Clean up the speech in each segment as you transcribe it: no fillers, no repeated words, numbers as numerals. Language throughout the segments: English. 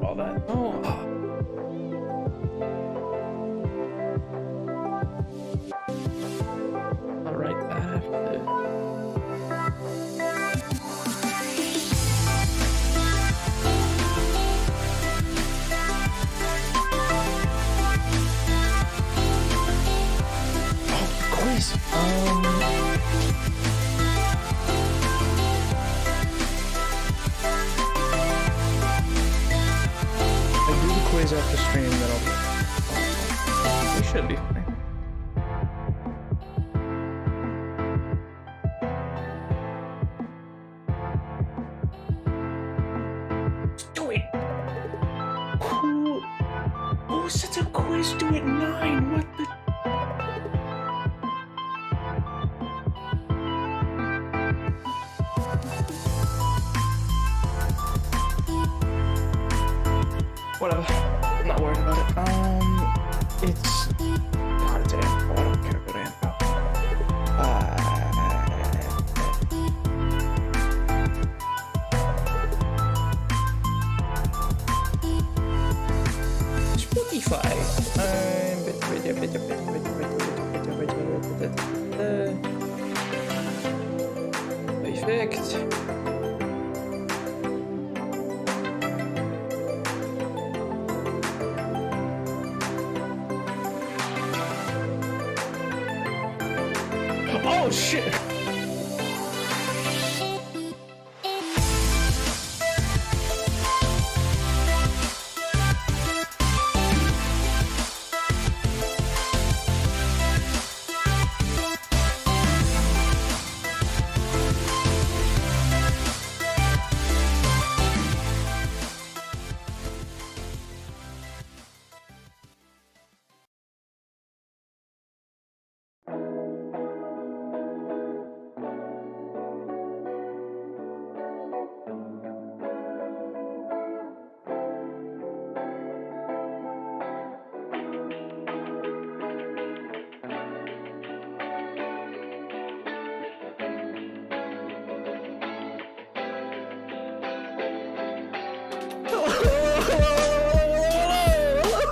All that. Oh. I'll write that after. Oh, quiz. Quiz after stream, then I'll be. We should be fine. Do it. Who sets a quiz to at 9? What the? Whatever. I'm not worried about it. It's. God, it's info. I don't care about info. Spotify. Perfect. Oh shit!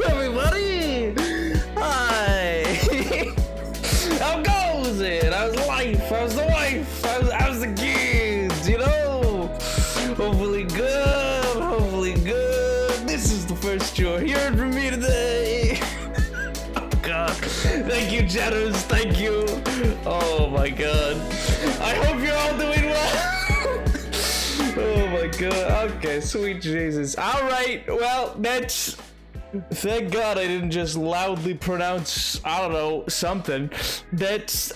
Everybody! Hi! How goes it? How's life? How's the wife? How's the kids? You know? Hopefully good. Hopefully good. This is the first you're hearing from me today. Oh god. Thank you, chatters. Thank you. Oh my god. I hope you're all doing well. Oh my god. Okay, sweet Jesus. Alright, well, that's... Thank God I didn't just loudly pronounce, I don't know, something. That's...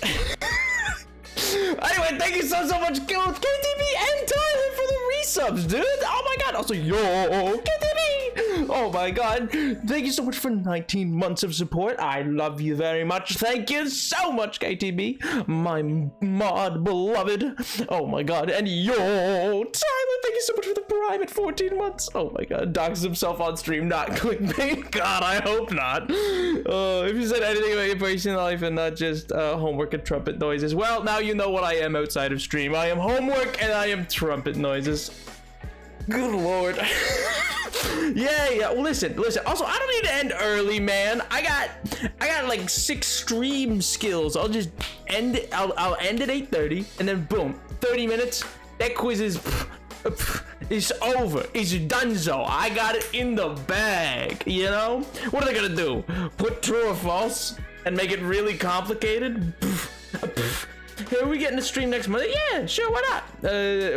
Anyway, thank you so much, KTB and Tyler, for the resubs, dude. Oh my god. Also, yo, KTB. Oh my god. Thank you so much for 19 months of support. I love you very much. Thank you so much, KTB, my mod beloved. Oh my god. And yo, Tyler, thank you so much for the prime at 14 months. Oh my god. Doxes himself on stream, not clickbait. God, I hope not. If you said anything about your personal life and not just homework and trumpet noises, well, now you know what I am outside of stream. I am homework and I am trumpet noises. Good lord. Yeah. Well, listen. Also, I don't need to end early, man. I got like 6 stream skills. I'll just end it. I'll end at 8:30, and then boom, 30 minutes. That quiz is it's over. It's donezo. I got it in the bag. You know? What are they gonna do? Put true or false and make it really complicated? Are we getting a stream next month? Yeah, sure. Why not?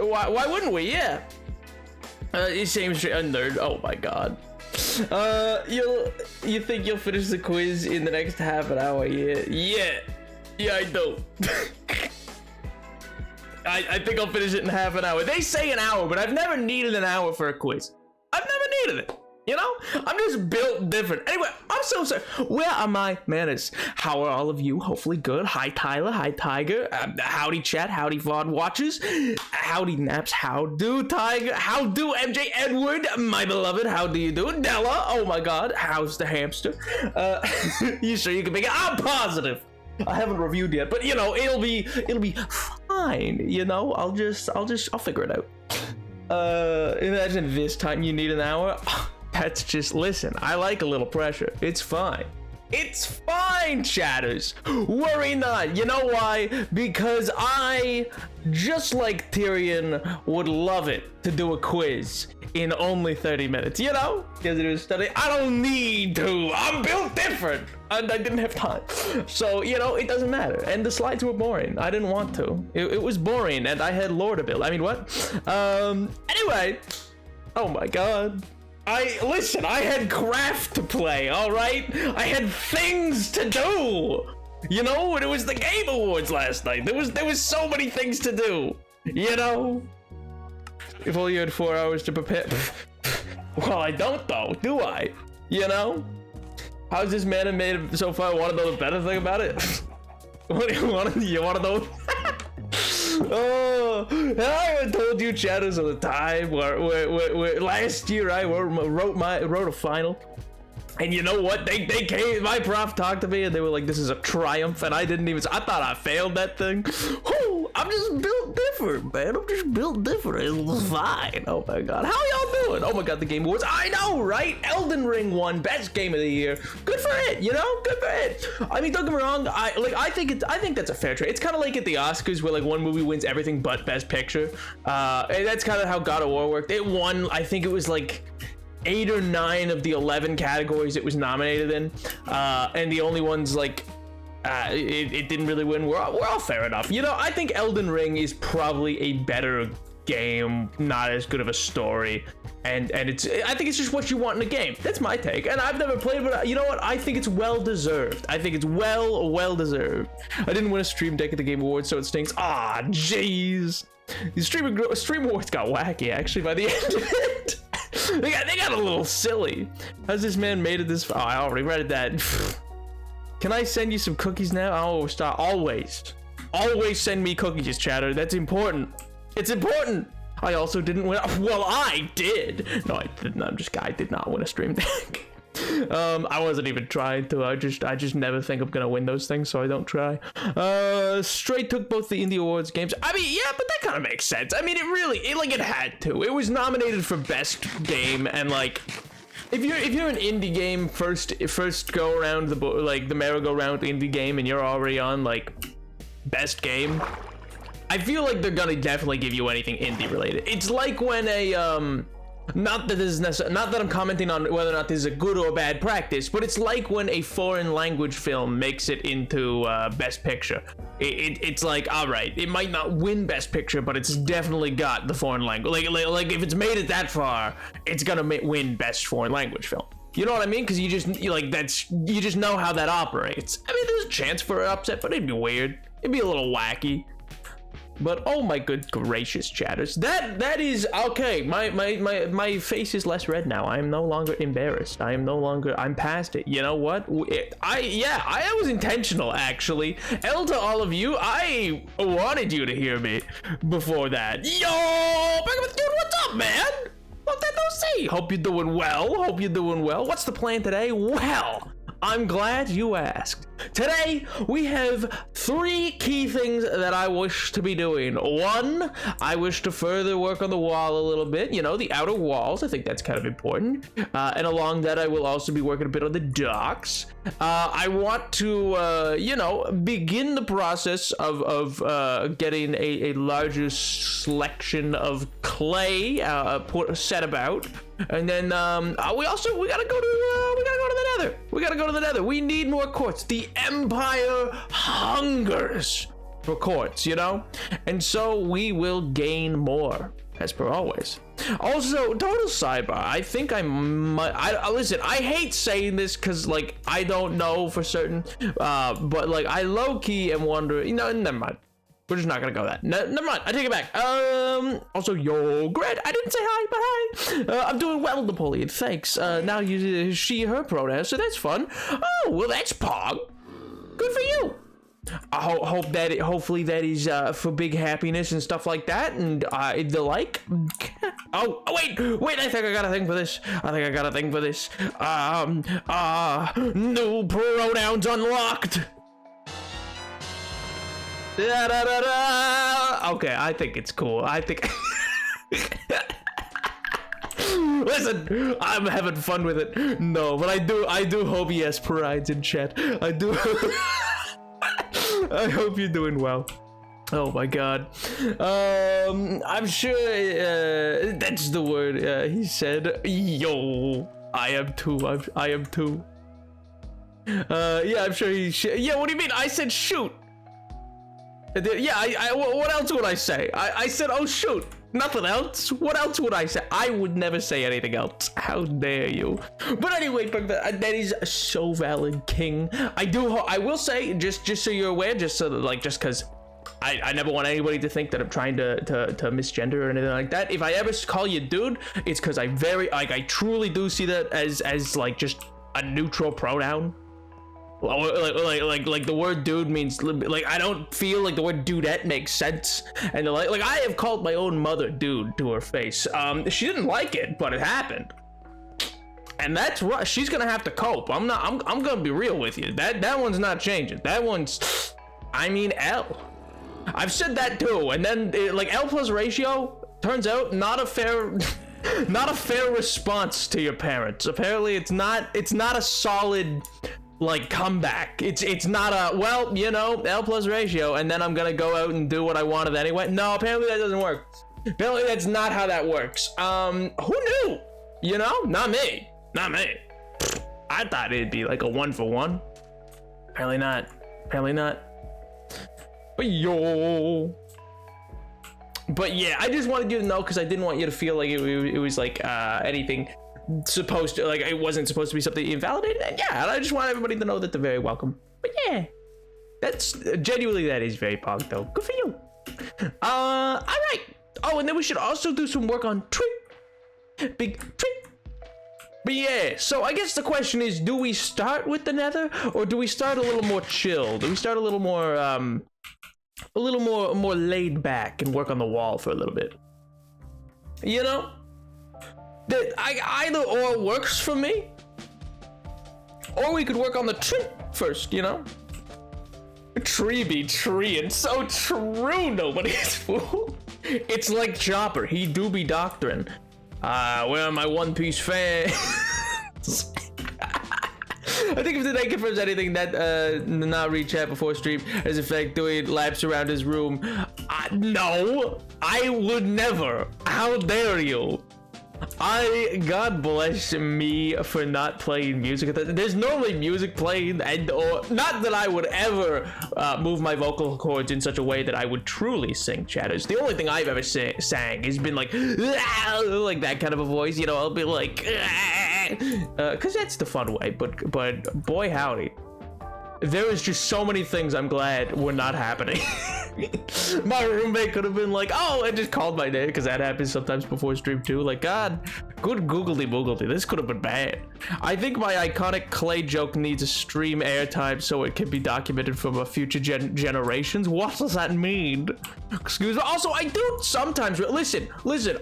Why wouldn't we? Yeah. Same stream. Nerd. Oh my god. You think you'll finish the quiz in the next half an hour? Yeah, I do. I think I'll finish it in half an hour. They say an hour, but I've never needed an hour for a quiz. I've never needed it. You know, I'm just built different. Anyway, I'm so sorry. Where are my manners? How are all of you? Hopefully good. Hi, Tyler. Hi, Tiger. Howdy, chat. Howdy, VOD watchers. Howdy, Naps. How do, Tiger? How do, MJ Edward? My beloved. How do you do? Della. Oh my God. How's the hamster? You sure you can make it? I'm positive. I haven't reviewed yet, but you know, it'll be fine. You know, I'll figure it out. Imagine this time you need an hour. That's just, listen, I like a little pressure. It's fine. It's fine, chatters. Worry not. You know why? Because I, just like Tyrion, would love it to do a quiz in only 30 minutes. You know? Because it was study. I don't need to. I'm built different. And I didn't have time. So, you know, it doesn't matter. And the slides were boring. I didn't want to. It was boring, and I had lore to build. I mean, what? Anyway. Oh my God. I had craft to play, all right? I had things to do. You know, it was the Game Awards last night. There was so many things to do. You know? If only you had 4 hours to prepare. Well, I don't though, do I? You know? How's this man made so far? Want to know the better thing about it? What do you want to know? Oh, I told you, chatters, of the time where last year I wrote a final, and you know what? They came. My prof talked to me, and they were like, "This is a triumph," and I didn't even. I thought I failed that thing. Whew, I'm just built different, man. I'm just built different. It's fine. Oh my God, how y'all doing? Oh my God, the Game Awards. I know, right? Elden Ring won Best Game of the Year. Good for it, you know. Good for it. I mean, don't get me wrong. I think that's a fair trade. It's kind of like at the Oscars where like one movie wins everything but Best Picture. And that's kind of how God of War worked. It won. I think it was like 8 or 9 of the 11 categories it was nominated in, and the only ones like it didn't really win. We're all fair enough. You know, I think Elden Ring is probably a better game, not as good of a story, and I think it's just what you want in a game. That's my take, and I've never played it, but you know what? I think it's well deserved. I think it's well deserved. I didn't win a Stream Deck at the Game Awards, so it stinks. Ah, jeez. The Stream Awards got wacky actually by the end of it. They got a little silly. How's this man made it this far? Oh, I already read that. Can I send you some cookies now? Oh, stop. Always send me cookies, chatter. That's important. It's important. I also didn't win. Well, I did. No, I didn't. I did not win a Stream Deck. I wasn't even trying to. I just never think I'm gonna win those things, so I don't try. Stray took both the Indie Awards games. I mean, yeah, but that kind of makes sense. I mean, it had to. It was nominated for Best Game, and like, if you're an indie game first go around the merry-go-round indie game, and you're already on like Best Game, I feel like they're gonna definitely give you anything indie related. It's like when not that I'm commenting on whether or not this is a good or bad practice, but it's like when a foreign language film makes it into Best Picture. It's like, all right, it might not win Best Picture, but it's definitely got the foreign language. Like if it's made it that far, it's gonna win Best Foreign Language Film. You know what I mean? Because you just know how that operates. I mean, there's a chance for an upset, but it'd be weird. It'd be a little wacky. But oh my good gracious, chatters, that is okay. My face is less red now. I am no longer embarrassed. I'm past it. You know what? I was intentional actually. L to all of you, I wanted you to hear me before that. Yo, back with dude, what's up, man? Long time no see. Hope you're doing well. What's the plan today? Well, I'm glad you asked. Today, we have 3 key things that I wish to be doing. 1, I wish to further work on the wall a little bit, you know, the outer walls. I think that's kind of important. And along that, I will also be working a bit on the docks. I want to, begin the process of getting a larger selection of clay set about. And then we gotta go to the Nether. We need more quartz. The Empire hungers for quartz, you know, and so we will gain more as per always. Also, total sidebar. I think listen. I hate saying this because like I don't know for certain, but like I low key am wondering. You know, never mind. We're just not gonna go that. Never mind. I take it back. Also, yo, Gret. I didn't say hi, but hi. I'm doing well, Napoleon. Thanks. Now you she, her pronouns, so that's fun. Oh, well, that's Pog. Good for you. I hopefully that is for big happiness and stuff like that, and the like. Oh wait, I think I got a thing for this. New pronouns unlocked. Da, da, da, da. Okay, I think it's cool. I think. Listen, I'm having fun with it. No, but I do hope he has prides in chat. I do. I hope you're doing well. Oh my god. I'm sure that's the word he said. Yo, I am too. I am too. Yeah, I'm sure he yeah, what do you mean? I said shoot. Yeah, what else would I say? I said, oh shoot. Nothing else. What else would I say? I would never say anything else. How dare you? But anyway, that is so valid, King. I will say, just so you're aware, just because I never want anybody to think that I'm trying to misgender or anything like that. If I ever call you dude, it's because I truly do see that as like just a neutral pronoun. Like the word dude means, like, I don't feel like the word dudette makes sense, and like I have called my own mother dude to her face. She didn't like it, but it happened, and that's what she's gonna have to cope. I'm gonna be real with you. That one's not changing. That one's, I mean, L. I've said that too, and then like L plus ratio turns out not a fair response to your parents. Apparently, it's not a solid like comeback. It's not a, well, you know, L plus ratio and then I'm gonna go out and do what I wanted anyway. No, apparently that doesn't work. Apparently that's not how that works. Who knew? You know, not me. I thought it'd be like a 1-for-1. Apparently not. But yeah, I just wanted you to know, because I didn't want you to feel like it was like anything supposed to, like, it wasn't supposed to be something invalidated. And yeah, I just want everybody to know that they're very welcome. But yeah, that's genuinely, that is very pog though. Good for you. All right. Oh, and then we should also do some work on big tree. But yeah, so I guess the question is, do we start with the nether, or do we start a little more chill? Do we start a little more laid back and work on the wall for a little bit? You know, that either or works for me. Or we could work on the tree first, you know? Tree be tree, it's so true, nobody's fool. It's like Chopper, he do be doctrine. Where are my One Piece fans? I think if today confirms anything, that not read chat before stream as in fact doing laps around his room. No, I would never. How dare you? God bless me for not playing music. There's normally music playing, and or not that I would ever move my vocal cords in such a way that I would truly sing chatters. The only thing I've ever sang has been like that kind of a voice, you know. I'll be like, because that's the fun way. But boy howdy, there is just so many things I'm glad were not happening. My roommate could have been like, oh, I just called my name, because that happens sometimes before stream too. Like, God, good googledy boogledy, this could have been bad. I think my iconic clay joke needs a stream airtime so it can be documented from a future generations. What does that mean? Excuse me. Also, I do sometimes listen,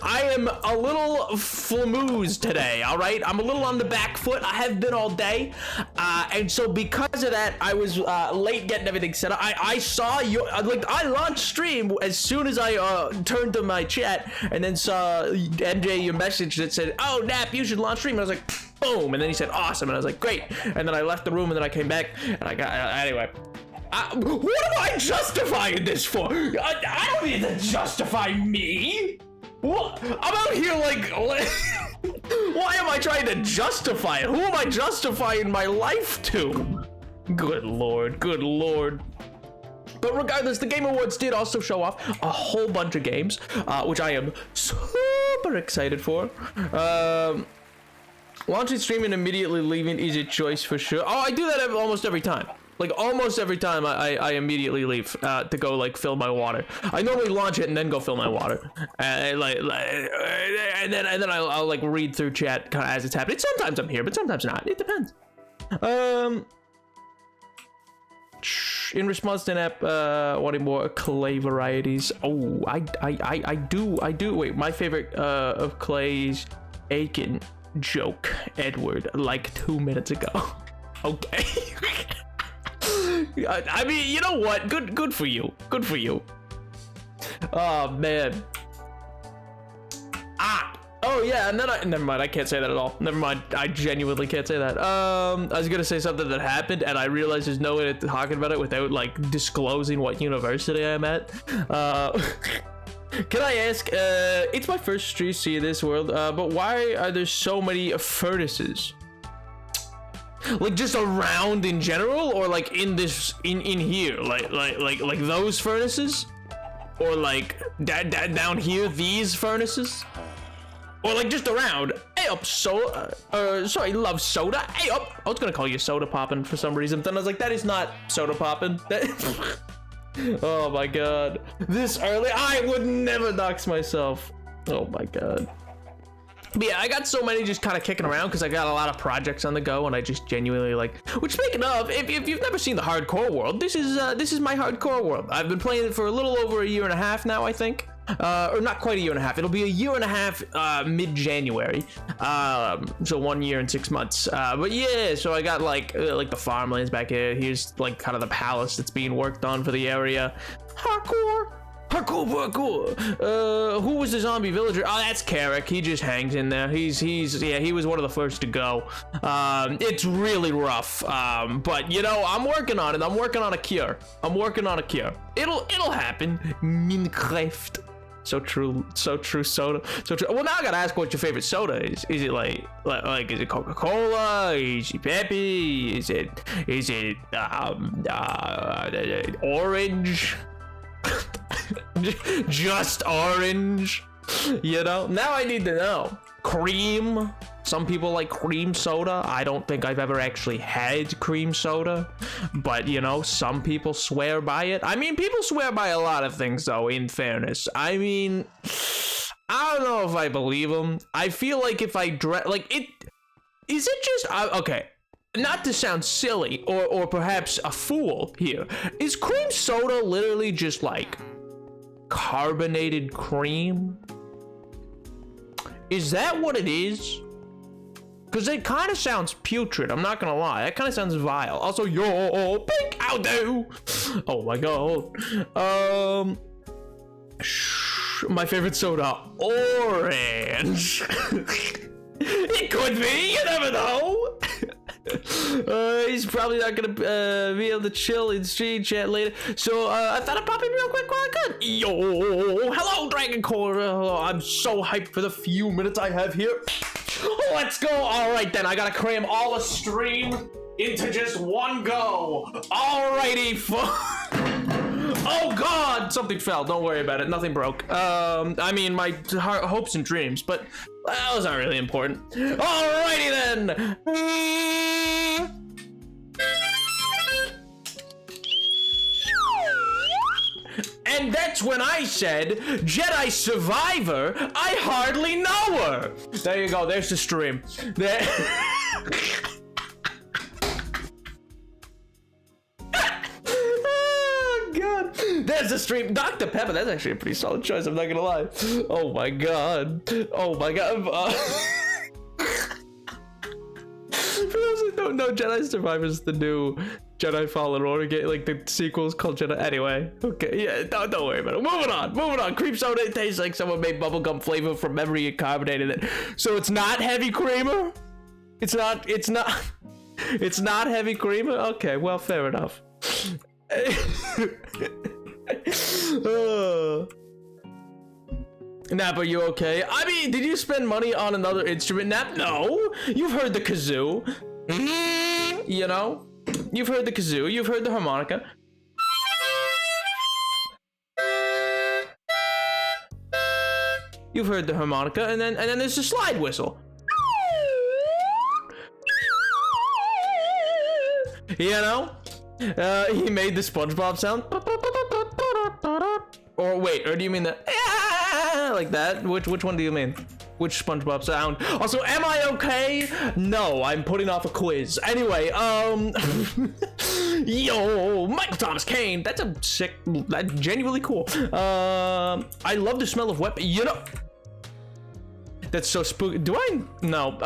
I am a little flamooze today, all right? I'm a little on the back foot. I have been all day, and so because of that, I was late getting everything set up. I saw your, like, I launched stream as soon as I turned to my chat, and then saw MJ your message that said, oh, Nap, you should launch stream. And I was like, boom, and then he said awesome, and I was like, great. And then I left the room, and then I came back, and I got, anyway. What am I justifying this for? I don't need to justify me. What? I'm out here like why am I trying to justify it? Who am I justifying my life to? Good lord. But regardless, the Game Awards did also show off a whole bunch of games, which I am super excited for. Launching stream and immediately leaving is a choice for sure. Oh, I do that almost every time. Like almost every time I immediately leave to go like fill my water. I normally launch it and then go fill my water. And then I'll like read through chat kind of as it's happening. Sometimes I'm here, but sometimes not. It depends. In response to an app wanting more clay varieties. Oh, I do. Wait, my favorite of Clay's Aiken joke, Edward, like 2 minutes ago. Okay. I mean, you know what? Good for you. Good for you. Oh man. Oh yeah, and then never mind, I can't say that at all. Never mind, I genuinely can't say that. I was gonna say something that happened, and I realized there's no way to talk about it without like disclosing what university I'm at. Can I ask, it's my first stream see this world, but why are there so many furnaces? Like just around in general, or like in this, in here, like those furnaces? Or like down here, these furnaces? Or like just around. Hey up, sorry, love soda. Hey up. I was gonna call you Soda Poppin' for some reason. Then I was like, that is not Soda Poppin'. Oh my god. This early, I would never dox myself. Oh my god. But yeah, I got so many just kind of kicking around because I got a lot of projects on the go, and I just genuinely like. Which, speaking of, if you've never seen the hardcore world, this is my hardcore world. I've been playing it for a little over a year and a half now, I think. Or not quite a year and a half. It'll be a year and a half mid-January. So 1 year and 6 months. But yeah, so I got like the farmlands back here. Here's like kind of the palace that's being worked on for the area. Hardcore. Who was the zombie villager? Oh, that's Carrick. He just hangs in there. He was one of the first to go. It's really rough. But you know, I'm working on it. I'm working on a cure. It'll happen. Minecraft. So true, soda. So true. Well, now I gotta ask what your favorite soda is. Is it like is it Coca-Cola? Is it Pepsi? Is it orange? Just orange, you know? Now I need to know. Cream. Some people like cream soda. I don't think I've ever actually had cream soda, but you know, some people swear by it. I mean, people swear by a lot of things though, in fairness. I mean, I don't know if I believe them. I feel like if I is it just okay, not to sound silly or perhaps a fool here, is cream soda literally just like carbonated cream? Is that what it is? Because it kind of sounds putrid, I'm not gonna lie. That kind of sounds vile. Also, yo, pink, how do? Oh my god. My favorite soda, orange. It could be, you never know. He's probably not gonna be able to chill in stream chat later, so I thought I'd pop in real quick while I could. Yo, hello Dragon Core. I'm so hyped for the few minutes I have here. Let's go. All right then, I gotta cram all the stream into just one go. Alrighty, oh god, something fell. Don't worry about it, nothing broke. I mean my hopes and dreams, but those aren't really important. Alrighty then. And that's when I said, Jedi Survivor, I hardly know her. There you go, there's the stream. There. Oh god, there's the stream. Dr. Pepper, that's actually a pretty solid choice, I'm not gonna lie. Oh my god. Oh my god. For those who don't know, Jedi Survivor is the new Jedi Fallen Order game, like the sequel's called Jedi. Anyway, okay, yeah, don't worry about it. Moving on. Cream soda, it tastes like someone made bubblegum flavor from memory and carbonated it. So it's not heavy creamer? It's not heavy creamer? Okay, well, fair enough. Nap, are you okay? I mean, did you spend money on another instrument, Nap? No. You've heard the kazoo. You know? You've heard the kazoo. You've heard the harmonica. You've heard the harmonica, and then there's the slide whistle. You know? He made the SpongeBob sound. Or wait, or do you mean the like that? Which one do you mean? Which SpongeBob sound? Also, am I okay? No, I'm putting off a quiz. Anyway, yo, Michael Thomas Kane. That's a sick, that's genuinely cool. I love the smell of wet, you know. That's so spooky. Do I? No.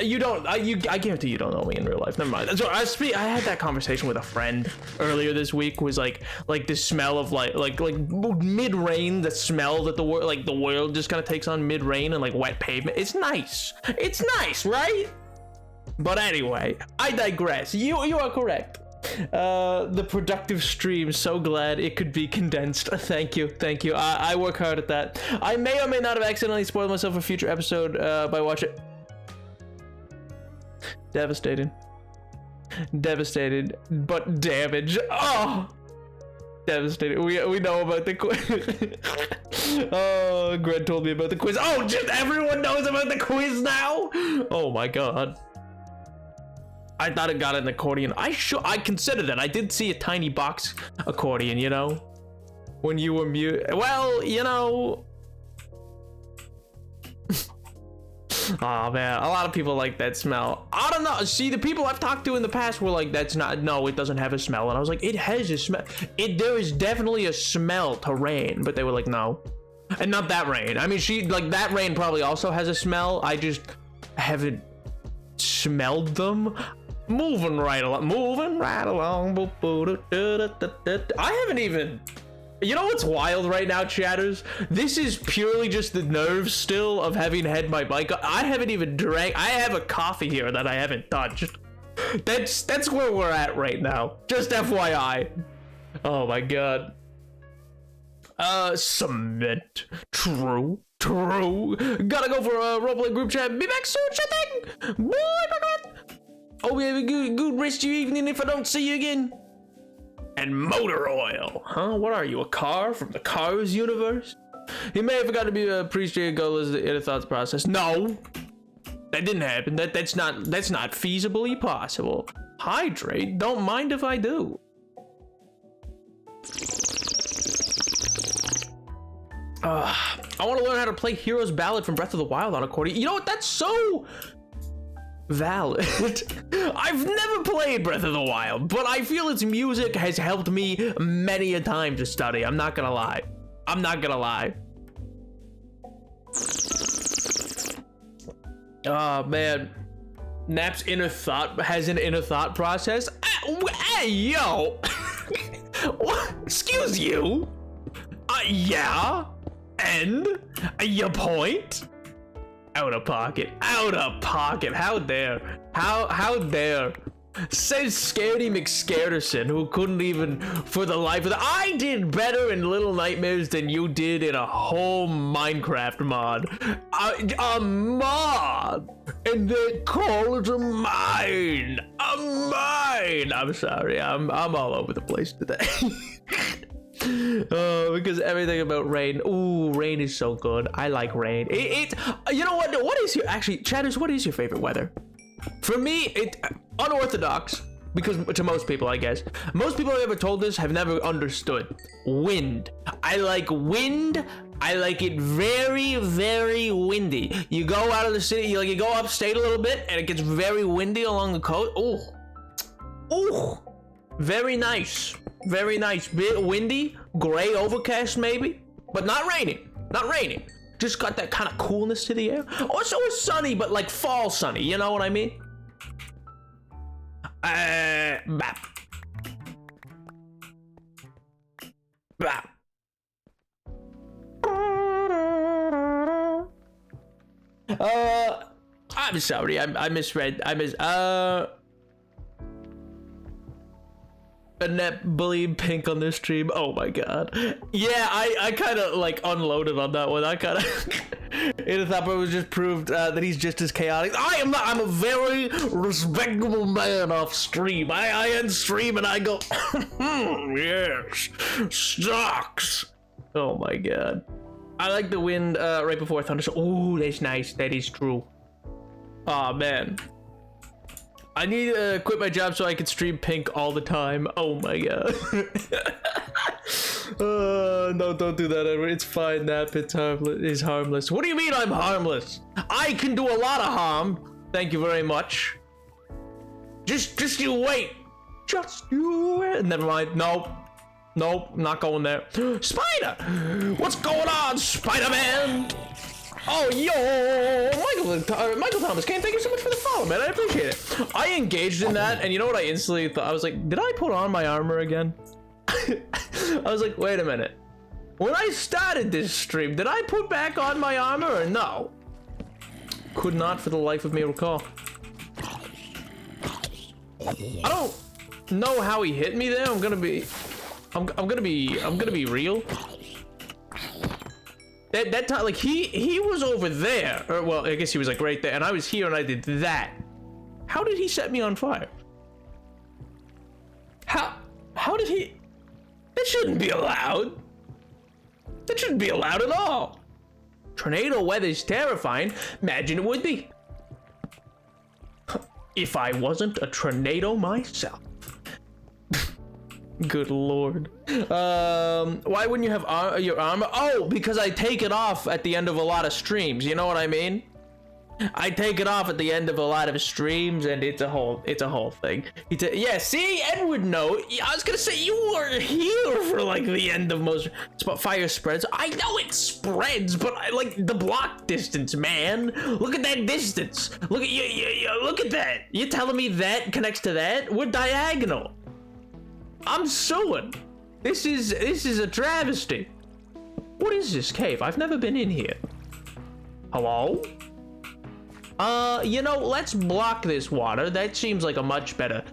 You don't. I guarantee you don't know me in real life. Never mind. So I had that conversation with a friend earlier this week. Was like the smell of like mid rain. The smell that the world just kind of takes on mid rain and like wet pavement. It's nice. It's nice, right? But anyway, I digress. You are correct. The productive stream, so glad it could be condensed. Thank you. I work hard at that. I may or may not have accidentally spoiled myself a future episode by watching. Devastated, but damage. Oh, devastated. We know about the quiz. Oh, Greg told me about the quiz. Oh, just everyone knows about the quiz now. Oh my god. I thought it got an accordion. I considered it. I did see a tiny box accordion, you know, when you were mute. Well, you know. Oh man, a lot of people like that smell. I don't know. See, the people I've talked to in the past were like, "That's not. No, it doesn't have a smell." And I was like, "It has a smell. There is definitely a smell to rain." But they were like, "No," and not that rain. I mean, that rain probably also has a smell. I just haven't smelled them. Moving right along. I haven't even. You know what's wild right now, chatters? This is purely just the nerves still of having had my mic. I haven't even drank. I have a coffee here that I haven't touched. That's where we're at right now. Just FYI. Oh my god. Cement. True. Gotta go for a roleplay group chat. Be back soon, chat thing. Bye, bye. Oh, we have a good rest of your evening if I don't see you again. And motor oil. Huh? What are you, a car from the Cars universe? He may have forgot to be a appreciated goal as the inner thoughts process. No, that didn't happen. That's not feasibly possible. Hydrate. Don't mind if I do. I want to learn how to play Hero's Ballad from Breath of the Wild on accordion. You know what? That's so valid. I've never played Breath of the Wild, but I feel its music has helped me many a time to study. I'm not gonna lie. Oh man, Nap's inner thought has an inner thought process. Hey yo. What? Excuse you. Yeah, and your point. Out of pocket. How dare. How dare. Says Scaredy McScarederson, who couldn't even for the life of the. I did better in Little Nightmares than you did in a whole Minecraft mod. A mod, and they call it a mine. I'm sorry. I'm all over the place today. Oh, because everything about rain. Ooh, rain is so good. I like rain. You know what? What is your chatters? What is your favorite weather? For me, it unorthodox, because to most people, I guess. Most people I've ever told this have never understood. Wind. I like wind. I like it very, very windy. You go out of the city, you go upstate a little bit, and it gets very windy along the coast. Ooh, very nice. Very nice. Bit windy, gray, overcast maybe, but not raining. Just got that kind of coolness to the air. Also, it's sunny, but like fall sunny. You know what I mean? Bap. I'm sorry. I misread. Annette bullied Pink on this stream. Oh my god. Yeah, I kind of like unloaded on that one. I kind of it thought it was just proved that he's just as chaotic. I'm a very respectable man off stream. I end stream and I go yes, stocks. Oh my god. I like the wind right before thunderstorm. Oh, that's nice. That is true. Oh man. I need to quit my job so I can stream Pink all the time. Oh my god. No, don't do that, Edward. It's fine. Nap is harmless. What do you mean I'm harmless? I can do a lot of harm. Thank you very much. Just you wait. Just you wait. Never mind. Nope. Nope. Not going there. Spider! What's going on, Spider-Man? Oh, yo! Michael Thomas Kane, thank you so much for the follow, man. I appreciate it. I engaged in that, and you know what I instantly thought? I was like, did I put on my armor again? I was like, wait a minute. When I started this stream, did I put back on my armor or no? Could not for the life of me recall. I don't know how he hit me there. I'm gonna be real. That time, like he was over there, or well, I guess he was like right there, and I was here and I did that. How did he set me on fire? How did he? That shouldn't be allowed. That shouldn't be allowed at all. Tornado weather's terrifying. Imagine it would be. If I wasn't a tornado myself. Good lord. Why wouldn't you have your armor? Oh, because I take it off at the end of a lot of streams. You know what I mean? I take it off at the end of a lot of streams, and it's a whole thing. Yeah, see, Edward, no. I was gonna say you were here for like the end of most fire spreads. I know it spreads, but I like the block distance, man. Look at that distance. Look at you. Look at that. You're telling me that connects to that? We're diagonal. I'm suing. This is a travesty. What is this cave? I've never been in here. Hello? You know, let's block this water. That seems like a much better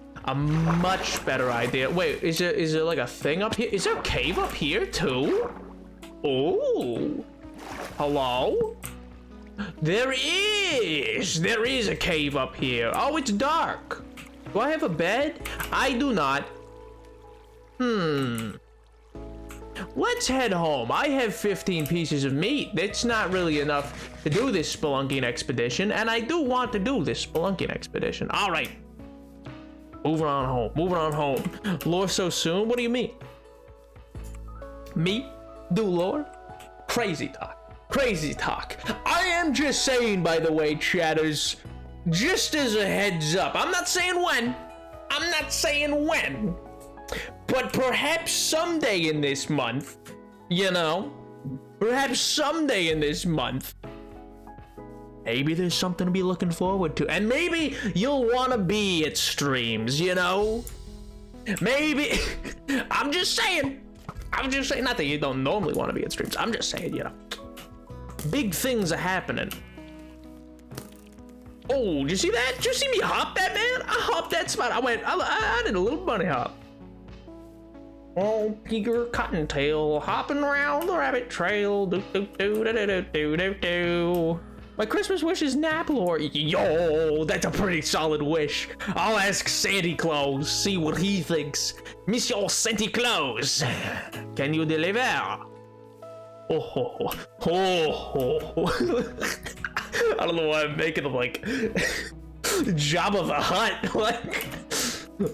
idea. Wait, is there like a thing up here? Is there a cave up here too? Oh, hello? There is a cave up here. Oh, it's dark. Do I have a bed? I do not. Let's head home. I have 15 pieces of meat. That's not really enough to do this spelunking expedition, and I do want to do this spelunking expedition. All right. Moving on home. Lore so soon? What do you mean? Me? Do lore? Crazy talk. I am just saying, by the way, chatters, just as a heads up, I'm not saying when, but perhaps someday in this month, you know, maybe there's something to be looking forward to, and maybe you'll want to be at streams, you know, maybe. I'm just saying, not that you don't normally want to be at streams, I'm just saying, you know, big things are happening. Oh, did you see that? Did you see me hop that, man? I hopped that spot. I did a little bunny hop. Oh, Peter Cottontail hopping around the rabbit trail. Do do do do do do do do. My Christmas wish is nap lore. Yo, that's a pretty solid wish. I'll ask Santa Claus, see what he thinks. Monsieur Santa Claus, can you deliver? Oh, ho, ho, ho, ho. I don't know why I'm making him like Jabba the Hutt. Like,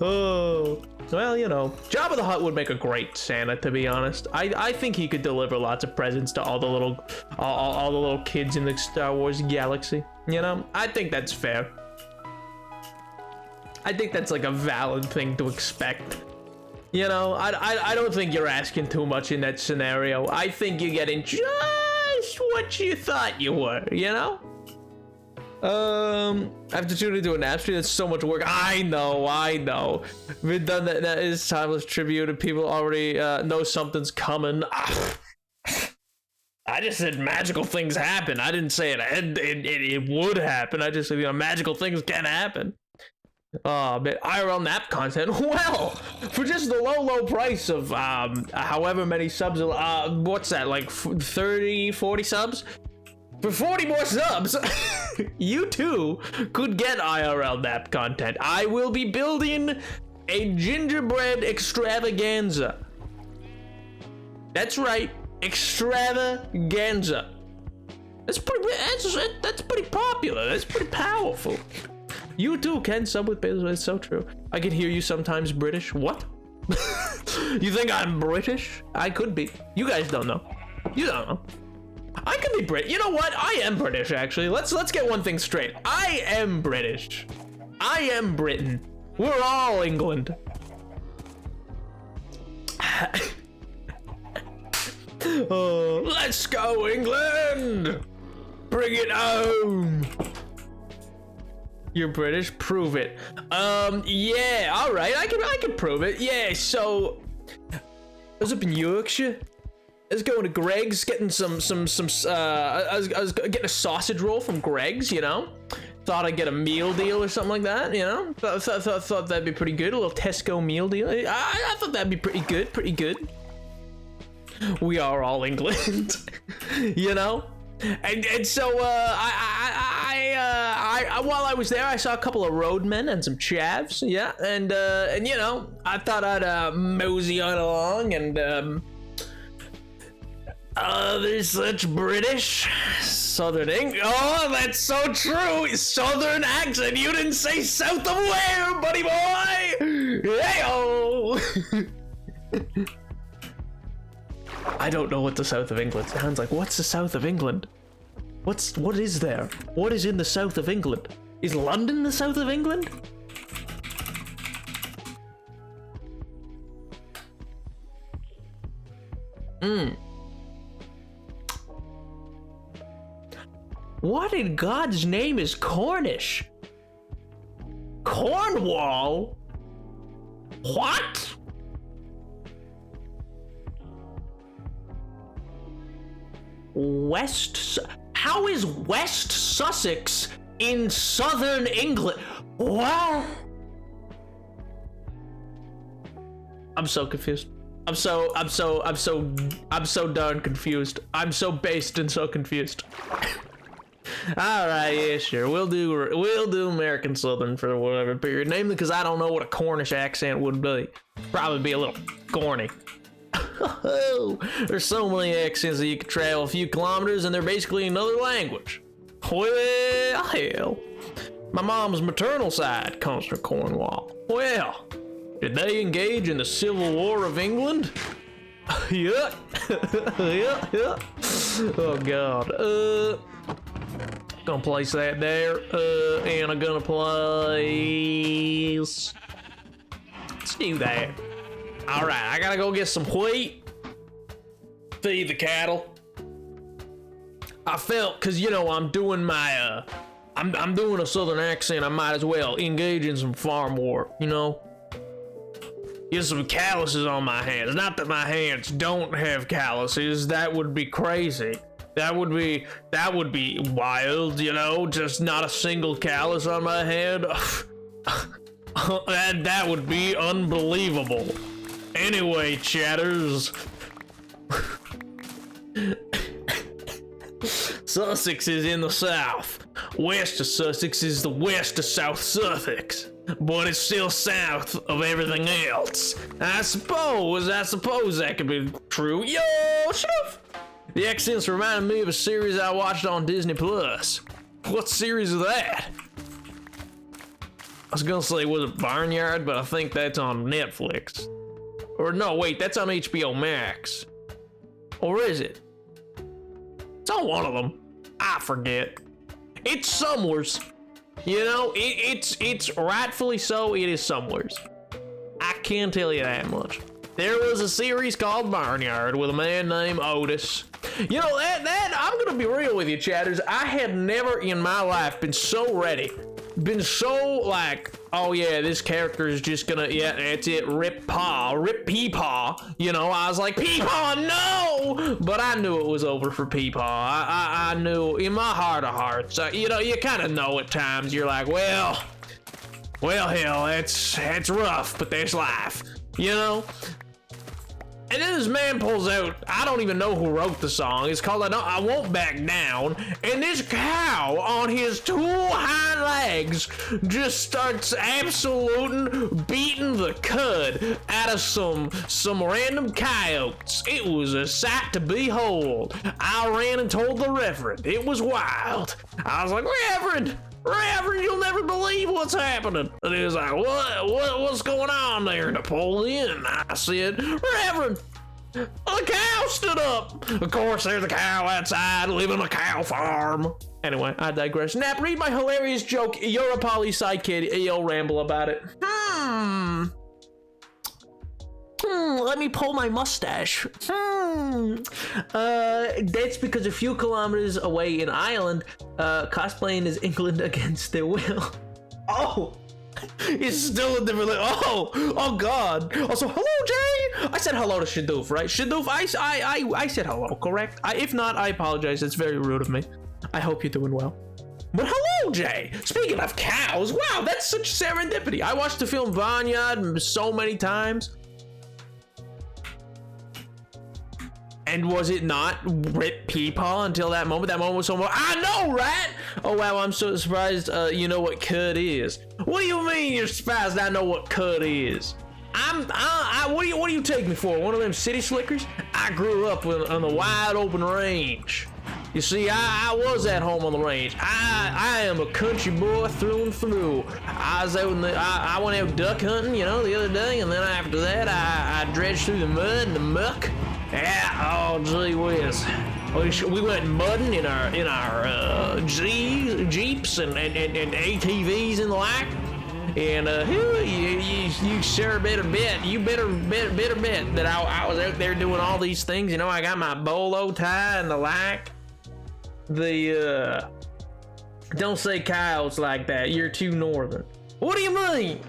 oh. Well, you know, Jabba the Hutt would make a great Santa, to be honest. I think he could deliver lots of presents to all the little kids in the Star Wars galaxy. You know, I think that's fair. I think that's like a valid thing to expect. You know, I don't think you're asking too much in that scenario. I think you're getting just what you thought you were, you know? I have to tune into a nap stream. That's so much work. I know. We've done that. That is timeless tribute, and people already know something's coming. I just said magical things happen. I didn't say it would happen. I just said, you know, magical things can happen. Oh, but IRL nap content. Well, for just the low price of however many subs, what's that, like 30, 40 subs? For 40 more subs, you too could get IRL nap content. I will be building a gingerbread extravaganza. That's right, extravaganza. That's pretty popular. That's pretty powerful. You too can sub with Bezos. It's so true. I can hear you sometimes British. What? You think I'm British? I could be. You guys don't know. You don't know. I could be Brit. You know what? I am British, actually. Let's get one thing straight. I am British. I am Britain. We're all England. Oh, let's go, England! Bring it home! You're British? Prove it. Yeah, all right. I can prove it. Yeah, so I was up in Yorkshire. I was going to Greg's, getting some. I was getting a sausage roll from Greg's. You know, thought I'd get a meal deal or something like that. You know, thought that'd be pretty good. A little Tesco meal deal. I thought that'd be pretty good. Pretty good. We are all England. You know. And so I while I was there, I saw a couple of roadmen and some chavs, yeah, and you know, I thought I'd mosey on along, and there's such British Southern English. Oh, that's so true. Southern accent. You didn't say south of where, buddy boy? Hey-o. I don't know what the south of England sounds like. What's the south of England? What is there? What is in the south of England? Is London the south of England? What in God's name is Cornish? Cornwall? What? How is West Sussex in southern England? What? I'm so confused. I'm so darn confused. I'm so based and so confused. All right, yeah, sure. We'll do American Southern for whatever period. Namely, because I don't know what a Cornish accent would be. Probably be a little corny. There's so many accents that you can travel a few kilometers and they're basically another language. Well, hell. My mom's maternal side comes from Cornwall. Well, did they engage in the Civil War of England? Yeah. Yeah. Oh, God. Gonna place that there. And I'm gonna place... Let's do that. All right, I gotta go get some wheat, feed the cattle. I felt, cause you know I'm doing my, I'm doing a southern accent. I might as well engage in some farm work, you know. Get some calluses on my hands. Not that my hands don't have calluses. That would be crazy. That would be wild, you know. Just not a single callus on my hand. That would be unbelievable. Anyway, chatters. Sussex is in the south. West of Sussex is the west of South Sussex. But it's still south of everything else. I suppose that could be true. Yo, shut up! The accents reminded me of a series I watched on Disney Plus. What series is that? I was gonna say, was it Barnyard? But I think that's on Netflix. Or no, wait, that's on HBO Max. Or is it? It's on one of them. I forget. It's somewheres. You know, it's rightfully so, it is somewheres. I can tell you that much. There was a series called Barnyard with a man named Otis. You know, that I'm gonna be real with you, chatters. I had never in my life been so ready. Been so like, oh yeah, this character is just gonna, yeah, that's it, rip Peepaw. You know, I was like, Peepaw, no! But I knew it was over for Peepaw. I knew in my heart of hearts. You know, you kind of know at times. You're like, well, hell, that's rough, but there's life. You know. And then this man pulls out, I don't even know who wrote the song. It's called I Won't Back Down. And this cow on his two hind legs just starts absoluting beating the cud out of some random coyotes. It was a sight to behold. I ran and told the Reverend. It was wild. I was like, Reverend, Reverend, you'll never believe what's happening. And he was like, what's going on there, Napoleon? I said, Reverend, a cow stood up. Of course, there's a cow outside living on a cow farm. Anyway, I digress. Nap, read my hilarious joke. You're a poli-sci kid. You'll ramble about it. Let me pull my mustache. That's because a few kilometers away in Ireland, cosplaying as England against their will. Oh, it's still a different. Oh God. Also, hello, Jay. I said hello to Shadoof, right? Shadoof, I said hello, correct? If not, I apologize. It's very rude of me. I hope you're doing well. But hello, Jay. Speaking of cows, wow, that's such serendipity. I watched the film Vineyard so many times. And was it not Rip Peepaw until that moment? That moment was so much. I know, right? Oh wow, I'm so surprised. You know what cud is? What do you mean you're surprised? I know what cud is. What do you take me for? One of them city slickers? I grew up on the wide open range. You see, I was at home on the range. I am a country boy through and through. I was out I went out duck hunting, you know, the other day, and then after that, I dredged through the mud and the muck. Yeah, oh gee whiz. We went mudding in our Jeeps and ATVs and the like. And you sure better bet, you better bet that I was out there doing all these things. You know, I got my bolo tie and the like. Don't say cows like that. You're too northern. What do you mean?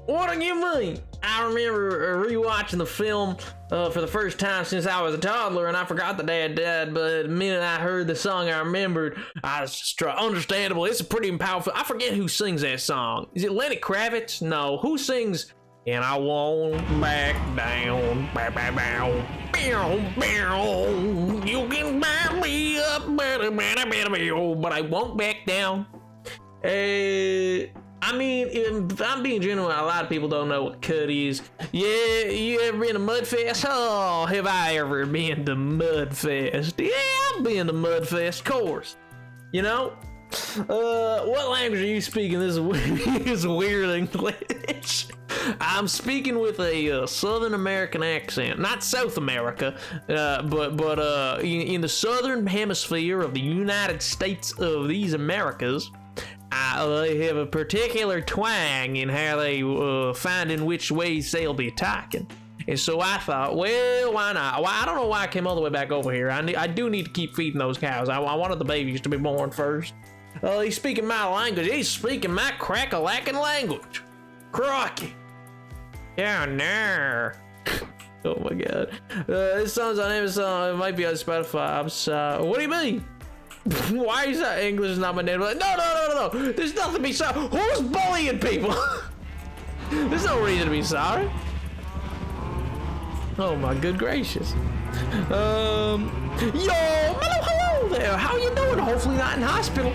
What do you mean? I remember rewatching the film for the first time since I was a toddler, and I forgot the dad died. But the minute I heard the song, I remembered. I was struck. Understandable. It's a pretty powerful. I forget who sings that song. Is it Lenny Kravitz? No. Who sings? And I won't back down. Bow, bow, bow. Bow, bow. You can buy me up, but I won't back down. I mean, if I'm being genuine, a lot of people don't know what cud is. Yeah, you ever been to Mudfest? Oh, have I ever been to Mudfest? Yeah, I've been to Mudfest, of course. You know? What language are you speaking? This is weird English. I'm speaking with a Southern American accent, not South America, but in the Southern Hemisphere of the United States of these Americas. They have a particular twang in how they find in which ways they'll be talking. And so I thought, well, why not? Well, I don't know why I came all the way back over here. I do need to keep feeding those cows. I wanted the babies to be born first. He's speaking my language. He's speaking my crack-a-lackin' language. Crocky. Yeah, no. Oh my god. This song's on Amazon. It might be on Spotify. I'm sorry. What do you mean? Why is that English not my name? No. There's nothing to be sorry. Who's bullying people? There's no reason to be sorry. Oh my good gracious. Hello there. How you doing? Hopefully not in hospital.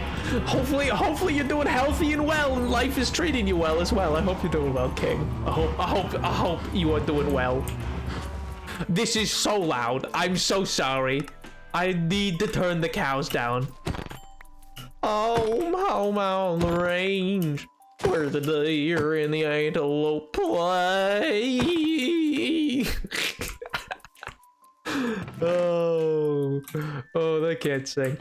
Hopefully you're doing healthy and well, and life is treating you well as well. I hope you're doing well, King. I hope you are doing well. This is so loud. I'm so sorry. I need to turn the cows down. Home on the range, where the deer and the antelope play. Oh, they can't sing.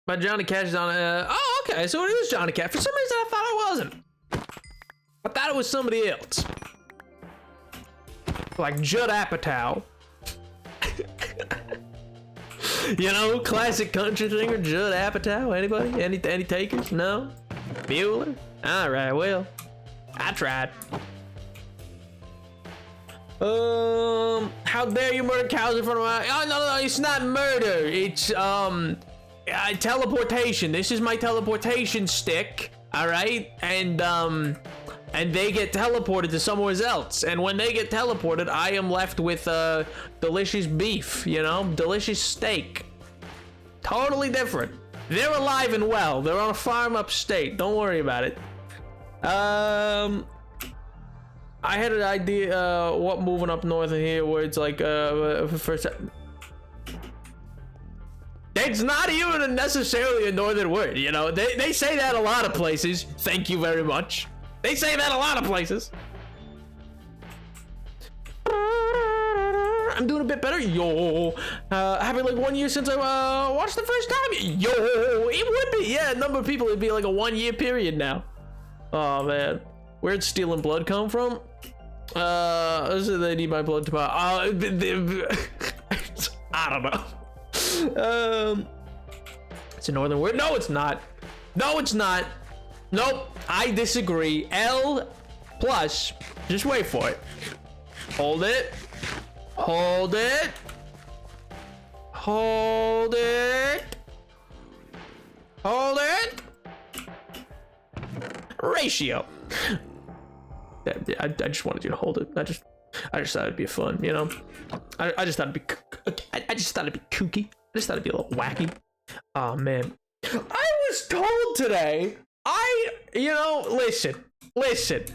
But Johnny Cash is on. Oh, okay, so it is Johnny Cash. For some reason, I thought it wasn't. I thought it was somebody else. Like Judd Apatow. You know, classic country singer Judd Apatow. Anybody? Any takers? No? Bueller? Alright, well, I tried. How dare you murder cows in front of my... Oh, no, it's not murder. It's, teleportation. This is my teleportation stick. Alright? And they get teleported to somewhere else. And when they get teleported, I am left with delicious beef, you know? Delicious steak. Totally different. They're alive and well. They're on a farm upstate. Don't worry about it. I had an idea what moving up north of here where it's like It's not even necessarily a northern word, you know. They say that a lot of places. Thank you very much. They say that a lot of places. I'm doing a bit better. Yo, having like 1 year since I watched the first time. Yo, it would be, yeah, a number of people, it'd be like a 1 year period now. Oh man, where'd Steel and Blood come from? So they need my blood tomorrow. I don't know. It's a northern word. No, it's not. No, it's not. Nope, I disagree. L plus, just wait for it. Hold it. Hold it. Hold it. Hold it. Ratio. I just wanted you to hold it. I just thought it'd be fun, you know. I just thought it'd be. I just thought it'd be kooky. I just thought it'd be a little wacky. Oh man, I was told today. Listen.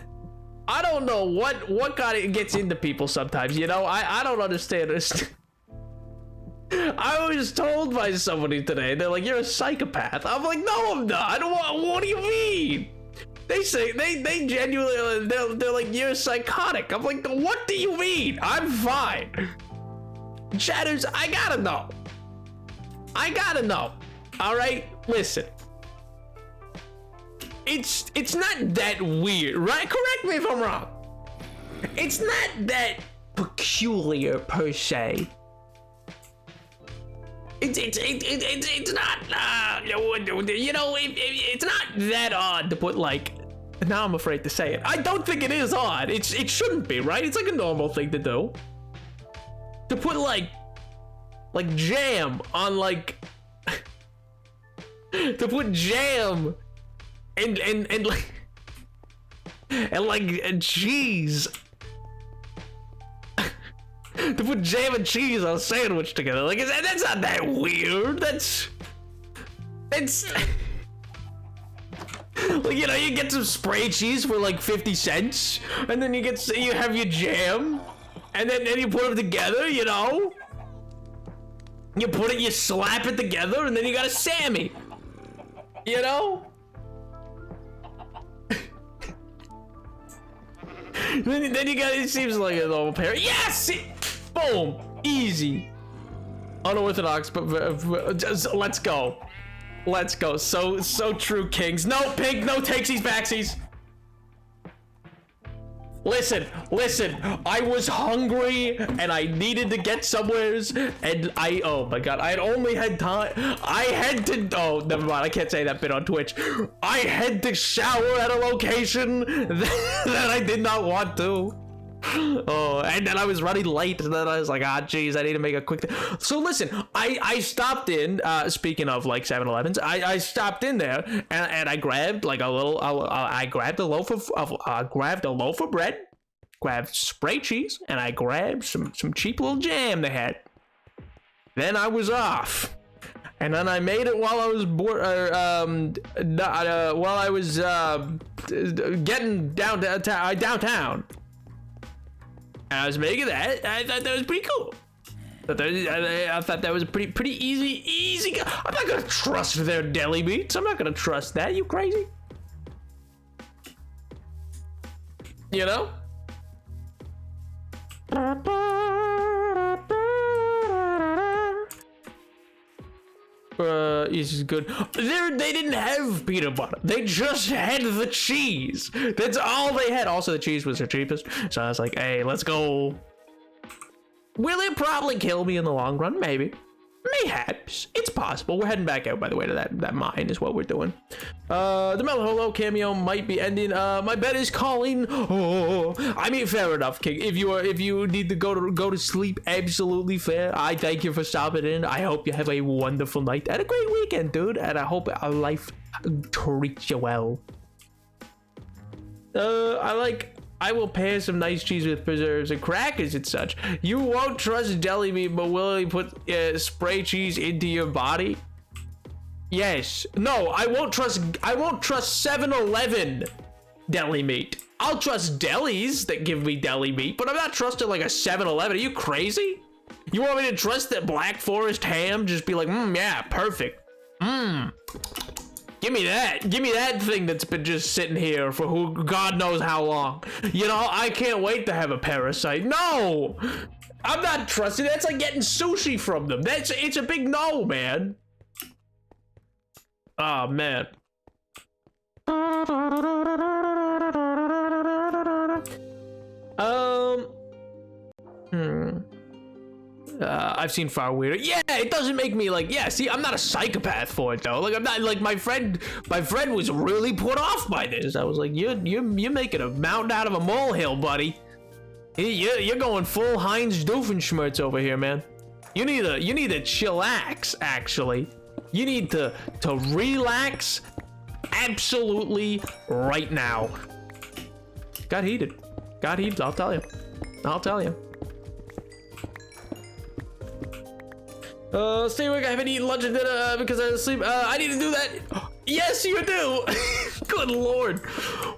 I don't know what gets into people sometimes, you know. I don't understand this. I was told by somebody today. They're like, "You're a psychopath." I'm like, "No, I'm not. What do you mean?" They say they genuinely they're like, "You're psychotic." I'm like, "What do you mean? I'm fine." Chatters, I gotta know. All right, listen. It's not that weird, right? Correct me if I'm wrong. It's not that peculiar per se. It's not, you know, it's not that odd to put like. Now I'm afraid to say it. I don't think it is odd. It shouldn't be, right? It's like a normal thing to do. To put like jam on like. To put jam. And like cheese. To put jam and cheese on a sandwich together, like that's not that weird. That's like, you know, you get some spray cheese for like 50 cents, and then you have your jam, and then you put them together, you know. You slap it together, and then you got a Sammy. You know. Then you got, it seems like a normal pair. Yes! Boom! Easy. Unorthodox, but just, let's go. Let's go. So true, Kings. No, Pink, no takesies, backsies. Listen. I was hungry and I needed to get somewheres, and oh my god, I had only had time. I had to. Oh, never mind. I can't say that bit on Twitch. I had to shower at a location that I did not want to. Oh, and then I was running late, and then I was like, geez, I need to make a quick So listen, I stopped in, speaking of like 7-Elevens, I stopped in there, and I grabbed like a little, I grabbed a loaf of bread, grabbed spray cheese, and I grabbed some cheap little jam they had. Then I was off. And then I made it while I was while I was getting downtown. And I was making that. I thought that was pretty cool. I thought that was a pretty easy. I'm not gonna trust their deli meats. I'm not gonna trust that. You crazy? You know? This is good. They didn't have peanut butter. They just had the cheese. That's all they had. Also, the cheese was the cheapest. So I was like, hey, let's go. Will it probably kill me in the long run? Maybe. Mayhaps. It's possible. We're heading back out, by the way, to that mine is what we're doing. The Melholo cameo might be ending. My bed is calling. Oh, I mean, fair enough, King. If you need to go to sleep, absolutely fair. I thank you for stopping in. I hope you have a wonderful night and a great weekend, dude. And I hope our life treats you well. I will pair some nice cheese with preserves and crackers and such. You won't trust deli meat, but will you put spray cheese into your body? Yes. No, I won't trust 7-Eleven deli meat. I'll trust delis that give me deli meat, but I'm not trusting like a 7-Eleven. Are you crazy? You want me to trust that Black Forest ham? Just be like, yeah, perfect. Give me that. Give me that thing that's been just sitting here for who God knows how long. You know, I can't wait to have a parasite. No! I'm not trusting. That's like getting sushi from them. It's a big no, man. Oh, man. I've seen far weirder. Yeah, it doesn't make me like, yeah, see, I'm not a psychopath for it though. Like, I'm not like my friend was really put off by this. I was like, you're making a mountain out of a molehill, buddy. You're going full Heinz Doofenshmirtz over here, man. You need to chillax, actually. You need to relax absolutely right now. Got heated, I'll tell you. Stay awake, I haven't eaten lunch and dinner because I was asleep. I need to do that. Yes, you do. Good lord.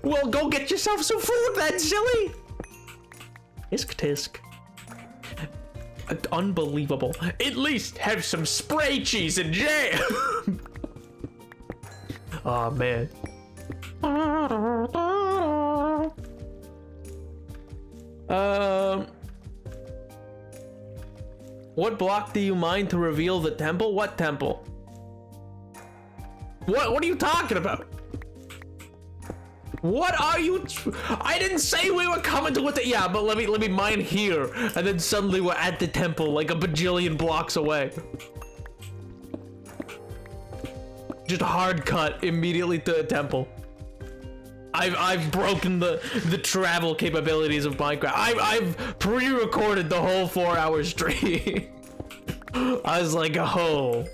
Well, go get yourself some food then, silly. Tisk tisk. Unbelievable. At least have some spray cheese and jam. Oh, man. What block do you mine to reveal the temple? What temple? What are you talking about? What are you? I didn't say we were coming to it. Yeah, but let me mine here, and then suddenly we're at the temple, like a bajillion blocks away. Just hard cut immediately to the temple. I've broken the travel capabilities of Minecraft. I've pre-recorded the whole 4-hour stream. I was like, oh,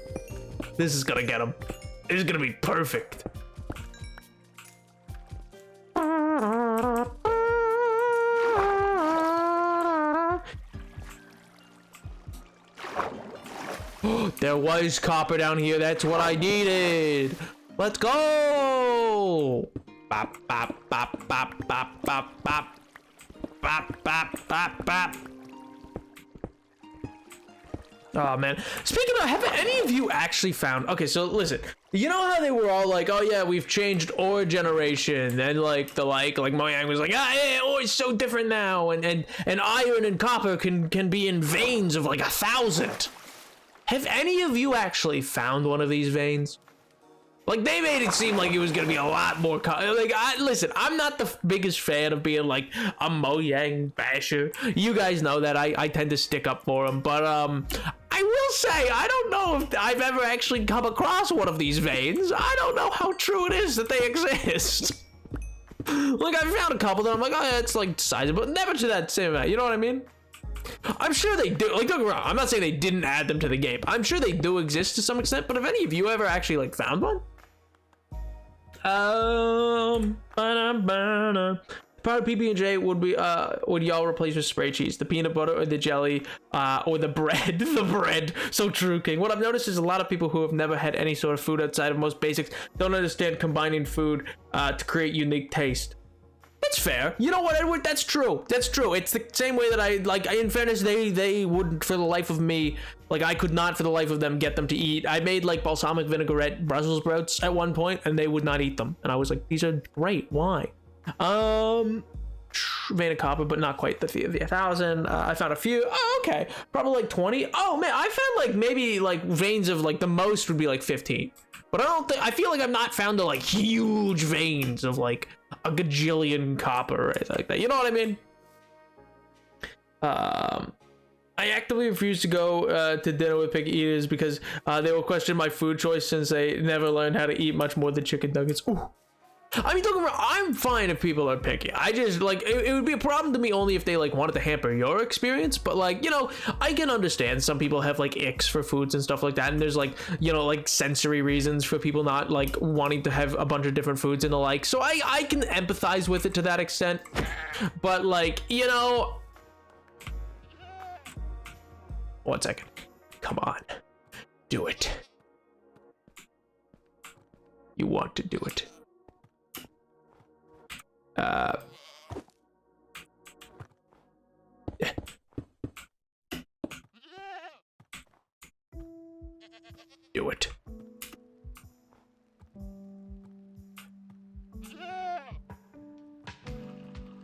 this is gonna get him. This is gonna be perfect. There was copper down here. That's what I needed. Let's go. Bop, bop, bop, bop, bop, bop, bop. Bop, bop, bop, bop. Oh, man. Speaking of, have any of you actually found... Okay, so listen. You know how they were all like, oh, yeah, we've changed ore generation. And, like, Mojang was like, yeah, ore is so different now. And iron and copper can be in veins of, like, 1,000. Have any of you actually found one of these veins? Like, they made it seem like it was gonna be a lot more listen, I'm not the biggest fan of being like a Mojang basher. You guys know that I tend to stick up for them, but I will say I don't know if I've ever actually come across one of these veins. I don't know how true it is that they exist. Like, I found a couple that I'm like, oh yeah, it's like sizable, but never to that same amount. You know what I mean? I'm sure they do. Like, don't get me wrong, I'm not saying they didn't add them to the game. I'm sure they do exist to some extent, but have any of you ever actually like found one? Part of PB&J would be would y'all replace with spray cheese, the peanut butter or the jelly, or the bread? The bread. So true, King. What I've noticed is a lot of people who have never had any sort of food outside of most basics don't understand combining food to create unique taste. It's fair. You know what, Edward? That's true. That's true. It's the same way that I, like, in fairness, they wouldn't, for the life of me, like, I could not for the life of them get them to eat. I made, like, balsamic vinaigrette Brussels sprouts at one point, and they would not eat them. And I was like, these are great. Why? Vein of copper, but not quite the 1,000. I found a few. Oh, okay. Probably like 20. Oh, man, I found, like, maybe, like, veins of, like, the most would be, like, 15. But I feel like I've not found the, like, huge veins of, like, a gajillion copper or anything like that. You know what I mean? I actively refuse to go to dinner with picky eaters because they will question my food choice since they never learned how to eat much more than chicken nuggets. Ooh. I mean, don't get me wrong, I'm fine if people are picky. I just, like, it would be a problem to me only if they, like, wanted to hamper your experience. But, like, you know, I can understand some people have, like, icks for foods and stuff like that. And there's, like, you know, like, sensory reasons for people not, like, wanting to have a bunch of different foods and the like. So I can empathize with it to that extent. But, like, you know... One second. Come on. Do it. You want to do it. Do it.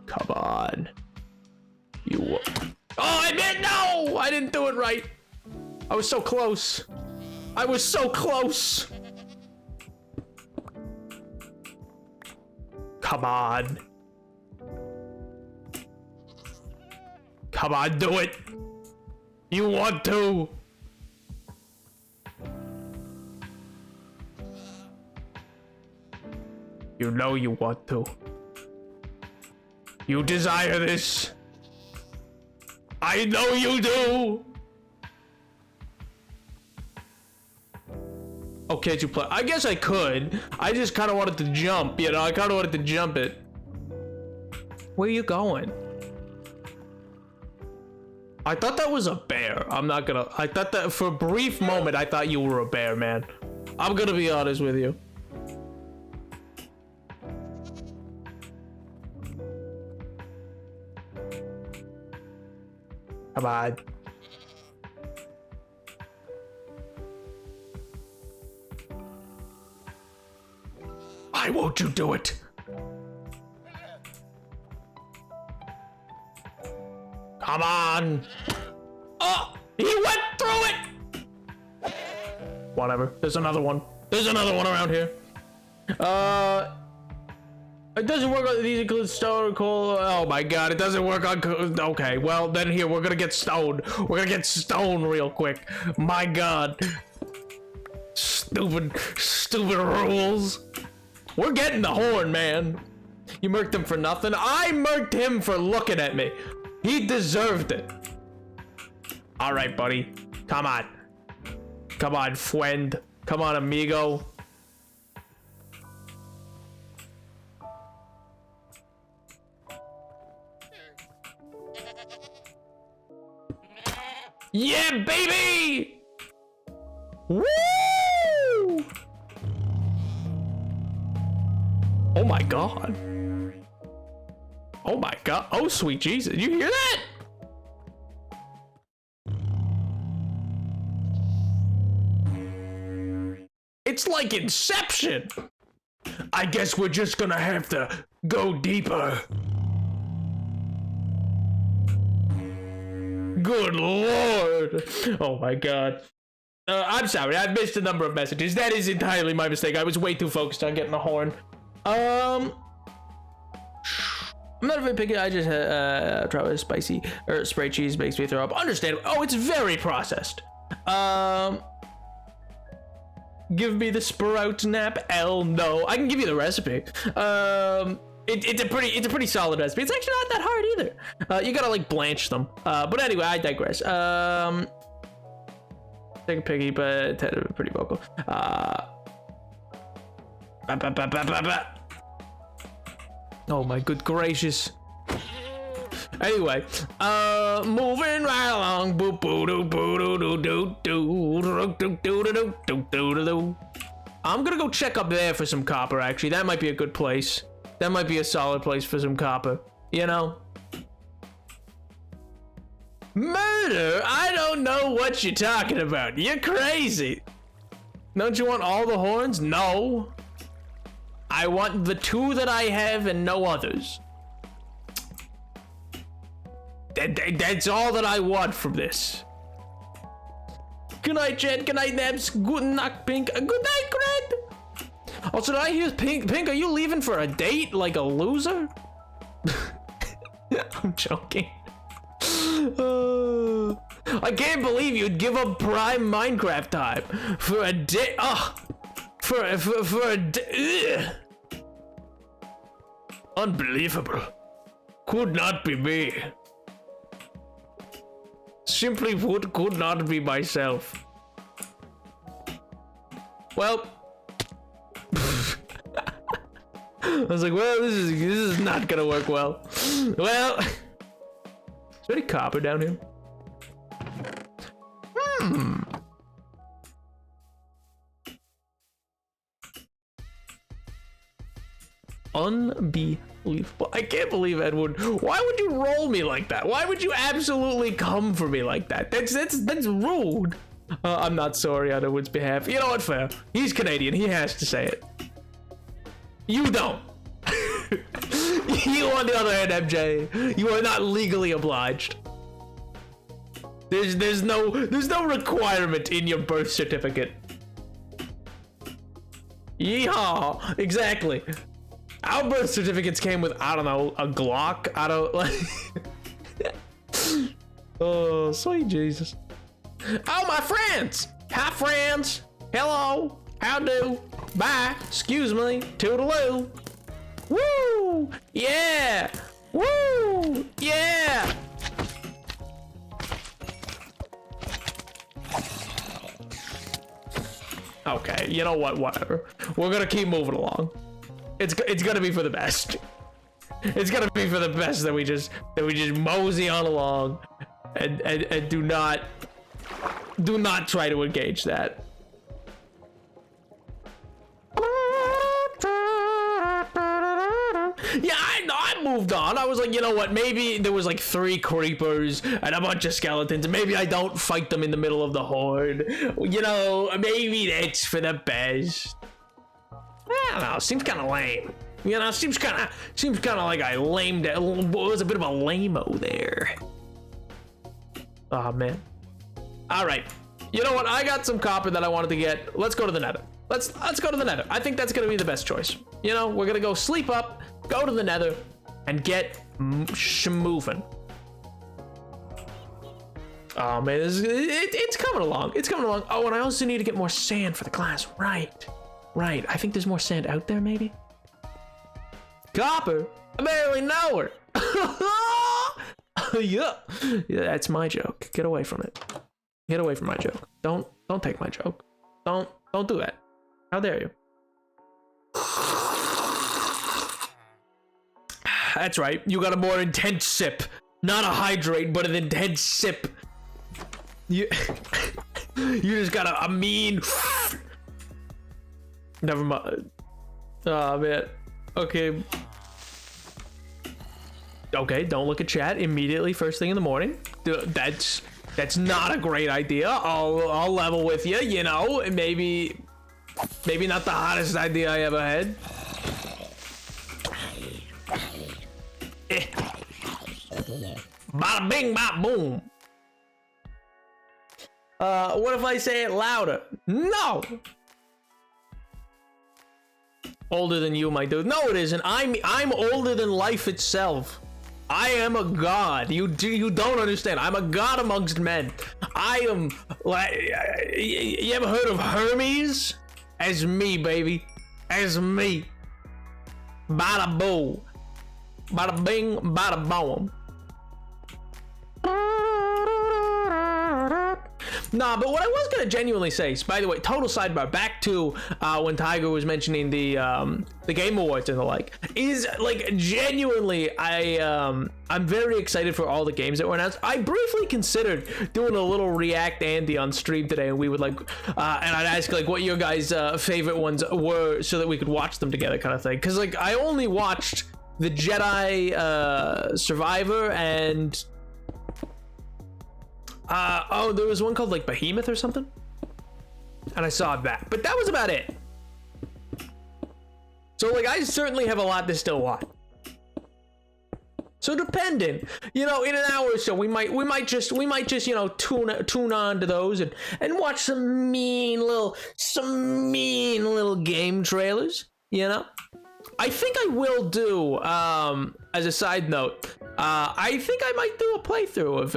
Come on. You. Oh, I meant no! I didn't do it right. I was so close. I was so close. Come on. Come on, do it. You want to. You know you want to. You desire this. I know you do. Oh, can't you play? I guess I could. I just kind of wanted to jump, you know? I kind of wanted to jump it. Where you going? I thought that was a bear. I'm not gonna... I thought that for a brief moment, I thought you were a bear, man. I'm gonna be honest with you. Come on. Why won't you do it? Come on. Oh, he went through it. Whatever. There's another one. There's another one around here. It doesn't work on these include stone or coal. Oh my god, it doesn't work on. Okay, well then here we're gonna get stoned. We're gonna get stoned real quick. My god. Stupid rules. We're getting the horn, man. You murked him for nothing. I murked him for looking at me. He deserved it. All right, buddy. Come on. Come on, friend. Come on, amigo. Yeah, baby! Woo! Oh my god. Oh my god. Oh, sweet Jesus. You hear that? It's like Inception. I guess we're just gonna have to go deeper. Good lord. Oh my god. I'm sorry, I've missed a number of messages. That is entirely my mistake. I was way too focused on getting the horn. I'm not very picky. I just try with spicy or spray cheese makes me throw up. Understandable. Oh, it's very processed. Give me the sprout nap. L no. I can give you the recipe. It's a pretty solid recipe. It's actually not that hard either. You gotta like blanch them. But anyway, I digress. Take a piggy, but pretty vocal. Oh my good gracious. Anyway, moving right along. I'm gonna go check up there for some copper. Actually, that might be a good place. That might be a solid place for some copper. You know. Murder? I don't know what you're talking about. You're crazy. Don't you want all the horns? No. I want the 2 that I have and no others. That's all that I want from this. Good night, Jen. Good night, Nebs. Good night, Pink. Good night, Gred. Also, did I hear Pink? Pink, are you leaving for a date like a loser? I'm joking. I can't believe you'd give up prime Minecraft time for a day. For a day. Unbelievable. Could not be me. Simply put, could not be myself. Well, I was like, well, this is not gonna work well. Well, is there any copper down here? Unbelievable. I can't believe Edward. Why would you roll me like that? Why would you absolutely come for me like that? That's rude. I'm not sorry on Edward's behalf. You know what, fair. He's Canadian. He has to say it. You don't. You, on the other hand, MJ, you are not legally obliged. There's no requirement in your birth certificate. Yeehaw! Exactly. Our birth certificates came with, I don't know, a Glock. I don't like. Oh, sweet Jesus. Oh, my friends! Hi, friends! Hello! How do? Bye! Excuse me! Toodaloo! Woo! Yeah! Woo! Yeah! Okay, you know what? Whatever. We're gonna keep moving along. It's gonna be for the best. It's gonna be for the best that we just mosey on along and do not try to engage that. Yeah, I moved on. I was like, you know what? Maybe there was like 3 creepers and a bunch of skeletons. Maybe I don't fight them in the middle of the horde. You know, maybe that's for the best. I don't know. Seems kind of lame. You know, seems kind of like I lamed it. It was a bit of a lame-o there. Oh man. All right. You know what? I got some copper that I wanted to get. Let's go to the Nether. Let's go to the Nether. I think that's gonna be the best choice. You know, we're gonna go sleep up, go to the Nether, and get moving. Oh man, it's coming along. It's coming along. Oh, and I also need to get more sand for the glass. Right. I think there's more sand out there, maybe. Copper? I barely know her. Yeah, that's my joke. Get away from it. Get away from my joke. Don't take my joke. Don't do that. How dare you? That's right. You got a more intense sip. Not a hydrate, but an intense sip. You just got a mean. Never mind. Oh man. Okay. Okay, don't look at chat immediately first thing in the morning. That's not a great idea. I'll level with you, you know. Maybe not the hottest idea I ever had. Bada bing, bada boom. What if I say it louder? No. Older than you, my dude. No, it isn't. I'm older than life itself. I am a god. You don't understand. I'm a god amongst men. I am like. You ever heard of Hermes? As me, baby. As me. Bada boo. Bada bing, bada boom. Nah, but what I was gonna genuinely say, by the way, total sidebar, back to when Tiger was mentioning the Game Awards and the like, is like genuinely I'm very excited for all the games that were announced. I briefly considered doing a little React Andy on stream today, and we would like, and I'd ask like what your guys' favorite ones were, so that we could watch them together, kind of thing. Because like I only watched the Jedi Survivor and. Oh, there was one called like Behemoth or something, and I saw that, but that was about it. So like I certainly have a lot to still watch. So depending, you know, in an hour or so, we might just you know tune on to those and watch some mean little game trailers. You know, I think I will do. As a side note, I think I might do a playthrough of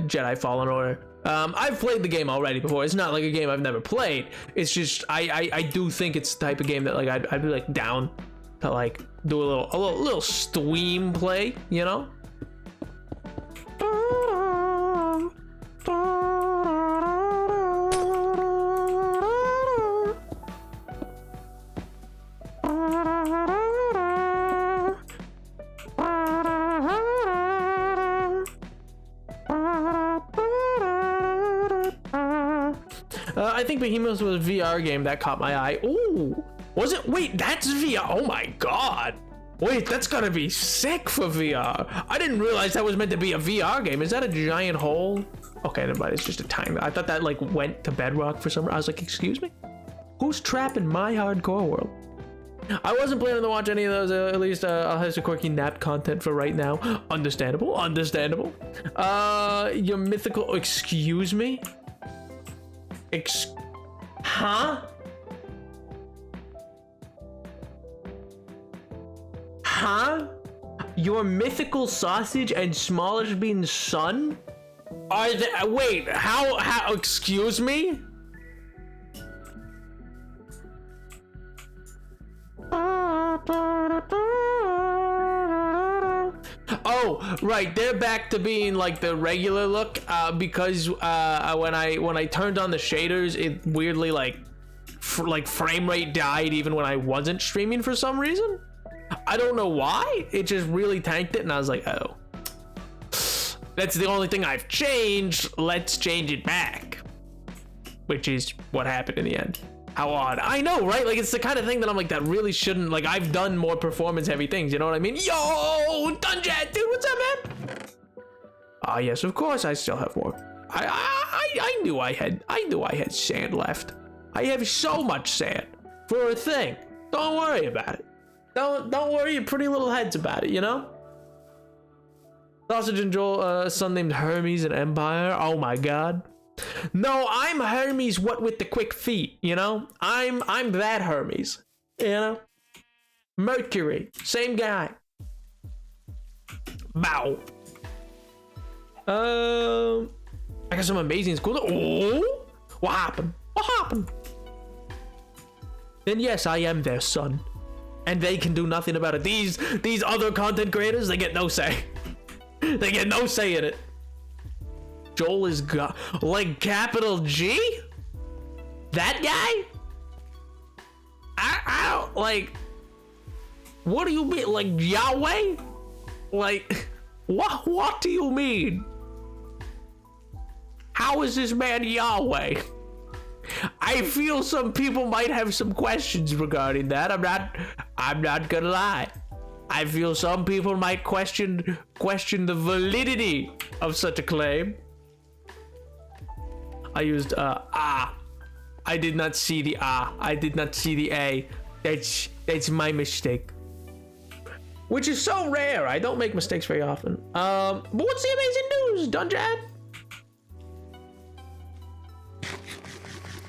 Jedi Fallen Order. I've played the game already before. It's not like a game I've never played. It's just I do think it's the type of game that like I'd be like down to like do a little stream play, you know? I think Behemoth was a VR game that caught my eye. Ooh, was it? Wait, that's VR. Oh my god. Wait, that's gotta be sick for VR. I didn't realize that was meant to be a VR game. Is that a giant hole? Okay, never mind. It's just a time. I thought that like went to bedrock for some reason. I was like, excuse me? Who's trapping my hardcore world? I wasn't planning to watch any of those. At least I'll have some quirky nap content for right now. Understandable. Your mythical. Excuse me? Huh? Huh? Your mythical sausage and smallish bean's son? Are they, wait, how, excuse me? Oh, right, they're back to being like the regular look, because when I turned on the shaders, it weirdly like frame rate died even when I wasn't streaming for some reason. I don't know why. It just really tanked it, and I was like, oh, that's the only thing I've changed. Let's change it back, which is what happened in the end. How odd. I know, right? Like, it's the kind of thing that I'm like, that really shouldn't, like, I've done more performance heavy things, you know what I mean? Yo, Dungeon, dude, what's up, man? Ah, yes, of course I still have more. I knew I had sand left. I have so much sand for a thing. Don't worry about it. Don't worry your pretty little heads about it, you know? Sausage and Joel, a son named Hermes in Empire. Oh my god. No, I'm Hermes, what with the quick feet, you know? I'm that Hermes, you know? Mercury, same guy. Bow. I got some amazing school. Oh, what happened? Then yes, I am their son, and they can do nothing about it. These other content creators, they get no say. They get no say in it. Joel is like capital G? That guy? I don't like. What do you mean, like Yahweh? Like what do you mean? How is this man Yahweh? I feel some people might have some questions regarding that. I'm not gonna lie. I feel some people might question the validity of such a claim. I used I did not see the I did not see the A. That's my mistake. Which is so rare. I don't make mistakes very often. But what's the amazing news, Dungeon?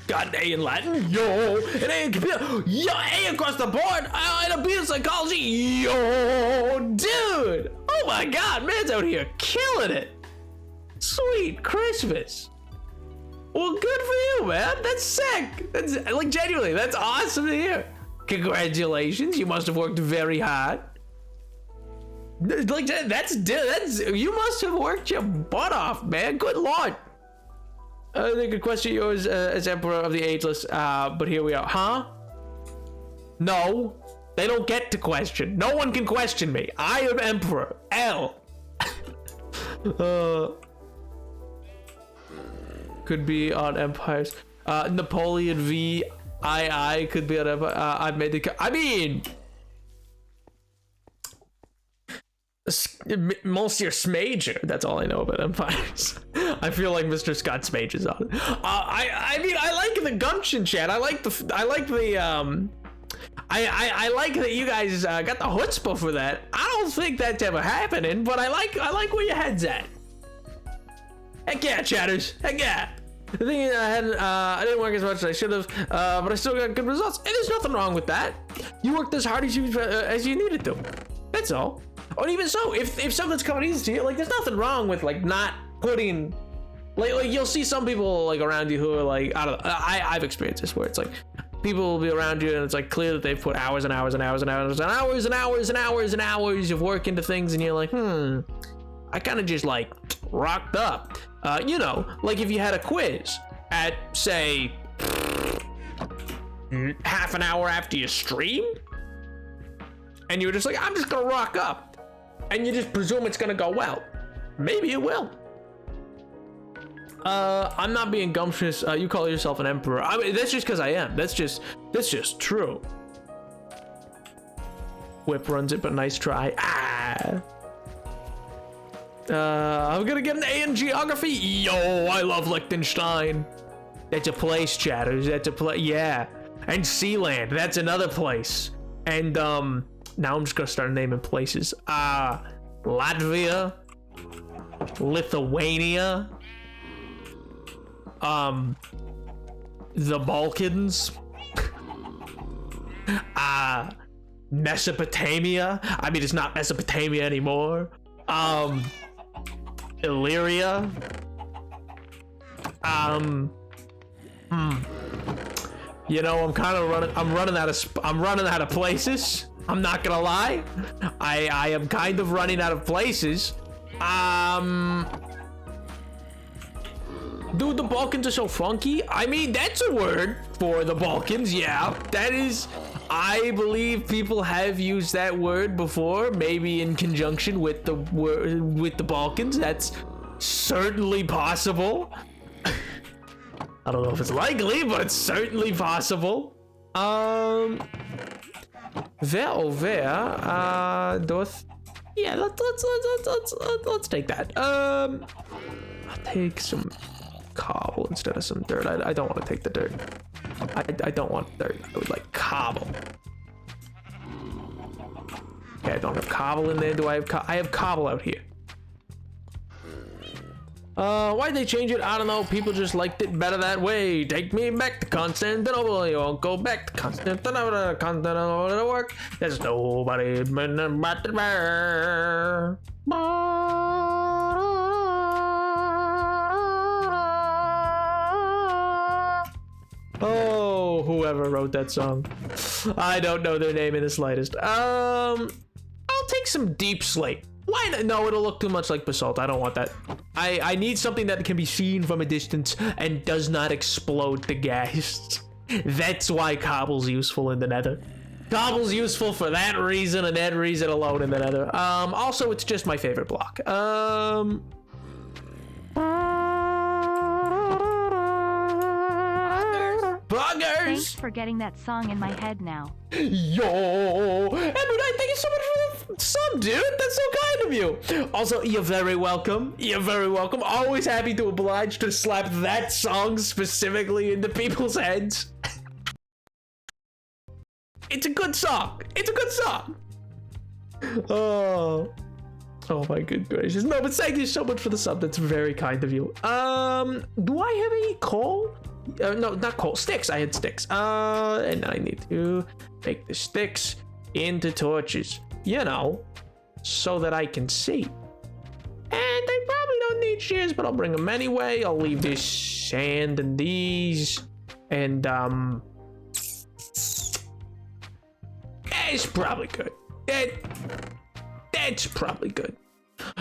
Got an A in Latin, yo, an A in computer, yo, A across the board, and a B in psychology, yo, dude. Oh my god, man's out here killing it. Sweet Christmas. Well, good for you, man. That's sick. That's like genuinely, that's awesome to hear. Congratulations, you must have worked very hard. Like that's you must have worked your butt off, man. Good lord. They could question yours as Emperor of the Ageless, but here we are. Huh? No, they don't get to question. No one can question me. I am Emperor. L. Could be on Empires. Napoleon V. I could be on Empire. I made the. I mean, Monsieur Smager. That's all I know about Empires. I feel like Mr. Scott Smage is on it. I mean, I like the gumption, chat. I like the I like that you guys got the chutzpah for that. I don't think that's ever happening, but I like where your head's at. Heck yeah, chatters. Heck yeah. The thing is, I didn't work as much as I should have, but I still got good results. And there's nothing wrong with that. You worked as hard as you needed to. That's all. Or even so, if something's coming easy to you, like there's nothing wrong with like not putting, like you'll see some people like around you who are like, I don't know, I've experienced this where it's like people will be around you and it's like clear that they've put hours and hours and hours and hours and hours and hours and hours and hours of work into things, and you're like, I kind of just like rocked up. You know, like if you had a quiz at say half an hour after you stream, and you were just like, I'm just gonna rock up, and you just presume it's gonna go well. Maybe it will. I'm not being gumptious. You call yourself an emperor. I mean, that's just because I am. That's just true. Whip runs it, but nice try. I'm gonna get an A in geography. Yo, I love Liechtenstein. That's a place, chatters. That's a place. Yeah. And Sealand. That's another place. And now I'm just gonna start naming places. Latvia, Lithuania, the Balkans, Mesopotamia. I mean, it's not Mesopotamia anymore. Illyria. You know, I'm running out of places. I'm not gonna lie. I am kind of running out of places. Dude, the Balkans are so funky. I mean, that's a word for the Balkans. Yeah, that is. I believe people have used that word before, maybe in conjunction with the word with the Balkans. That's certainly possible. I don't know if it's likely, but it's certainly possible. Wer doth? Yeah, let's take that. I'll take some cobble instead of some dirt. I don't want to take the dirt. I don't want dirt. I would like cobble. Okay, I don't have cobble in there. Do I have? I have cobble out here. Why'd they change it? I don't know. People just liked it better that way. Take me back to Constantinople. You won't go back to Constantinople. Constantinople to work. There's nobody but the bear. Oh, whoever wrote that song. I don't know their name in the slightest. I'll take some deep slate. Why not? No, it'll look too much like basalt. I don't want that. I need something that can be seen from a distance and does not explode to gas. That's why cobble's useful in the nether. Cobble's useful for that reason and that reason alone in the nether. Also, it's just my favorite block. Buggers! Thanks for getting that song in my head now. Yo! Edward, thank you so much for the sub, dude! That's so kind of you! Also, you're very welcome. You're very welcome. Always happy to oblige to slap that song specifically into people's heads. It's a good song. It's a good song. Oh my good gracious. No, but thank you so much for the sub. That's very kind of you. Do I have any coal? No, not coal. Sticks. I had sticks. And I need to make the sticks into torches. You know, so that I can see. And I probably don't need shears, but I'll bring them anyway. I'll leave this sand and these. And, it's probably good. That's probably good.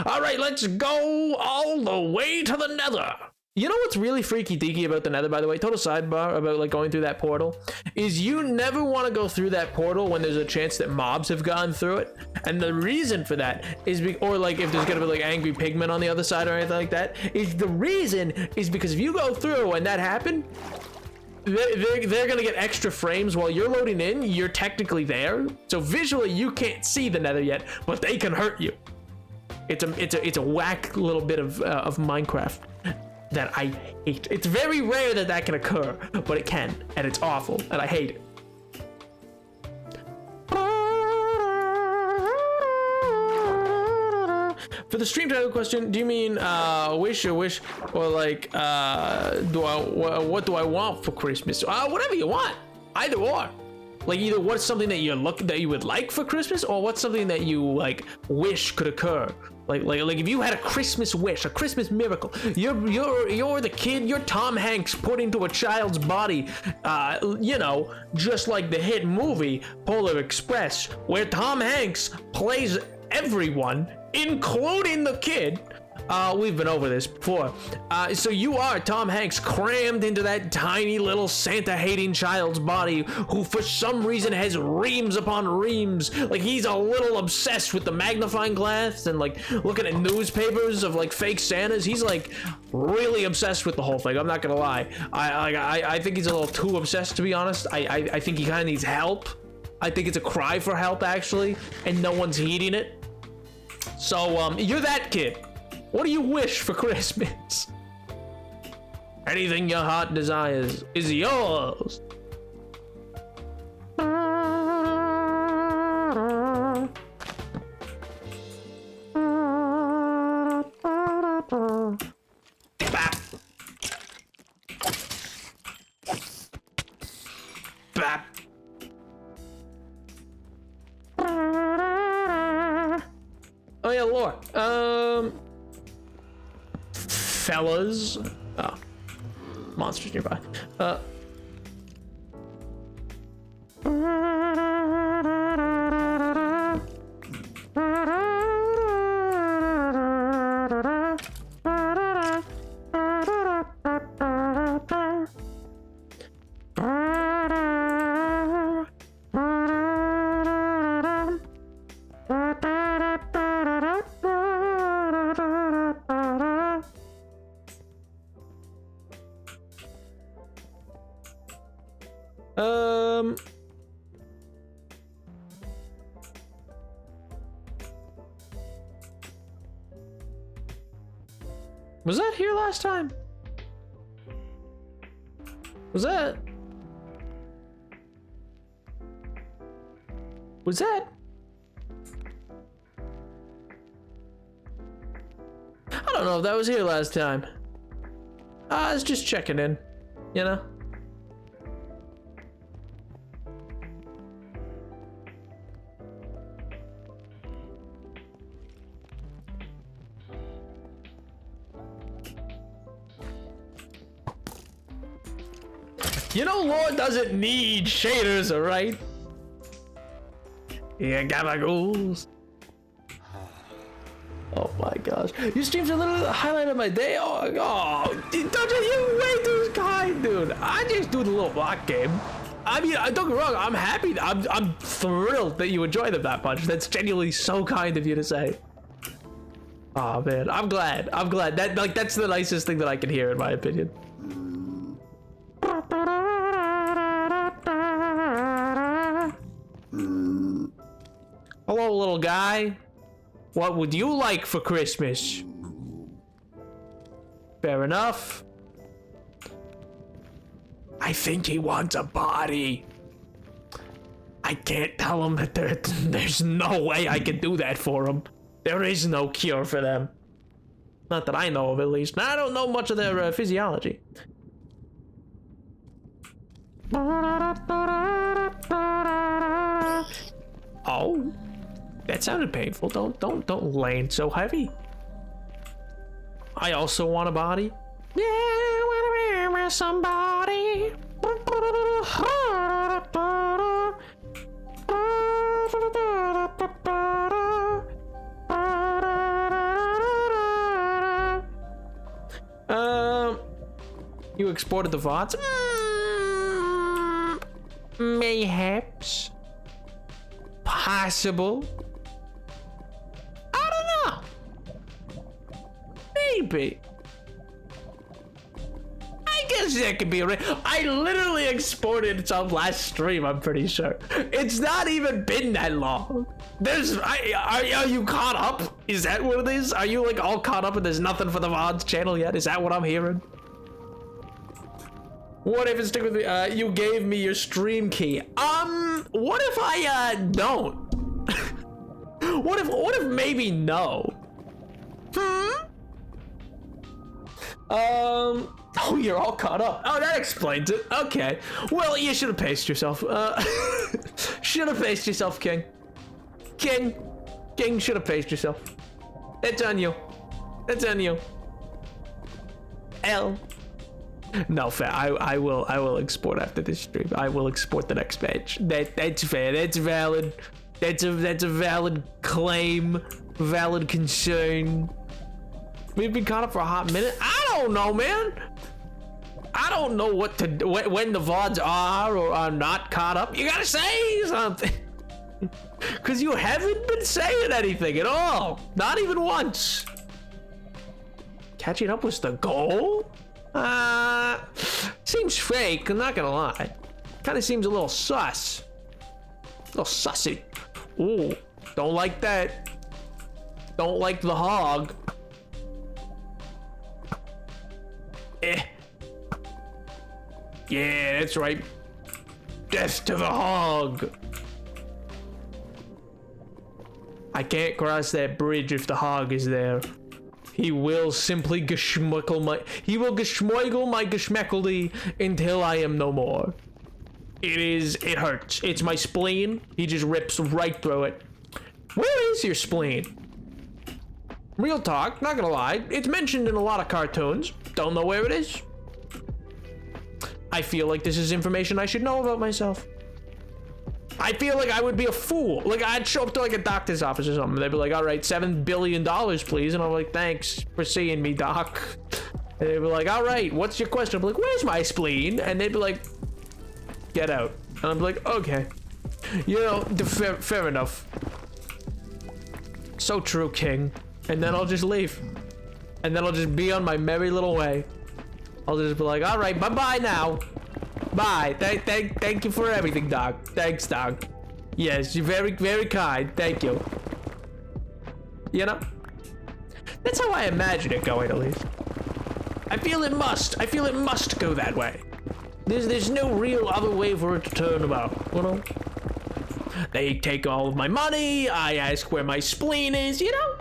All right, let's go all the way to the nether. You know what's really freaky deaky about the nether, by the way? Total sidebar about like going through that portal is you never want to go through that portal when there's a chance that mobs have gone through it. And the reason for that is or like if there's gonna be like angry pigmen on the other side or anything like that, is the reason is because if you go through and that happened, they're gonna get extra frames while you're loading in. You're technically there, so visually you can't see the nether yet, but they can hurt you. It's a whack little bit of Minecraft that I hate. It's very rare that that can occur, but it can, and it's awful, and I hate it. For the stream title question, do you mean wish or like what do I want for Christmas? Whatever you want, either or. Like either what's something that you would like for Christmas, or what's something that you like wish could occur. Like if you had a Christmas wish, a Christmas miracle, you're the kid, you're Tom Hanks put into a child's body, you know, just like the hit movie Polar Express, where Tom Hanks plays everyone, including the kid. We've been over this before. So you are Tom Hanks crammed into that tiny little Santa-hating child's body who for some reason has reams upon reams. Like he's a little obsessed with the magnifying glass and like looking at newspapers of like fake Santas. He's like really obsessed with the whole thing. I'm not gonna lie. I think he's a little too obsessed, to be honest. I think he kind of needs help. I think it's a cry for help actually, and no one's heeding it. So you're that kid. What do you wish for Christmas? Anything your heart desires is yours. Bap. Bap. Oh yeah, lore. Fellas. Oh. Monsters nearby. Was that here last time? Was that? I don't know if that was here last time. I was just checking in, you know? You know, Lord doesn't need shaders, alright? Yeah, gabagools. Oh my gosh. Your streams are literally the highlight of my day. Oh, don't you way too kind, dude. I just do the little block game. I mean, don't get me wrong, I'm happy. I'm thrilled that you enjoy them that much. That's genuinely so kind of you to say. Oh man, I'm glad. That that's the nicest thing that I can hear, in my opinion. Hello, little guy. What would you like for Christmas? Fair enough. I think he wants a body. I can't tell him that there's no way I can do that for him. There is no cure for them. Not that I know of, at least. I don't know much of their physiology. Oh, that sounded painful. Don't lean so heavy. I also want a body. Yeah, I wanna be somebody. You exported the VODs? Mayhaps. Possible. I don't know. Maybe. I guess that could be right. I literally exported some last stream, I'm pretty sure. It's not even been that long. Are you caught up? Is that what it is? Are you like all caught up and there's nothing for the VODs channel yet? Is that what I'm hearing? What if it's stick with me? You gave me your stream key. What if I don't? What if maybe no? Oh, you're all caught up. Oh, that explains it. Okay. Well, you should have paced yourself. Should have paced yourself, King. King should have paced yourself. It's on you. It's on you. L. No, fair. I will export after this stream. I will export the next page. That's fair. That's valid. That's a valid claim. Valid concern. We've been caught up for a hot minute. I don't know, man. I don't know what to do when the VODs are or are not caught up. You gotta say something. Cause you haven't been saying anything at all. Not even once. Catching up was the goal? Seems fake, I'm not gonna lie. Kinda seems a little sus. A little sussy. Ooh, don't like that. Don't like the hog. Yeah, that's right. Death to the hog. I can't cross that bridge if the hog is there. He will simply geschmoigle my geschmeckledy until I am no more. It hurts. It's my spleen. He just rips right through it. Where is your spleen? Real talk, not gonna lie. It's mentioned in a lot of cartoons. Don't know where it is. I feel like this is information I should know about myself. I feel like I would be a fool. Like, I'd show up to like a doctor's office or something. They'd be like, all right, $7 billion, please. And I'm like, thanks for seeing me, doc. And they'd be like, all right, what's your question? I'm like, where's my spleen? And they'd be like, get out. And I'm like, okay. You know, fair enough. So true, King. And then I'll just leave. And then I'll just be on my merry little way. I'll just be like, all right, bye-bye now. Bye. Thank you for everything, Doc. Thanks, Doc. Yes, you're very, very kind. Thank you. You know? That's how I imagine it going, at least. I feel it must go that way. There's no real other way for it to turn about, you know? They take all of my money, I ask where my spleen is, you know?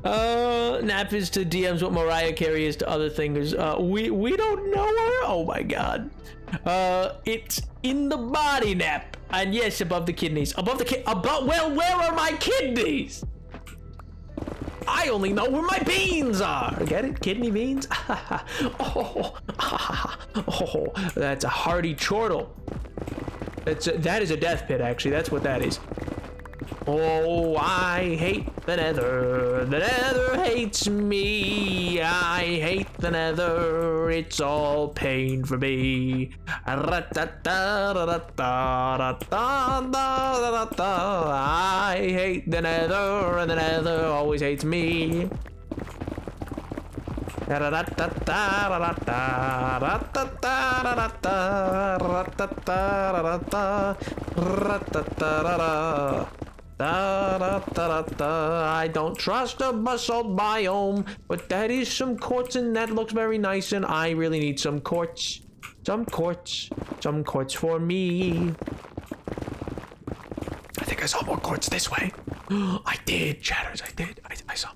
Nap is to DMs what Mariah Carey is to other things. We don't know her? Oh my god. It's in the body, Nap. And yes, above the kidneys. Well, where are my kidneys? I only know where my beans are. Get it? Kidney beans? Oh, that's a hearty chortle. That is a death pit, actually. That's what that is. Oh, I hate the nether. The nether hates me. I hate the nether. It's all pain for me. I hate the nether, and the nether always hates me. I don't trust the basalt biome, but that is some quartz and that looks very nice, and I really need some quartz. Some quartz for me. I think I saw more quartz this way. I did, chatters, I did. I saw.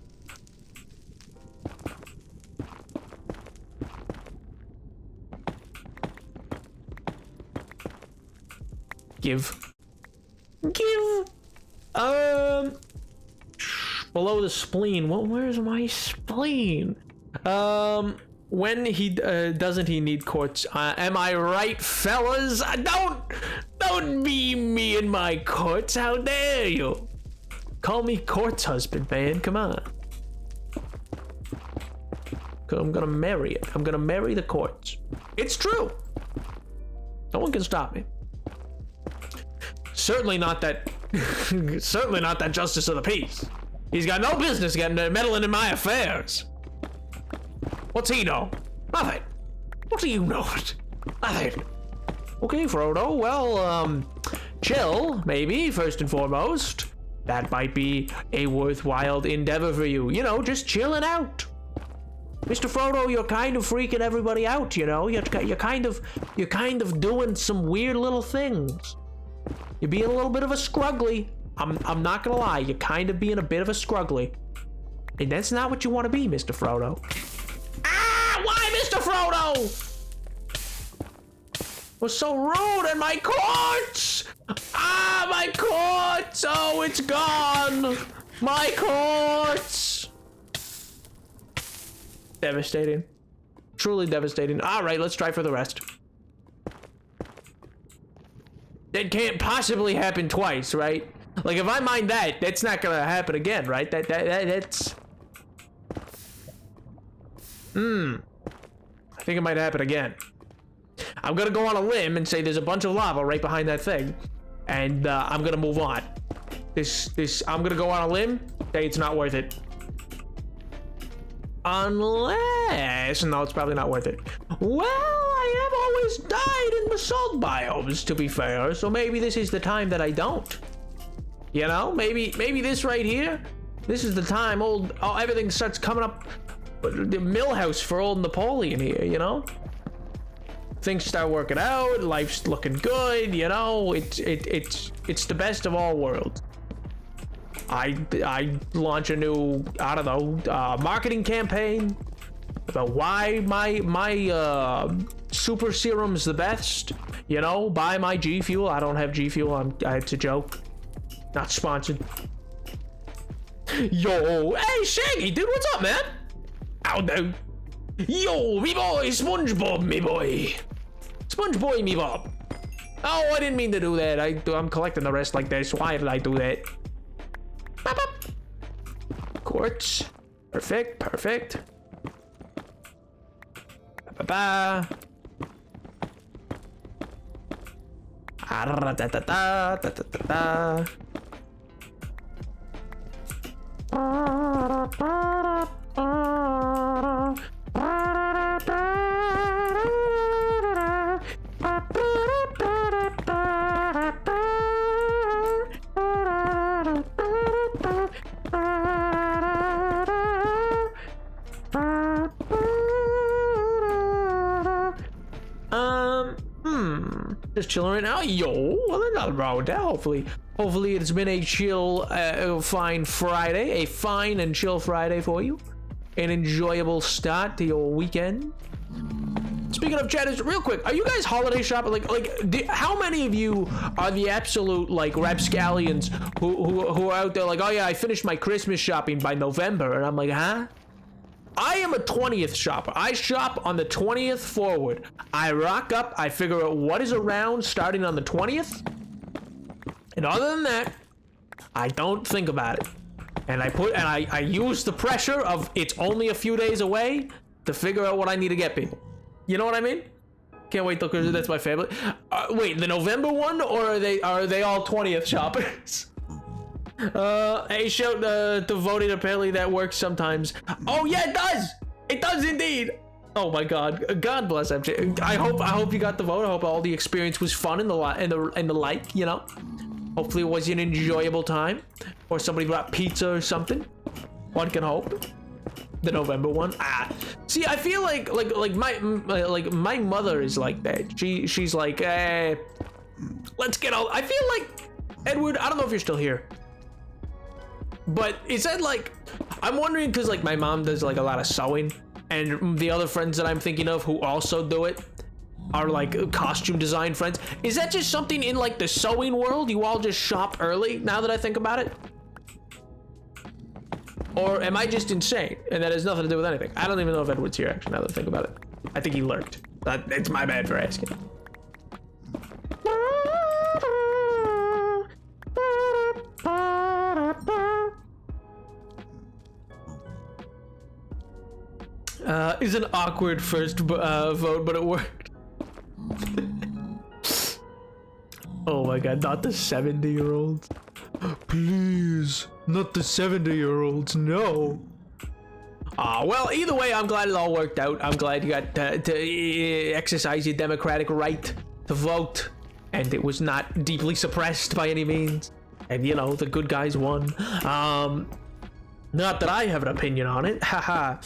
Give. Below the spleen. Where's my spleen? When he doesn't he need quartz? Am I right, fellas? Don't be me and my quartz. How dare you? Call me quartz husband, man. Come on. I'm gonna marry it. I'm gonna marry the quartz. It's true. No one can stop me. Certainly not that justice of the peace. He's got no business meddling in my affairs. What's he know? Nothing. What do you know? Nothing. Okay, Frodo, well, chill, maybe, first and foremost. That might be a worthwhile endeavor for you. You know, just chilling out. Mr. Frodo, you're kind of freaking everybody out, you know? You're kind of doing some weird little things. You're being a little bit of a scruggly. I'm not gonna lie, you're kind of being a bit of a scruggly. And that's not what you want to be, Mr. Frodo. Ah! Why, Mr. Frodo? Was so rude, and my quartz! Ah, my quartz! Oh, it's gone! My quartz! Devastating. Truly devastating. Alright, let's try for the rest. That can't possibly happen twice, right? Like, if I mine that, that's not gonna happen again, right? That's... I think it might happen again. I'm gonna go on a limb and say there's a bunch of lava right behind that thing. And, I'm gonna move on. I'm gonna go on a limb, say it's not worth it. Unless... No, it's probably not worth it. Well, I have always died in basalt biomes, to be fair, so maybe this is the time that I don't. You know, maybe this right here, this is the time everything starts coming up the Millhouse for old Napoleon here, you know? Things start working out, life's looking good, you know? It's the best of all worlds. I launch a new, I don't know, marketing campaign about why my super serum's the best. You know, buy my G Fuel. I don't have G Fuel. It's a joke. Not sponsored. Yo, hey Shaggy, dude, what's up, man? How do? Yo, me boy, SpongeBob, me boy. SpongeBob, me bob. Oh, I didn't mean to do that. I'm collecting the rest like this. Why did I do that? Bop, bop. Quartz. Perfect, perfect. Ba ba. Da da da da da da da. Just chilling right now. Yo, well, there's nothing wrong with that. Hopefully it's been a chill, fine Friday, a fine and chill Friday for you, an enjoyable start to your weekend. Speaking of chatters, real quick, are you guys holiday shopping? How many of you are the absolute like rapscallions who are out there like, oh yeah, I finished my Christmas shopping by November, and I'm like, huh? I am a 20th shopper. I shop on the 20th forward. I rock up, I figure out what is around starting on the 20th. And other than that, I don't think about it. And I use the pressure of it's only a few days away to figure out what I need to get people. You know what I mean? Can't wait till Christmas. That's my family. Wait, the November one, or are they all 20th shoppers? Hey, shout to voting. Apparently that works sometimes. Oh yeah, it does. It does indeed. Oh my God. God bless MJ. I hope you got the vote. I hope all the experience was fun and the like. You know. Hopefully it was an enjoyable time, or somebody brought pizza or something. One can hope. The November one. See, I feel like my mother is like that. She's like, let's get all. I feel like Edward. I don't know if you're still here. But is that like, I'm wondering because like my mom does like a lot of sewing, and the other friends that I'm thinking of who also do it are like costume design friends. Is that just something in like the sewing world? You all just shop early now that I think about it? Or am I just insane and that has nothing to do with anything? I don't even know if Edward's here actually now that I think about it. I think he lurked. It's my bad for asking. Is an awkward first vote, but it worked. Oh my God, not the 70-year-olds. Please, not the 70-year-olds, no. Well, either way, I'm glad it all worked out. I'm glad you got to exercise your democratic right to vote, and it was not deeply suppressed by any means. And you know, the good guys won. Not that I have an opinion on it. Haha.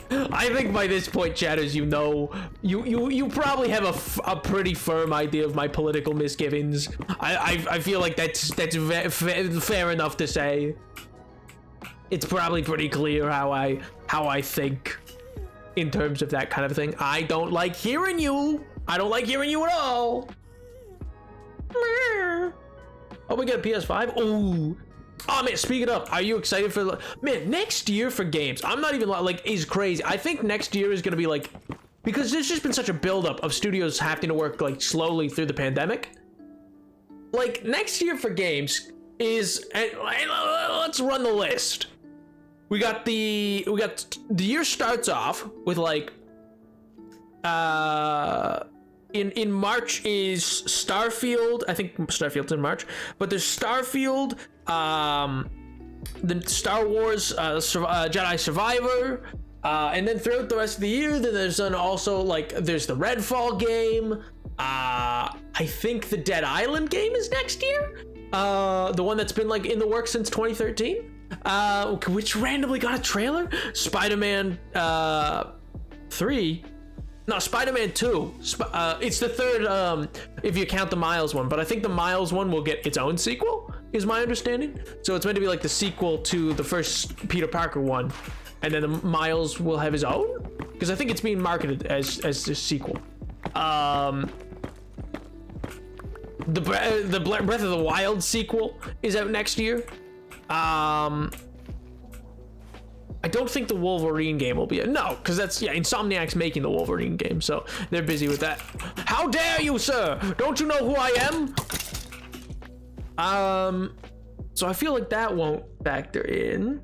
I think by this point, chatters, you know, you probably have a pretty firm idea of my political misgivings. I feel like that's fair enough to say. It's probably pretty clear how I think in terms of that kind of thing. I don't like hearing you. I don't like hearing you at all. Oh, we got a PS5. Ooh. Oh man, speaking of, are you excited for next year for games? I'm not even like is crazy. I think next year is gonna be like, because there's just been such a buildup of studios having to work like slowly through the pandemic. Like next year for games is, let's run the list. We got the year starts off with like in March is Starfield. I think Starfield's in March, but there's Starfield, the Star Wars Jedi Survivor, and then throughout the rest of the year, then there's also like there's the Redfall game. I think the Dead Island game is next year. The one that's been like in the works since 2013. which randomly got a trailer. Spider-Man 3. No, Spider-Man 2. It's the third, if you count the Miles one, but I think the Miles one will get its own sequel, is my understanding. So it's meant to be like the sequel to the first Peter Parker one, and then the Miles will have his own, because I think it's being marketed as a sequel. The Breath of the Wild sequel is out next year. I don't think the Wolverine game will be no, because that's Insomniac's making the Wolverine game, so they're busy with that. How dare you, sir? Don't you know who I am? So I feel like that won't factor in.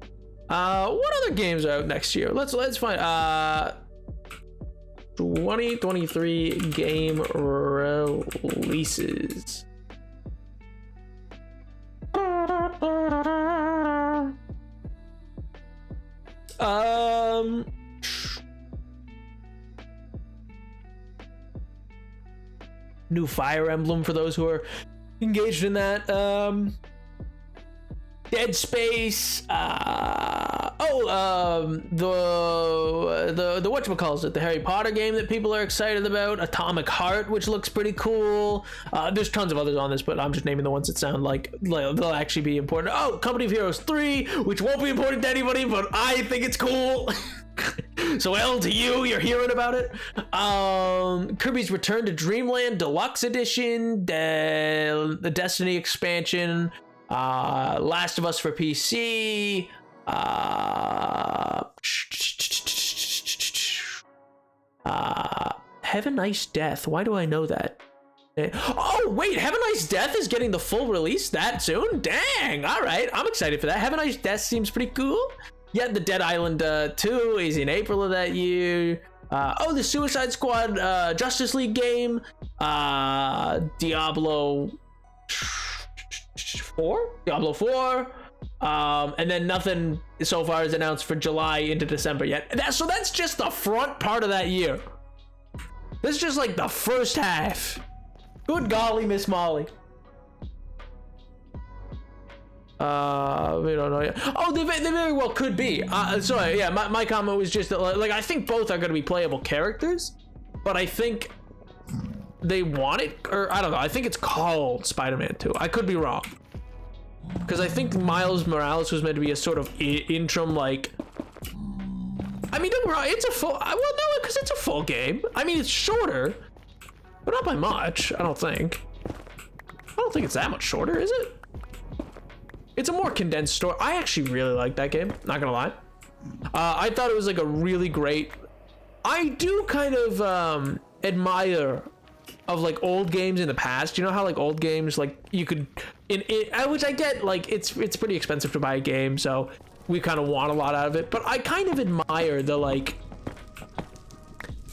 What other games are out next year? Let's find 2023 game releases. New Fire Emblem for those who are engaged in that. Dead Space. The whatchamacallit, the Harry Potter game that people are excited about. Atomic Heart, which looks pretty cool. There's tons of others on this, but I'm just naming the ones that sound like they'll actually be important. Oh, Company of Heroes 3, which won't be important to anybody, but I think it's cool. So L to you, you're hearing about it. Kirby's Return to Dreamland Deluxe Edition, the Destiny expansion, Last of Us for PC, Have a Nice Death. Why do I know that? Oh wait, Have a Nice Death is getting the full release that soon? Dang, all right, I'm excited for that. Have a Nice Death seems pretty cool. Yeah, the Dead Island 2 is in April of that year. The Suicide Squad Justice League game. Diablo 4. And then nothing so far is announced for July into December yet. So that's just the front part of that year. This is just like the first half. Good golly, Miss Molly. We don't know yet. Oh, they very well could be. Sorry, yeah, my comment was just that, like, I think both are going to be playable characters, but I think they want it, or I don't know, I think it's called Spider-Man 2. I could be wrong, because I think Miles Morales was meant to be a sort of interim, like, I mean, don't get me wrong, it's a full, well, no, because it's a full game. I mean, it's shorter, but not by much, I don't think. I don't think it's that much shorter, is it? It's a more condensed story. I actually really like that game, not gonna lie. I thought it was like a really great, I do kind of admire of like old games in the past. You know how like old games, like you could, which I get, like it's pretty expensive to buy a game, so we kind of want a lot out of it, but I kind of admire the like,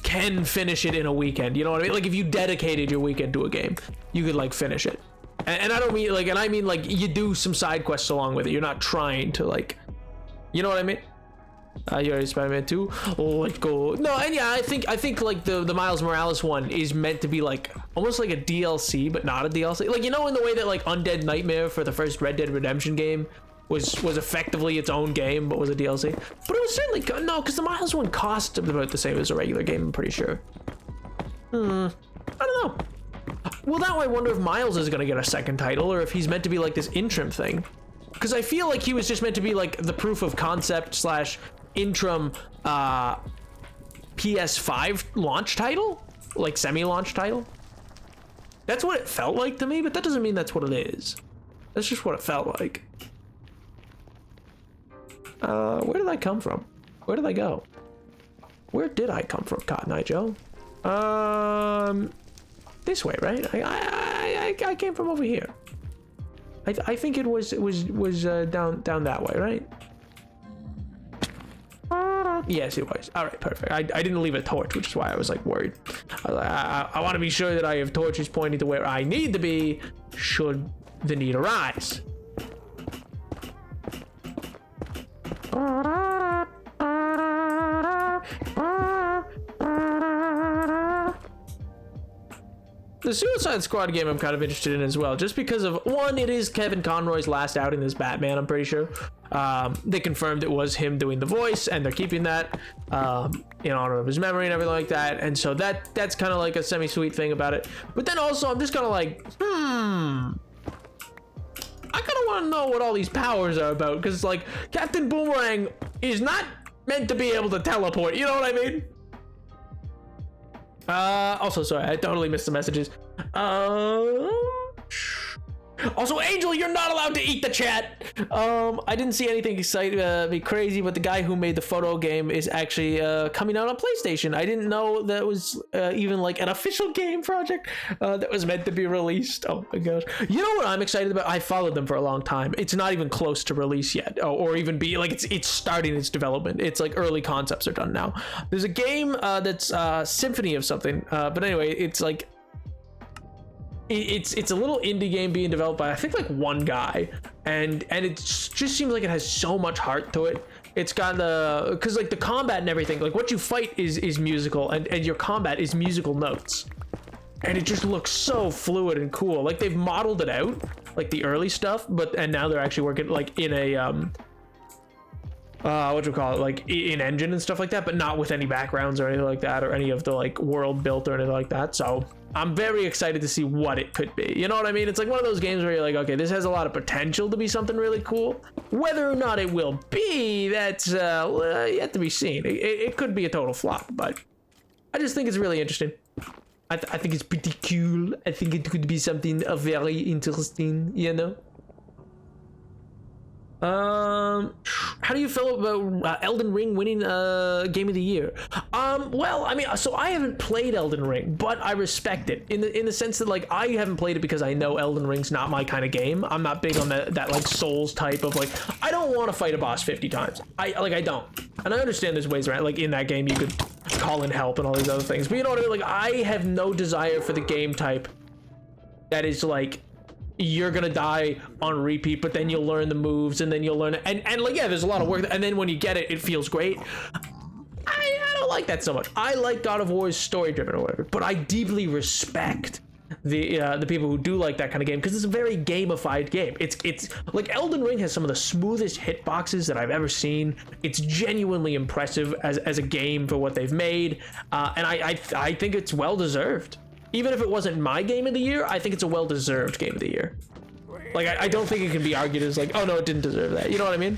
can finish it in a weekend, you know what I mean? Like if you dedicated your weekend to a game, you could like finish it. And I don't mean like, and I mean like you do some side quests along with it. You're not trying to like, you know what I mean? You already Spider-Man 2. Let's go. No, and yeah, I think like the Miles Morales one is meant to be like almost like a DLC, but not a DLC. Like, you know, in the way that like Undead Nightmare for the first Red Dead Redemption game was effectively its own game, but was a DLC. But it was certainly no, because the Miles one cost about the same as a regular game, I'm pretty sure. I don't know. Well, now I wonder if Miles is gonna get a second title, or if he's meant to be like this interim thing, because I feel like he was just meant to be like the proof of concept / interim PS5 launch title, like semi-launch title. That's what it felt like to me, but that doesn't mean that's what it is. That's just what it felt like. Where did I come from? Where did I go? Where did I come from, Cotton Eye Joe? This way, right? I came from over here. I think it was down that way, right? Yes, it was. All right, perfect. I didn't leave a torch, which is why I was like worried. I want to be sure that I have torches pointing to where I need to be should the need arise. The Suicide Squad game I'm kind of interested in as well, just because of, one, it is Kevin Conroy's last outing as Batman, I'm pretty sure. They confirmed it was him doing the voice, and they're keeping that in honor of his memory and everything like that. And so that's kind of like a semi-sweet thing about it. But then also, I'm just kind of like, I kind of want to know what all these powers are about, because like Captain Boomerang is not meant to be able to teleport. You know what I mean? Also, sorry, I totally missed the messages. Also, Angel, you're not allowed to eat the chat. I didn't see anything exciting, be crazy, but the guy who made the photo game is actually coming out on PlayStation. I didn't know that was even like an official game project that was meant to be released. Oh my gosh. You know what I'm excited about? I followed them for a long time. It's not even close to release yet, or even be like it's starting its development. It's like early concepts are done now. There's a game that's Symphony of something, but anyway, it's like it's a little indie game being developed by I think like one guy, and it just seems like it has so much heart to it. It's got because like the combat and everything, like what you fight is musical, and your combat is musical notes, and it just looks so fluid and cool. Like they've modeled it out, like the early stuff, and now they're actually working like in a what you call it, like in engine and stuff like that, but not with any backgrounds or anything like that, or any of the like world built or anything like that. So I'm very excited to see what it could be. You know what I mean? It's like one of those games where you're like, okay, this has a lot of potential to be something really cool. Whether or not it will be, that's yet to be seen. It could be a total flop, but I just think it's really interesting. I think it's pretty cool. I think it could be something very interesting, you know? How do you feel about Elden Ring winning Game of the Year? Well, I mean, so I haven't played Elden Ring, but I respect it in the sense that like I haven't played it because I know Elden Ring's not my kind of game. I'm not big on that like Souls type of like, I don't want to fight a boss 50 times. I don't. And I understand there's ways around, like in that game you could call in help and all these other things, but you know what I mean? Like I have no desire for the game type that is like, you're gonna die on repeat, but then you'll learn the moves, and then you'll learn it, and like, yeah, there's a lot of work, and then when you get it, it feels great. I don't like that so much. I like God of War's story driven or whatever, but I deeply respect the people who do like that kind of game, because it's a very gamified game. It's like Elden Ring has some of the smoothest hitboxes that I've ever seen. It's genuinely impressive as a game for what they've made, and I think it's well deserved. Even if it wasn't my game of the year, I think it's a well-deserved game of the year. Like, I don't think it can be argued as like, oh no, it didn't deserve that. You know what I mean?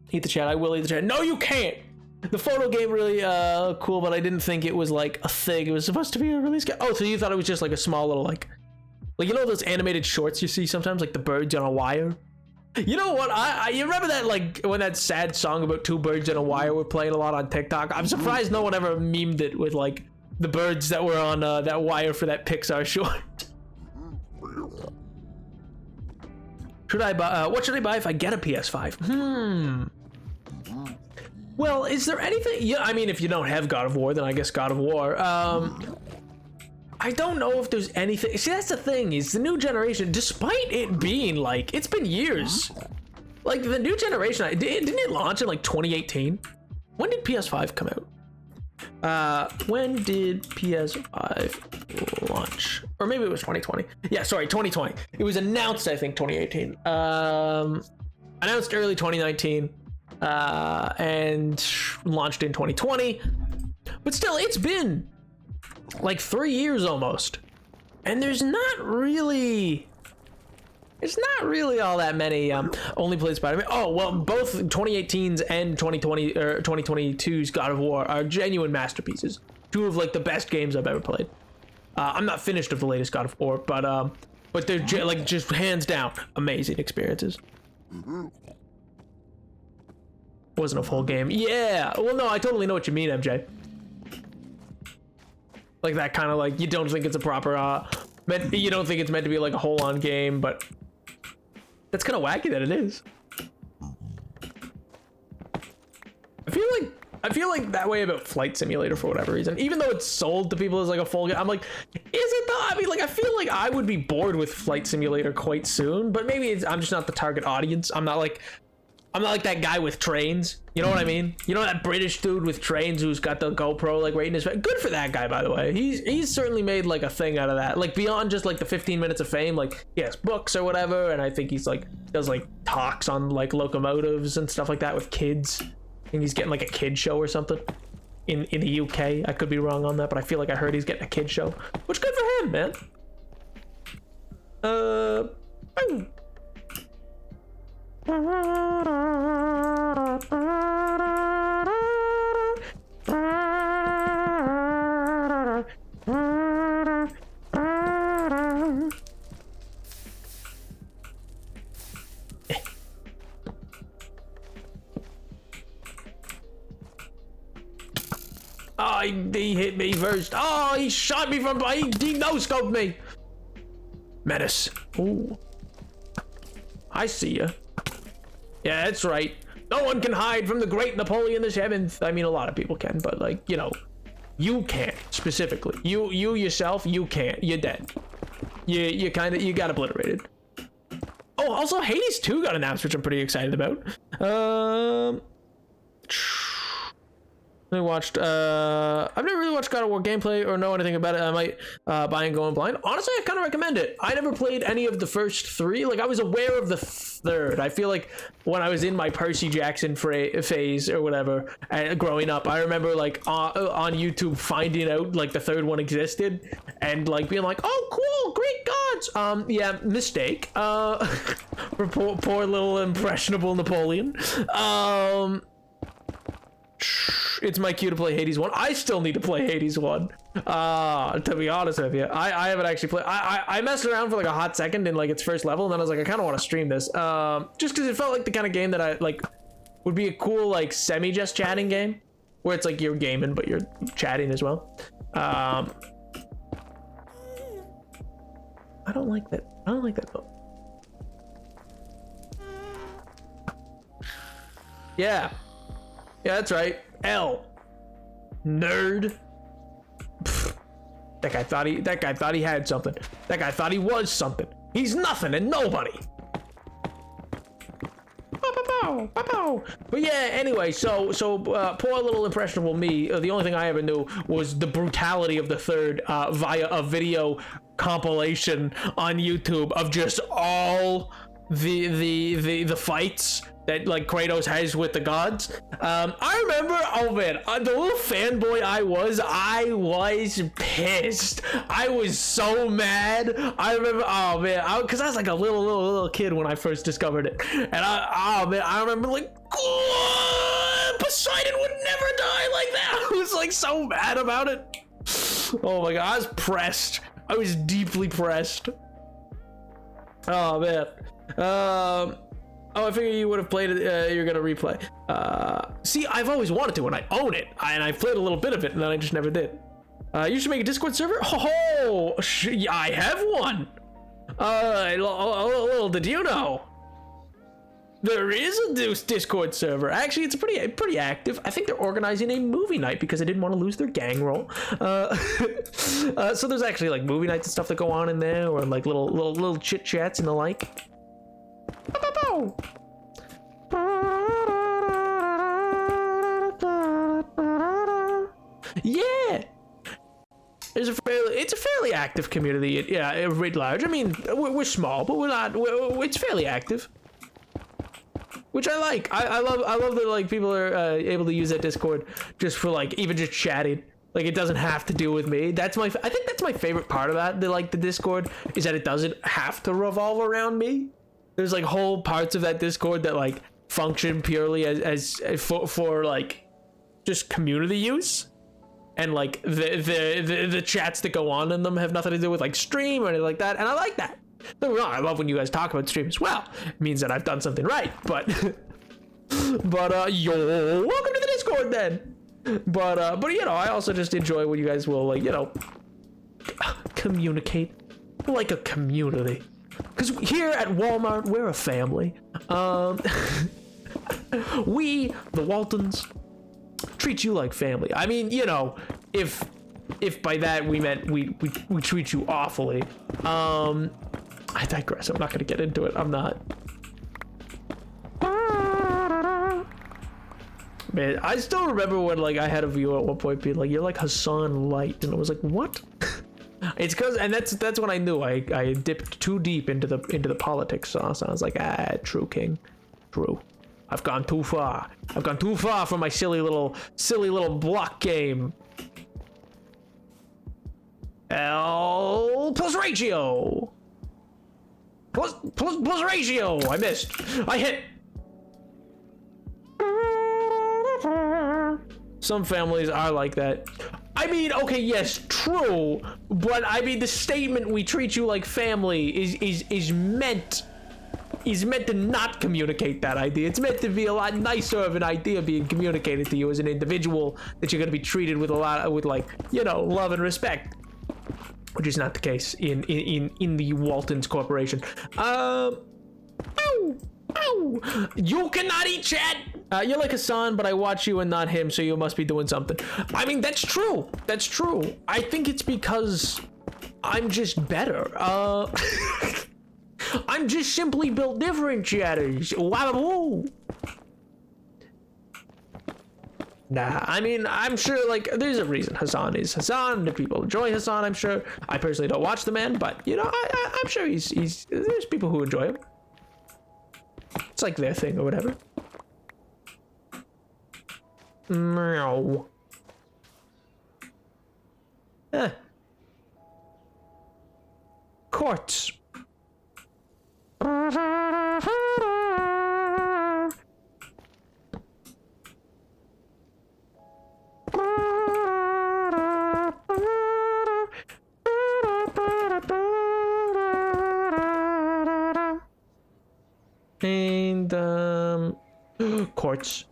Eat the chat. I will eat the chat. No, you can't. The photo game really cool, but I didn't think it was like a thing. It was supposed to be a release game. Oh, so you thought it was just like a small little like you know those animated shorts you see sometimes, like the birds on a wire? You know what? You remember that, like, when that sad song about two birds and a wire were playing a lot on TikTok? I'm surprised no one ever memed it with, like, the birds that were on that wire for that Pixar short. Should I buy, what should I buy if I get a PS5? Well, is there anything, yeah, I mean, if you don't have God of War, then I guess God of War. I don't know if there's anything. See, that's the thing, is the new generation, despite it being like, it's been years. Like the new generation, didn't it launch in like 2018? When did PS5 come out? When did PS5 launch? Or maybe it was 2020. Yeah, sorry, 2020. It was announced, I think, 2018. Announced early 2019, and launched in 2020. But still, it's been like 3 years almost, and there's not really all that many only played Spider-Man. Oh well, both 2018's and 2020 or 2022's God of War are genuine masterpieces. Two of like the best games I've ever played. I'm not finished with the latest God of War, but they're like just hands down amazing experiences. Wasn't a full game. Yeah, well no, I totally know what you mean, MJ. Like that kind of like, you don't think it's a proper you don't think it's meant to be like a whole on game, but that's kind of wacky that it is. I feel like that way about Flight Simulator for whatever reason, even though it's sold to people as like a full game. I'm like, is it though? I mean, like, I feel like I would be bored with Flight Simulator quite soon, but maybe I'm just not the target audience. I'm not like I'm not like that guy with trains. You know what I mean? You know that British dude with trains who's got the GoPro like right in his face? Good for that guy, by the way. He's certainly made like a thing out of that. Like beyond just like the 15 minutes of fame, like he has books or whatever, and I think he's like does like talks on like locomotives and stuff like that with kids. I think he's getting like a kid show or something in the UK. I could be wrong on that, but I feel like I heard he's getting a kid show, which good for him, man. Oh. Oh, he hit me first. Oh, he shot me from behind. He no-scoped me. Menace. Ooh. I see ya. Yeah, that's right. No one can hide from the great Napoleon the Seventh. I mean, a lot of people can, but like, you know, you can't specifically. You yourself, you can't. You're dead. You got obliterated. Oh, also Hades 2 got announced, which I'm pretty excited about. I watched I've never really watched God of War gameplay or know anything about it. I might buy and go in blind. Honestly, I kind of recommend it. I never played any of the first three. Like I was aware of the third. I feel like when I was in my Percy Jackson phase or whatever growing up, I remember like on YouTube finding out like the third one existed and like being like, oh cool, great gods. Yeah, mistake. For poor little impressionable Napoleon. It's my cue to play Hades 1. I still need to play Hades 1. To be honest with you. I haven't actually played. I messed around for like a hot second in like its first level, and then I was like, I kind of want to stream this. Just because it felt like the kind of game that I like would be a cool like semi-just chatting game, where it's like you're gaming but you're chatting as well. I don't like that. I don't like that though. Yeah. Yeah, that's right. L. Nerd. Pfft. That guy thought he had something. That guy thought he was something. He's nothing and nobody. But yeah, anyway, so poor little impressionable me. The only thing I ever knew was the brutality of the third via a video compilation on YouTube of just all the fights that like Kratos has with the gods. I remember, oh man, the little fanboy I was pissed. I was so mad. I remember, oh man, because I was like a little kid when I first discovered it, and I remember like, Poseidon would never die like that. I was like so mad about it. Oh my god, I was pressed. I was deeply pressed. Oh man. Oh, I figured you would have played it. You're gonna replay. See, I've always wanted to, and I own it, and I've played a little bit of it, and then I just never did. You should make a Discord server. Oh, I have one. Little did you know? There is a Discord server. Actually, it's pretty active. I think they're organizing a movie night because they didn't want to lose their gang role. So there's actually like movie nights and stuff that go on in there, or like little chit chats and the like. Yeah, it's a fairly active community. Yeah, writ large. I mean, we're small, but we're not. It's fairly active, which I like. I love that like people are able to use that Discord just for like even just chatting. Like it doesn't have to do with me. I think that's my favorite part about the Discord is that it doesn't have to revolve around me. There's like whole parts of that Discord that like function purely as for like just community use, and like the chats that go on in them have nothing to do with like stream or anything like that, and I like that. No, I love when you guys talk about stream as well. It means that I've done something right, but yo, welcome to the Discord then. But you know, I also just enjoy when you guys will like, you know, communicate like a community. Because here at Walmart, we're a family. We, the Waltons, treat you like family. I mean, you know, if by that we meant we treat you awfully. I digress. I'm not going to get into it. I'm not. Man, I still remember when like I had a viewer at one point being like, "You're like Hassan Light," and I was like, "What?" It's because, and that's when I knew I dipped too deep into the politics sauce. I was like, true, King, true. I've gone too far. I've gone too far from my silly little block game. L plus ratio. Plus ratio. I missed. I hit. Some families are like that. I mean, okay, yes, true, but I mean the statement "we treat you like family" is meant to not communicate that idea. It's meant to be a lot nicer of an idea being communicated to you as an individual, that you're gonna be treated with like, you know, love and respect, which is not the case in the Waltons Corporation. Ow! You cannot eat, Chad. You're like Hassan, but I watch you and not him, so you must be doing something. I mean, that's true. That's true. I think it's because I'm just better. I'm just simply built different, Chatters. Wababoo. Nah, I mean, I'm sure, like, there's a reason Hassan is Hassan. The people enjoy Hassan, I'm sure. I personally don't watch the man, but, you know, I'm sure he's there's people who enjoy him. It's like their thing or whatever. Meow. Quartz. And quartz.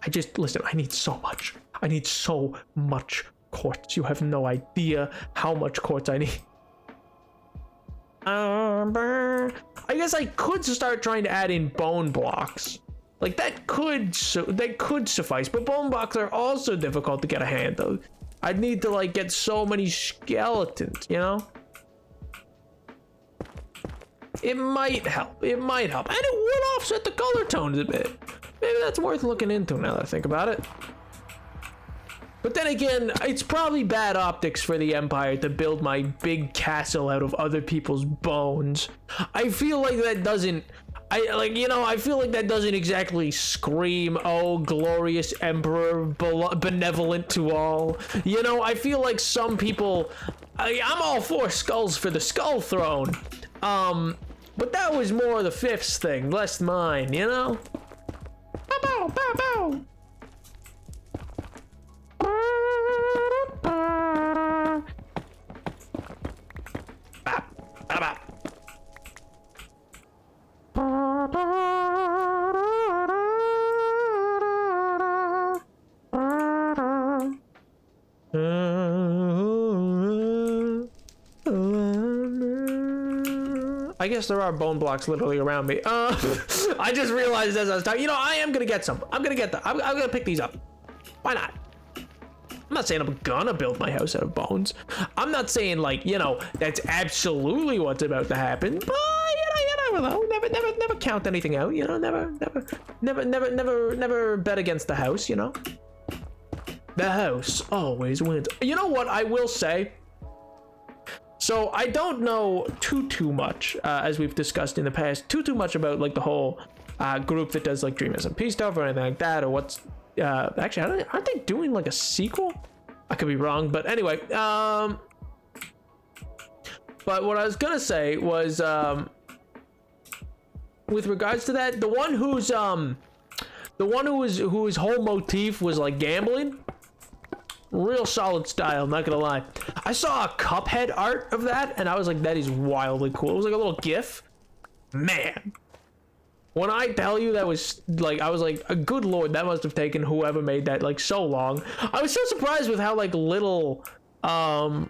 I just, listen, I need so much. I need so much quartz. You have no idea how much quartz I need. I guess I could start trying to add in bone blocks. Like that could suffice, but bone blocks are also difficult to get a hand of. I'd need to like get so many skeletons, you know? It might help. It might help. And it would offset the color tones a bit. Maybe that's worth looking into now that I think about it. But then again, it's probably bad optics for the Empire to build my big castle out of other people's bones. I feel like that doesn't... I feel like that doesn't exactly scream, "Oh, glorious Emperor, benevolent to all." You know, I feel like some people... I'm all for skulls for the skull throne. But that was more the Fifth's thing, less mine, you know? Bow, bow, bow, bow. I guess there are bone blocks literally around me. I just realized as I was talking, you know, I am gonna get some. I'm gonna get them. I'm gonna pick these up. Why not? I'm not saying I'm gonna build my house out of bones. I'm not saying, like, you know, that's absolutely what's about to happen. But you never know. Never count anything out. You know, never bet against the house. You know, the house always wins. You know what I will say? So I don't know too much, as we've discussed in the past, too much about like the whole group that does like Dream SMP stuff or anything like that, or what's actually aren't they doing like a sequel? I could be wrong, but anyway. But what I was gonna say was, with regards to that, the one whose whole motif was like gambling. Real solid style, not gonna lie. I saw a Cuphead art of that, and I was like, that is wildly cool. It was like a little GIF. Man. When I tell you that was, like, I was like, good lord, that must have taken whoever made that, like, so long. I was so surprised with how, like, little, I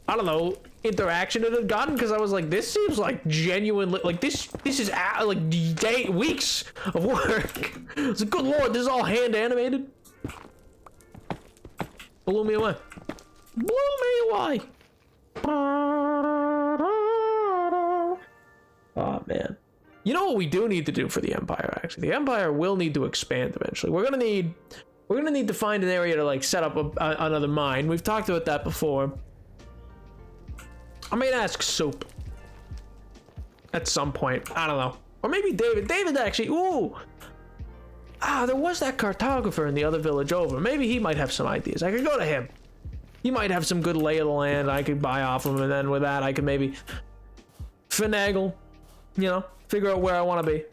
don't know, interaction it had gotten, because I was like, this seems like genuine, like, this is, like, weeks of work. It's like, good lord, this is all hand animated. Blew me away. Blew me away. Oh, man. You know what we do need to do for the Empire, actually? The Empire will need to expand eventually. We're gonna need to find an area to like set up another mine. We've talked about that before. I may ask Soup at some point. I don't know. Or maybe David. David actually, ooh. There was that cartographer in the other village over. Maybe he might have some ideas. I could go to him. He might have some good lay of the land I could buy off him, and then with that I could maybe finagle, you know, figure out where I want to be.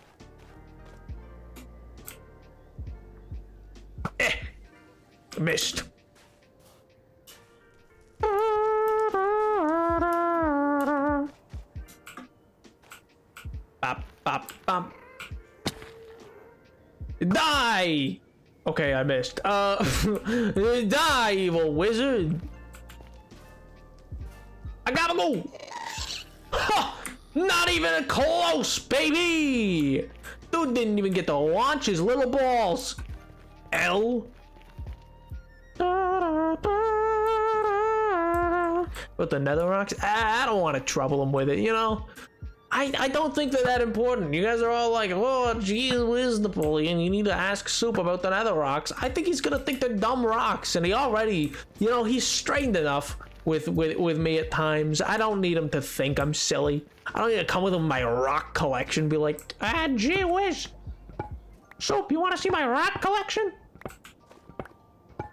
Missed. Bop, bop, bop. Die! Okay, I missed. Die, evil wizard. I gotta go. Ha! Not even close, baby. Dude didn't even get to launch his little balls. L. With the nether rocks? I don't want to trouble him with it, you know? I don't think they're that important. You guys are all like, oh, geez whiz, Napoleon, you need to ask Soup about the nether rocks. I think he's gonna think they're dumb rocks, and he already, you know, he's strained enough with me at times. I don't need him to think I'm silly. I don't need to come with him my rock collection and be like, gee whiz. Soup, you want to see my rock collection? I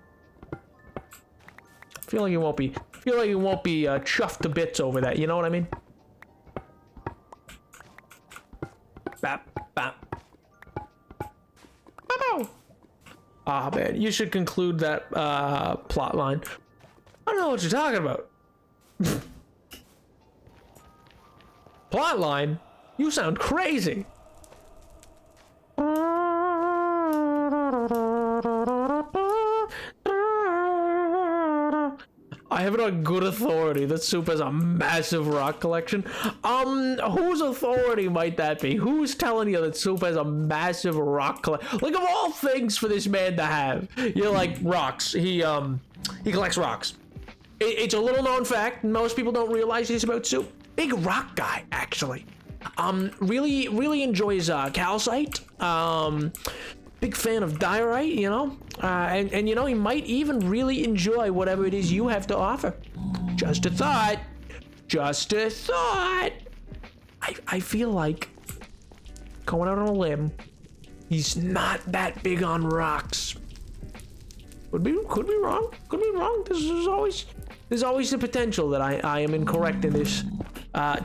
feel like you won't be chuffed to bits over that, you know what I mean? Bap, bap. Ah, man, you should conclude that plot line. I don't know what you're talking about. Plot line? You sound crazy. I have it on good authority that Soup has a massive rock collection. Whose authority might that be? Who's telling you that Soup has a massive rock collection? Like, of all things for this man to have, you're like, rocks. He collects rocks. It's a little known fact. Most people don't realize this about Soup. Big rock guy, actually. Really enjoys calcite. Big fan of diorite, you know, and you know, he might even really enjoy whatever it is you have to offer. Just a thought. Just a thought. I feel like going out on a limb, he's not that big on rocks. Could be wrong. Could be wrong. There's always the potential that I am incorrect in this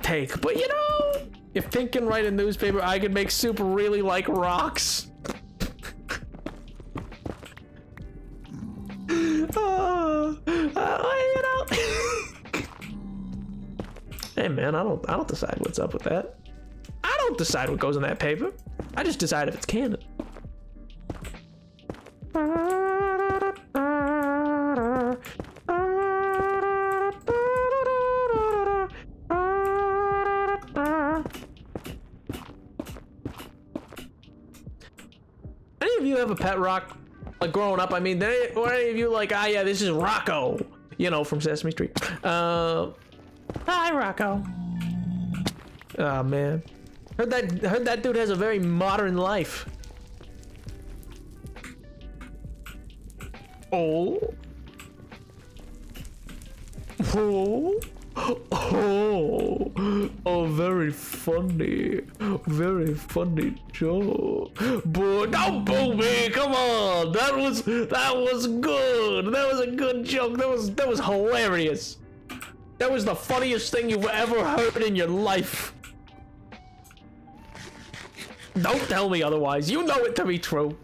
take. But you know, if Pink can write a newspaper, I could make Soup really like rocks. You know. Hey man, I don't decide what's up with that. I don't decide what goes in that paper. I just decide if it's canon. Any of you have a pet rock? Like growing up, I mean, or any of you like, yeah, this is Rocco, you know, from Sesame Street. Hi, Rocco. Oh man, heard that dude has a very modern life. Oh. Very funny joke. Boy, don't boo me, come on. That was good. That was a good joke. That was hilarious. That was the funniest thing you've ever heard in your life. Don't tell me otherwise. You know it to be true.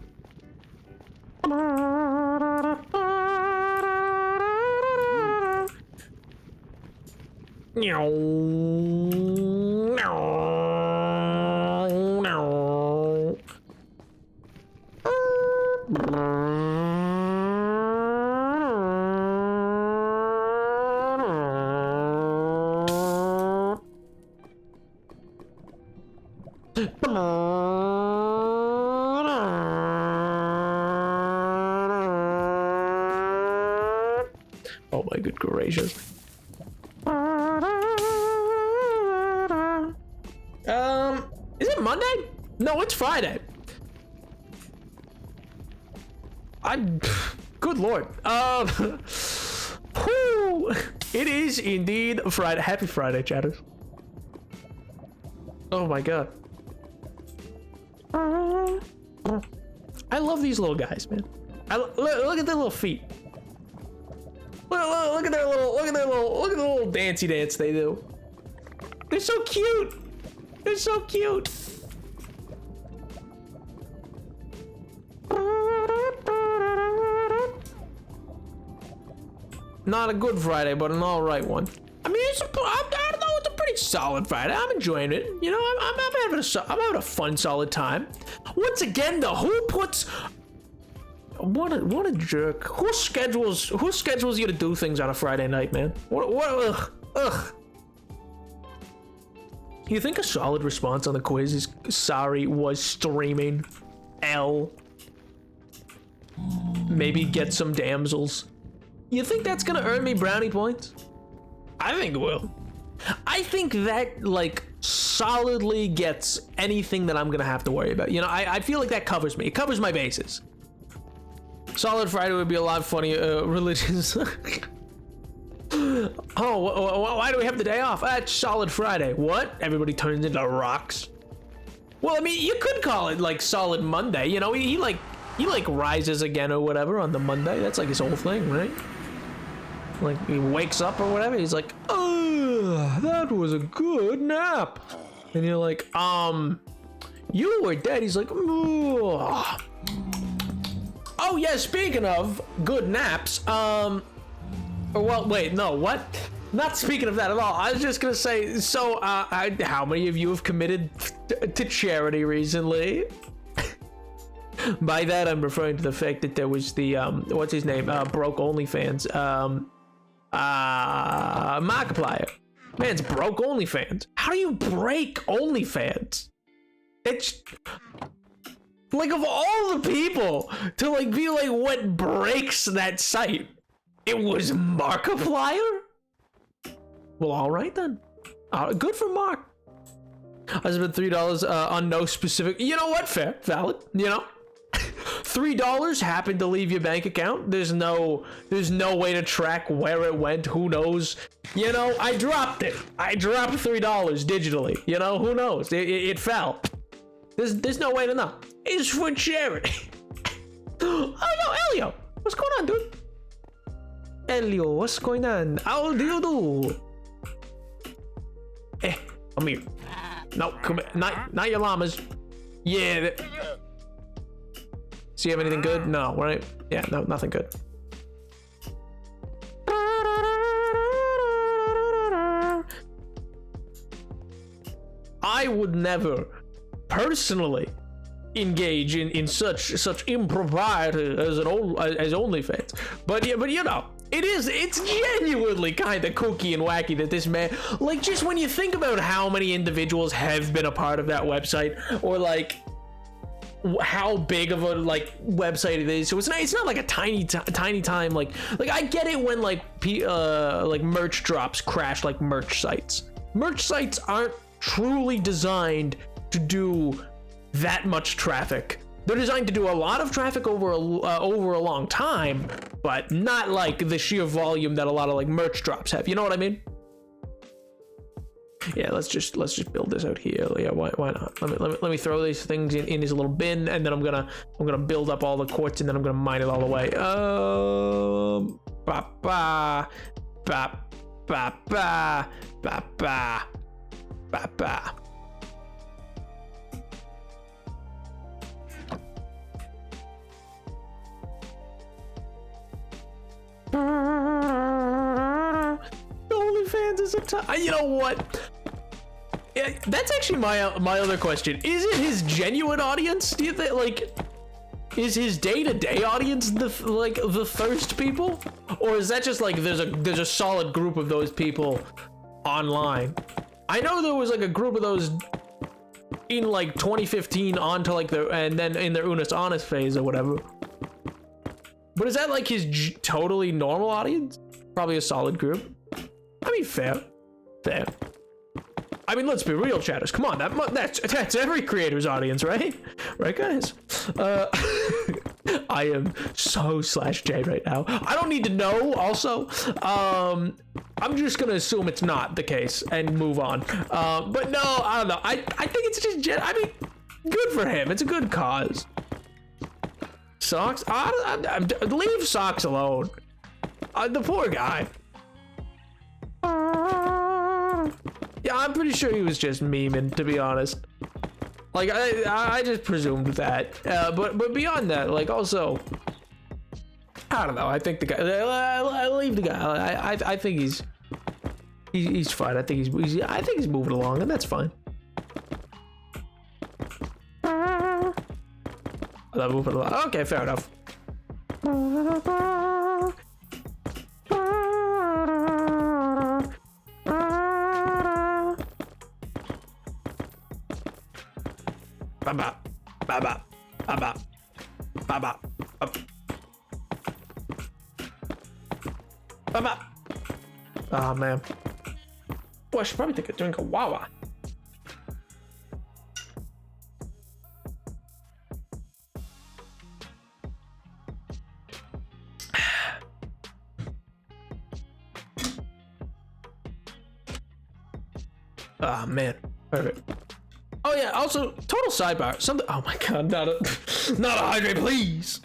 Oh my good gracious. Is it Monday? No, it's Friday. Good lord. Whew. It is indeed Friday. Happy Friday, chatters. Oh my god. I love these little guys, man. Look at their little feet. Look at their little dancey dance they do. They're so cute. They're so cute. Not a good Friday, but an all right one. I mean, I don't know, it's a pretty solid Friday. I'm enjoying it. You know, I'm having a fun, solid time. Once again, though, who puts? What a jerk. Who schedules you to do things on a Friday night, man? Ugh. You think a solid response on the quiz is sorry was streaming? Maybe get some damsels. You think that's gonna earn me brownie points? I think it will. I think that, like, solidly gets anything that I'm gonna have to worry about. You know, I feel like that covers me. It covers my bases. Solid Friday would be a lot funnier. Religious. Oh, why do we have the day off? It's Solid Friday. What? Everybody turns into rocks? Well, I mean, you could call it, like, Solid Monday. You know, he rises again or whatever on the Monday. That's like his whole thing, right? Like, he wakes up or whatever. He's like, oh, that was a good nap. And you're like, you were dead. He's like, oh yeah, speaking of good naps, or well, wait, no, what? Not speaking of that at all. I was just gonna say, so, how many of you have committed to charity recently? By that, I'm referring to the fact that there was the, what's his name? Broke OnlyFans. Markiplier. Man's broke OnlyFans. How do you break OnlyFans? It's like, of all the people to, like, be like, what breaks that site? It was Markiplier? Well, all right then. Good for Mark. I spent $3 on no specific. You know what? Fair, valid. You know, $3 happened to leave your bank account. There's no way to track where it went. Who knows? You know, I dropped it. I dropped $3 digitally. You know, who knows? It fell. There's no way to know. It's for charity. Oh, yo, Elio, what's going on, dude? Elio, what's going on? How do you do? Come here. No, come here. Not your llamas. Yeah. See, you have anything good? No, right? Yeah, no, nothing good. I would never personally engage in such impropriety as OnlyFans, but you know, it's genuinely kind of kooky and wacky that this man, like, just when you think about how many individuals have been a part of that website, or like how big of a, like, website it is. So it's not like a tiny time, like I get it when like merch drops crash like merch sites. Merch sites aren't truly designed to do that much traffic. They're designed to do a lot of traffic over a long time, but not like the sheer volume that a lot of like merch drops have. You know what I mean? Yeah, let's just build this out here. Yeah, why not? Let me throw these things in this little bin, and then I'm gonna build up all the quartz, and then I'm gonna mine it all the way. Ba ba ba ba ba ba ba ba ba. OnlyFans is a time. You know what? Yeah, that's actually my other question. Is it his genuine audience? Do you think, like, is his day-to-day audience the thirst people, or is that just like there's a solid group of those people online? I know there was like a group of those in like 2015 onto like and then in their Unis Honest phase or whatever. But is that like his totally normal audience? Probably a solid group. I mean, fair. I mean, let's be real, chatters. Come on, that's every creator's audience, right? Right, guys? I am so /J right now. I don't need to know. Also, I'm just gonna assume it's not the case and move on. But no, I don't know. I think it's just. I mean, good for him. It's a good cause. Socks? Leave Socks alone. The poor guy. Yeah, I'm pretty sure he was just memeing, to be honest. Like, I just presumed that. But beyond that, like, also, I don't know. I think the guy. I leave the guy. I think he's fine. I think he's moving along, and that's fine. I'm moving along. Okay, fair enough. Baba, baba, baba, baba, baba. Oh man. Boy, I should probably take a drink of Wawa. Oh man. Perfect. Oh yeah, also, total sidebar. Something. Oh my god, not a hydrate, please.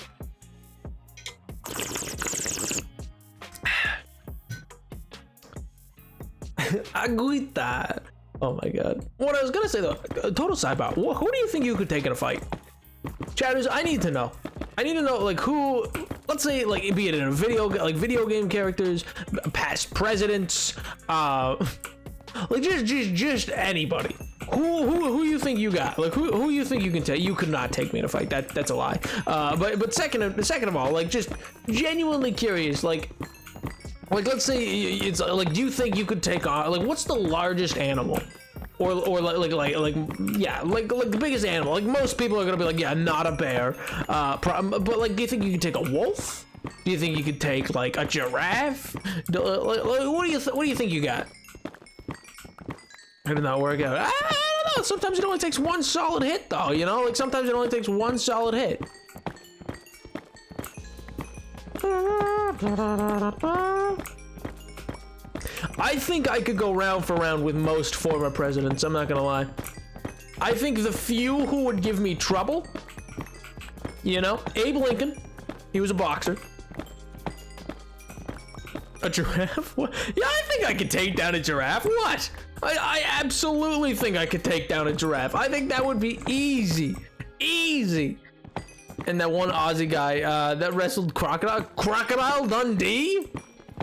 Agüita. Oh my god. What I was gonna say though, total sidebar. Who do you think you could take in a fight? Chatters, I need to know. I need to know, like, who. Let's say, like, be it in a video game characters, past presidents, like just anybody. Who you think you got? Like who you think you can take? You could not take me in a fight. That's a lie. But second of all, like, just genuinely curious, like let's say it's like, do you think you could take on, like, what's the largest animal? Or like yeah, like the biggest animal. Like, most people are gonna be like, yeah, not a bear. But like, do you think you could take a wolf? Do you think you could take like a giraffe? What do you think you got? How did that work out? I don't know. Sometimes it only takes one solid hit, though. You know, like, sometimes it only takes one solid hit. I think I could go round for round with most former presidents. I'm not gonna lie. I think the few who would give me trouble, you know, Abe Lincoln. He was a boxer. A giraffe? What? Yeah, I think I could take down a giraffe. What? I absolutely think I could take down a giraffe. I think that would be easy. Easy. And that one Aussie guy that wrestled Crocodile Dundee?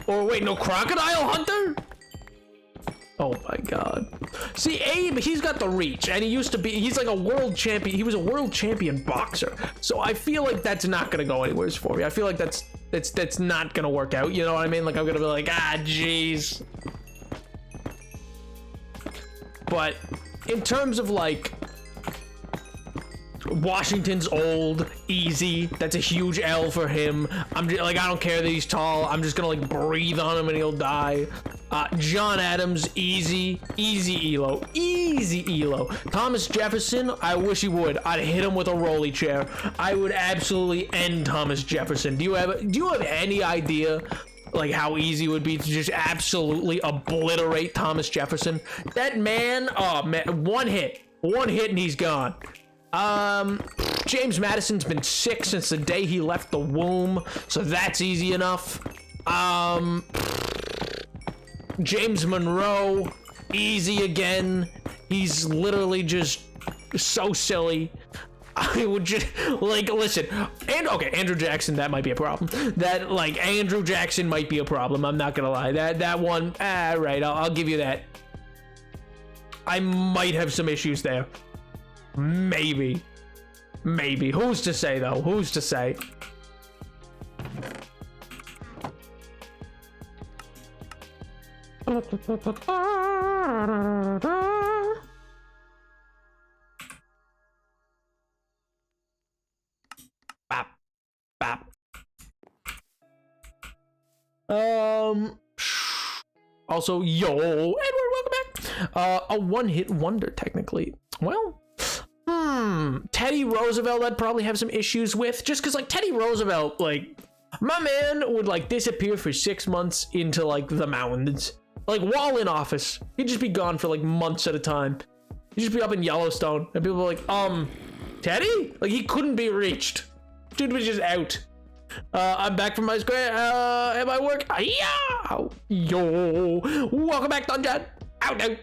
Or wait, no, Crocodile Hunter? Oh my god. See, Abe, he's got the reach, and he's like a world champion. He was a world champion boxer. So I feel like that's not gonna go anywhere for me. I feel like that's not gonna work out. You know what I mean? Like, I'm gonna be like, jeez. But in terms of, like, Washington's old, easy. That's a huge L for him. I'm just, like, I don't care that he's tall. I'm just gonna, like, breathe on him and he'll die. John Adams, easy elo. Easy elo. Thomas Jefferson, I wish he would. I'd hit him with a rolly chair. I would absolutely end Thomas Jefferson. Do you have any idea, like, how easy it would be to just absolutely obliterate Thomas Jefferson? That man, oh man, one hit and he's gone. James Madison's been sick since the day he left the womb, so that's easy enough. James Monroe, easy again. He's literally just so silly. I would just, like, listen, and okay, Andrew Jackson, that might be a problem. Andrew Jackson might be a problem. I'm not gonna lie. That one, right, I'll give you that. I might have some issues there. Maybe. Who's to say, though? Who's to say? Bap. Also, yo, Edward, welcome back. A one-hit wonder, technically. Well, Teddy Roosevelt I'd probably have some issues with, just because, like, Teddy Roosevelt, like, my man would, like, disappear for 6 months into, like, the mountains. Like, while in office, he'd just be gone for, like, months at a time. He'd just be up in Yellowstone, and people were like, Teddy? Like, he couldn't be reached. Dude was just out. I'm back from my square, at my work. Yeah! Yo! Welcome back, Dungeon! Out, out!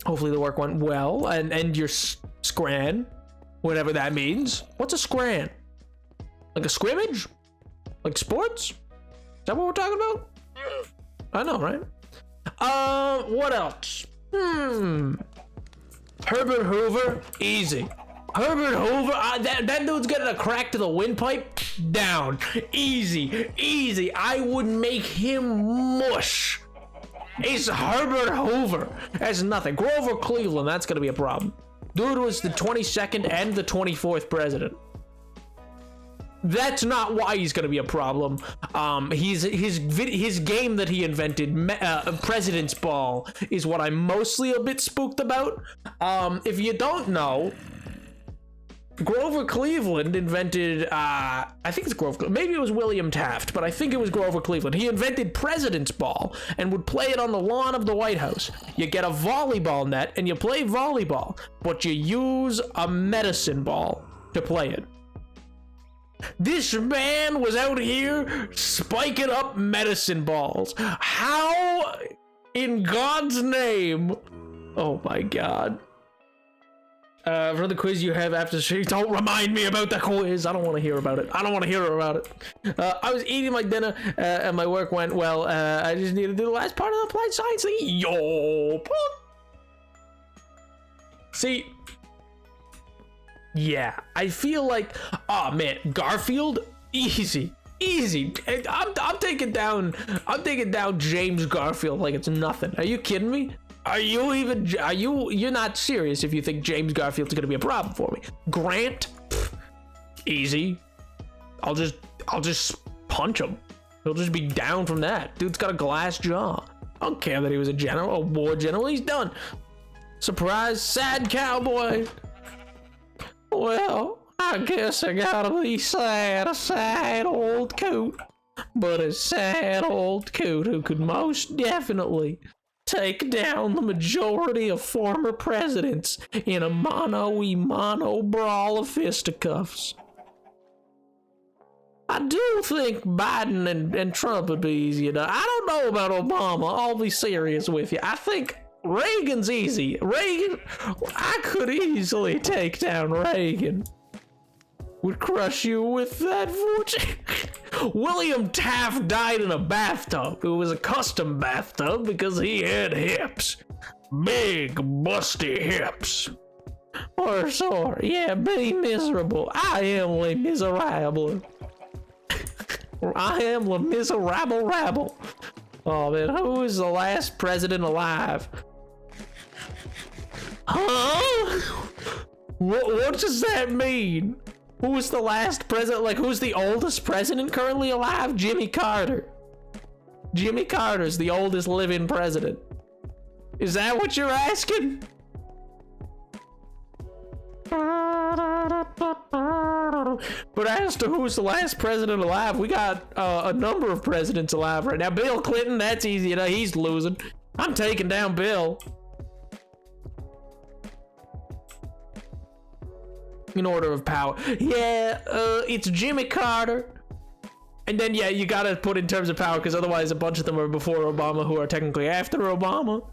Hopefully the work went well, and your scran, whatever that means. What's a scran? Like a scrimmage? Like sports? Is that what we're talking about? I know, right? What else? Herbert Hoover, easy. Herbert Hoover, that dude's getting a crack to the windpipe, down. Easy. I would make him mush. It's Herbert Hoover. That's nothing. Grover Cleveland, that's gonna be a problem. Dude was the 22nd and the 24th president. That's not why he's gonna be a problem. His game that he invented, President's Ball, is what I'm mostly a bit spooked about. If you don't know, Grover Cleveland invented, I think it's Grover, maybe it was William Taft, but I think it was Grover Cleveland. He invented President's Ball and would play it on the lawn of the White House. You get a volleyball net and you play volleyball, but you use a medicine ball to play it. This man was out here spiking up medicine balls. How in God's name? Oh my God. For the quiz you have after the show, don't remind me about the quiz. I don't want to hear about it. I was eating my dinner and my work went well. I just need to do the last part of the applied science thing. Yo. See. Yeah, I feel like, oh man, Garfield, easy. I'm taking down James Garfield like it's nothing. Are you kidding me? You're not serious if you think James Garfield's gonna be a problem for me. Grant, easy. I'll just punch him. He'll just be down from that. Dude's got a glass jaw. I don't care that he was a war general. He's done. Surprise, sad cowboy. Well, I guess I gotta be sad, a sad old coot. But a sad old coot who could most definitely take down the majority of former presidents in a mano-y-mano brawl of fisticuffs. I do think Biden and Trump would be easier to. I don't know about Obama, I'll be serious with you. I think Reagan's easy. Reagan, I could easily take down Reagan. Would crush you with that fortune. William Taft died in a bathtub. It was a custom bathtub because he had hips. Big, busty hips. Or sorry, yeah, be miserable. I am le miserable. I am le miserable rabble. Oh man, who is the last president alive? Huh? What does that mean? Who was the last president? Like, who's the oldest president currently alive? Jimmy Carter. Jimmy Carter's the oldest living president. Is that what you're asking? But as to who's the last president alive, we got a number of presidents alive right now. Bill Clinton, that's easy. You know, he's losing. I'm taking down Bill. In order of power. Yeah, it's Jimmy Carter. And then, yeah, you gotta put in terms of power, because otherwise a bunch of them are before Obama who are technically after Obama.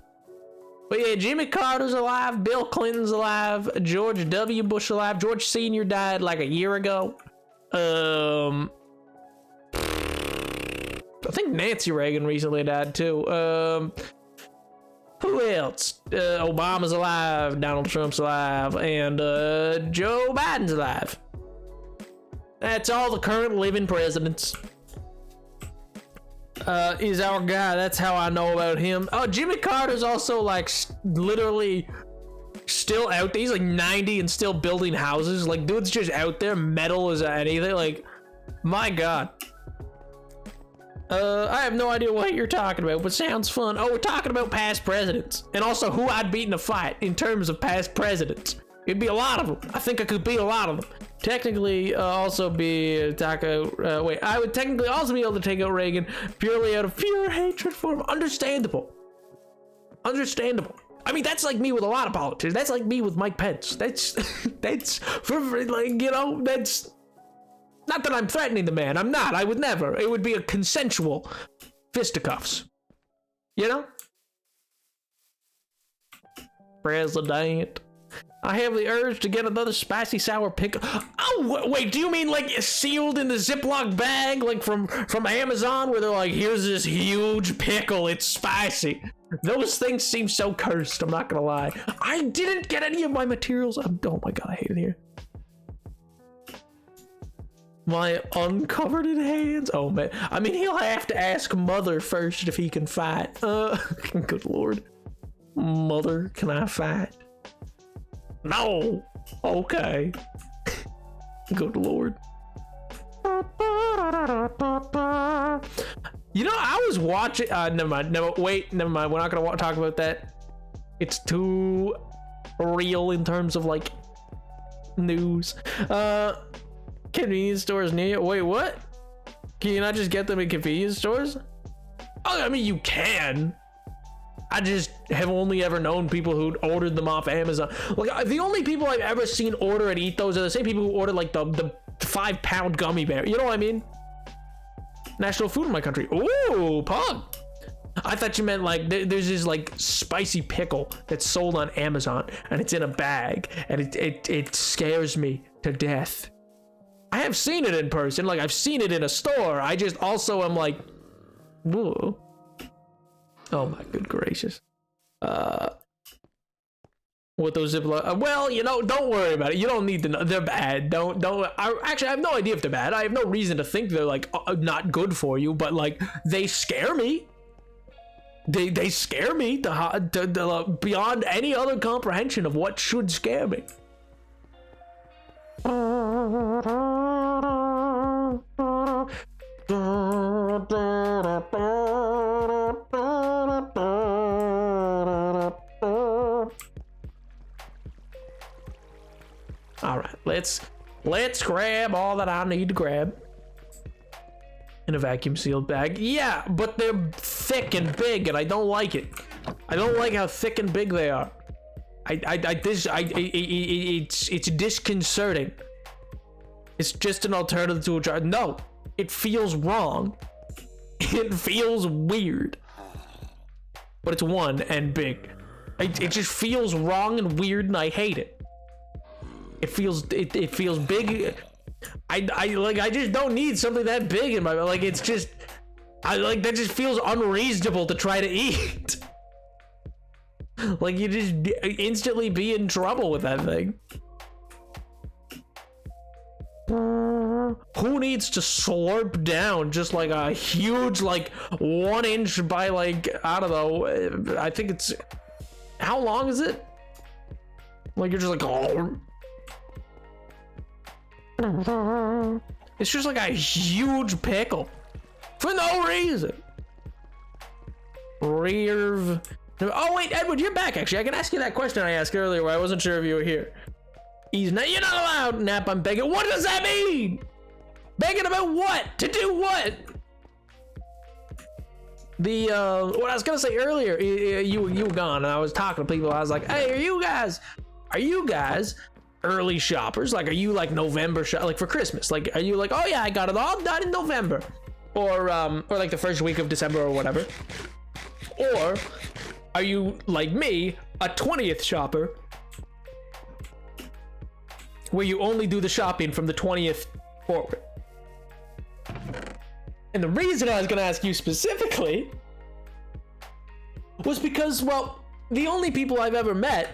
But yeah, Jimmy Carter's alive, Bill Clinton's alive, George W. Bush alive, George Sr. died like a year ago. I think Nancy Reagan recently died too. Who else? Obama's alive, Donald Trump's alive, and Joe Biden's alive. That's all the current living presidents. Is our guy. That's how I know about him. Oh, Jimmy Carter's also like literally still out there. He's like 90 and still building houses. Like, dude's just out there, metal as anything. Like, my God. I have no idea what you're talking about, but sounds fun. Oh, we're talking about past presidents. And also who I'd beat in a fight in terms of past presidents. It'd be a lot of them. I think I could beat a lot of them. Technically, also be I would technically also be able to take out Reagan purely out of pure hatred for him. Understandable. Understandable. I mean, that's like me with a lot of politicians. That's like me with Mike Pence. That's for like, you know, that's not that I'm threatening the man. I'm not. I would never. It would be a consensual fisticuffs. You know? President. I have the urge to get another spicy sour pickle. Oh, wait, do you mean like sealed in the Ziploc bag, like from Amazon, where they're like, here's this huge pickle, it's spicy? Those things seem so cursed, I'm not gonna lie. I didn't get any of my materials. Oh my god, I hate it here. My uncovered in hands. Oh man, I mean, he'll have to ask Mother first if he can fight. Good lord. Mother, can I fight? No. Okay. Good lord. You know, I was watching. Never mind. Never mind. We're not gonna talk about that. It's too real in terms of like news. Convenience stores near you. Wait, what? Can you not just get them in convenience stores? Oh, I mean, you can. I just have only ever known people who ordered them off Amazon. Like, the only people I've ever seen order and eat those are the same people who order like the 5-pound gummy bear. You know what I mean? National food in my country. Ooh, pug. I thought you meant like there's this like spicy pickle that's sold on Amazon and it's in a bag and it scares me to death. I have seen it in person. Like, I've seen it in a store. I just also am like, whoa. Oh my good gracious. With those Ziploc, well, you know, don't worry about it. You don't need to know. They're bad. Actually, I have no idea if they're bad. I have no reason to think they're like not good for you, but like they scare me. They scare me to beyond any other comprehension of what should scare me. All right, let's grab all that I need to grab in a vacuum sealed bag. Yeah, but they're thick and big, and I don't like it. I don't like how thick and big they are. It's disconcerting. It's just an alternative to a jar. No, it feels wrong. It feels weird. But it's one and big. It just feels wrong and weird, and I hate it. It feels big. I just don't need something that big in my, like, it's just, that just feels unreasonable to try to eat. Like, you just instantly be in trouble with that thing. Who needs to slurp down just like a huge, like 1 inch by like, I don't know, I think it's, how long is it? Like, you're just like, oh. It's just like a huge pickle for no reason. Oh wait, Edward, you're back. Actually, I can ask you that question I asked earlier where I wasn't sure if you were here. You're not allowed, Nap. I'm begging. What does that mean? Begging about what? To do what? What I was gonna say earlier, you were gone, and I was talking to people. I was like, hey, are you guys early shoppers? Like, are you like November like for Christmas? Like, are you like, oh yeah, I got it all done in November, or like the first week of December or whatever? Or are you like me, a 20th shopper, where you only do the shopping from the 20th forward? And the reason I was gonna ask you specifically was because, well, the only people I've ever met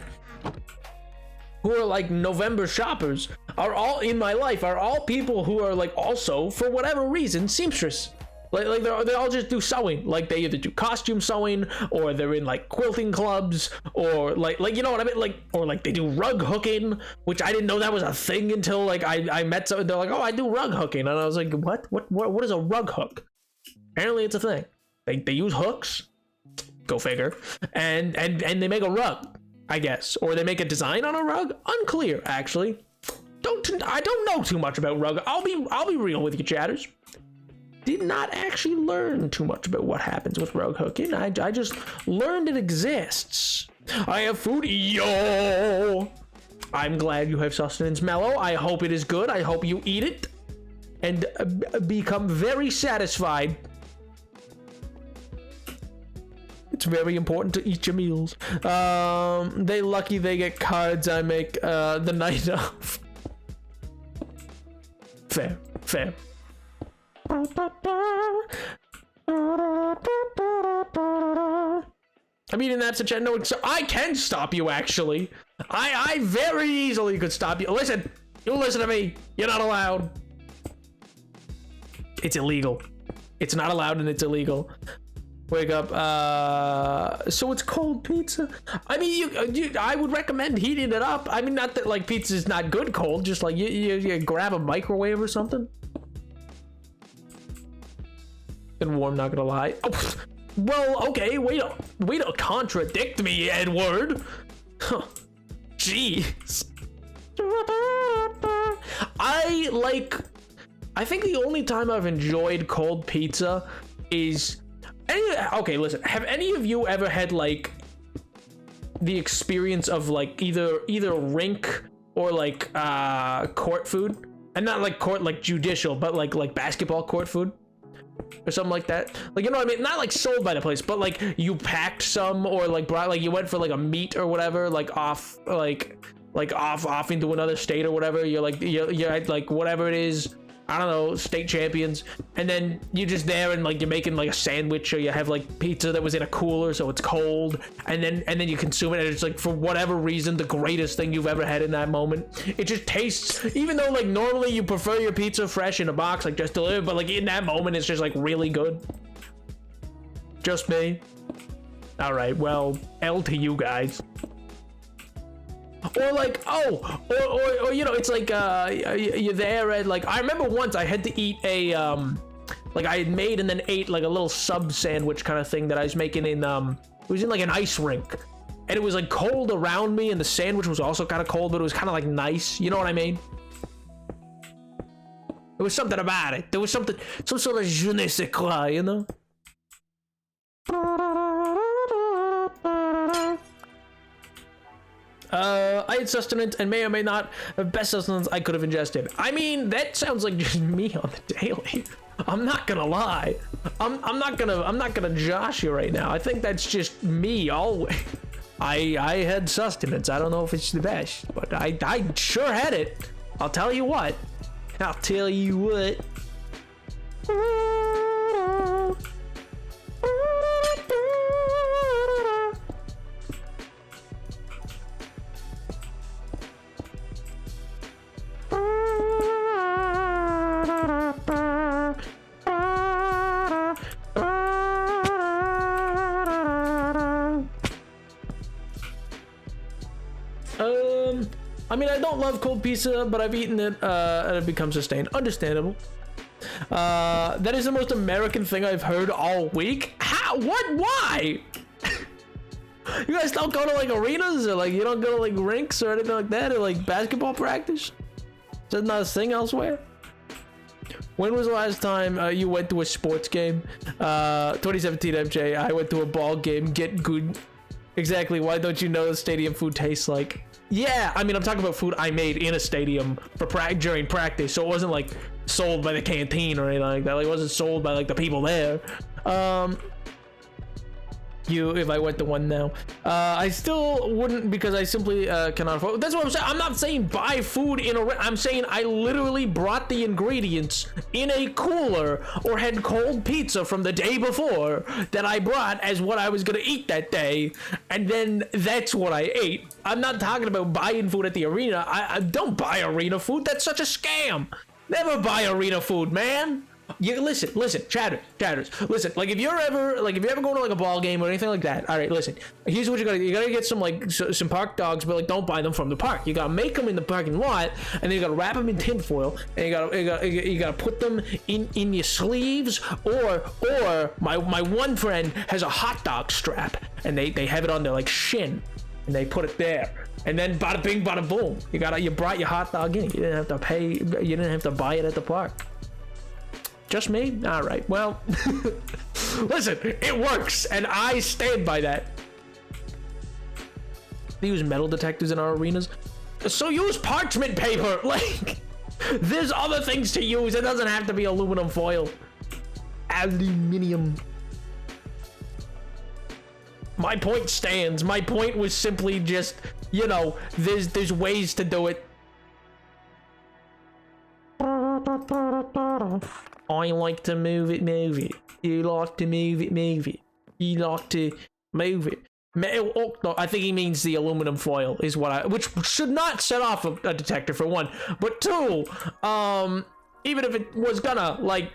who are like November shoppers are all in my life are all people who are like also, for whatever reason, seamstress. Like they all just do sewing. Like, they either do costume sewing, or they're in like quilting clubs, or like you know what I mean? Like, or like they do rug hooking, which I didn't know that was a thing until like I met someone. They're like, oh, I do rug hooking, and I was like, what is a rug hook? Apparently it's a thing. They use hooks. Go figure. And they make a rug, I guess. Or they make a design on a rug? Unclear, actually. I don't know too much about rug. I'll be real with you, chatters. Did not actually learn too much about what happens with rug hooking. I just learned it exists. I have food. Yo! I'm glad you have sustenance, Mellow. I hope it is good. I hope you eat it and become very satisfied. It's very important to eat your meals. They lucky they get cards I make the night of. Fair. I'm eating that chat. No, I can stop you, actually. I very easily could stop you. Listen, you listen to me. You're not allowed. It's illegal. It's not allowed and it's illegal. Wake up. So it's cold pizza. I mean, I would recommend heating it up. I mean, not that like pizza is not good cold. Just like you grab a microwave or something. And warm, not gonna lie. Oh, well, okay. Wait to contradict me, Edward. Huh. Jeez. I think the only time I've enjoyed cold pizza is. Okay, listen. Have any of you ever had like the experience of like either rink or like court food, and not like court like judicial, but like basketball court food or something like that? Like, you know what I mean? Not like sold by the place, but like you packed some or like brought, like you went for like a meet or whatever, like off into another state or whatever. You're at like whatever it is. I don't know, state champions, and then you're just there and like you're making like a sandwich, or you have like pizza that was in a cooler so it's cold, and then you consume it, and it's like for whatever reason the greatest thing you've ever had in that moment. It just tastes, even though like normally you prefer your pizza fresh in a box, like just delivered, but like in that moment it's just like really good. Just me. All right, well, L to you guys. Or like, or you know, it's like you're there and like, I remember once I had to eat a like I had made and then ate like a little sub sandwich kind of thing that I was making in it was in like an ice rink, and it was like cold around me, and the sandwich was also kind of cold, but it was kind of like nice, you know what I mean? There was something about it. There was some sort of je ne sais quoi, you know? I had sustenance and may or may not have best sustenance I could have ingested. I mean, that sounds like just me on the daily. I'm not gonna lie. I'm not gonna josh you right now. I think that's just me always. I had sustenance. I don't know if it's the best, but I sure had it. I'll tell you what. I mean, I don't love cold pizza, but I've eaten it and it becomes sustained. Understandable. That is the most American thing I've heard all week. How? What? Why? You guys don't go to like arenas, or like you don't go to like rinks or anything like that, or like basketball practice? Is that not a thing elsewhere? When was the last time you went to a sports game? 2017 MJ. I went to a ball game. Get good. Exactly. Why don't you know what stadium food tastes like? Yeah, I mean, I'm talking about food I made in a stadium for during practice, so it wasn't like sold by the canteen or anything like that. Like, it wasn't sold by like the people there. If I went to one now, I still wouldn't, because I simply cannot afford. That's what I'm saying. I'm not saying buy food in a. I'm saying I literally brought the ingredients in a cooler, or had cold pizza from the day before that I brought as what I was gonna eat that day, and then that's what I ate. I'm not talking about buying food at the arena. I don't buy arena food. That's such a scam. Never buy arena food, man. You listen, chatters. Listen, like if you're ever going to like a ball game or anything like that. All right, listen. Here's what you gotta get some like some park dogs, but like don't buy them from the park. You gotta make them in the parking lot, and then you gotta wrap them in tinfoil, and you gotta put them in your sleeves, or my one friend has a hot dog strap, and they have it on their like shin, and they put it there. And then bada bing, bada boom. You brought your hot dog in. You didn't have to pay. You didn't have to buy it at the park. Just me? All right. Well, listen, it works, and I stand by that. They use metal detectors in our arenas, so use parchment paper. Like, there's other things to use. It doesn't have to be aluminum foil. Aluminium. My point stands. My point was simply just, you know, there's ways to do it. I like to move it. You like to move it. You like to move it. Oh, no, I think he means the aluminum foil is which should not set off a detector for one, but two, even if it was gonna, like,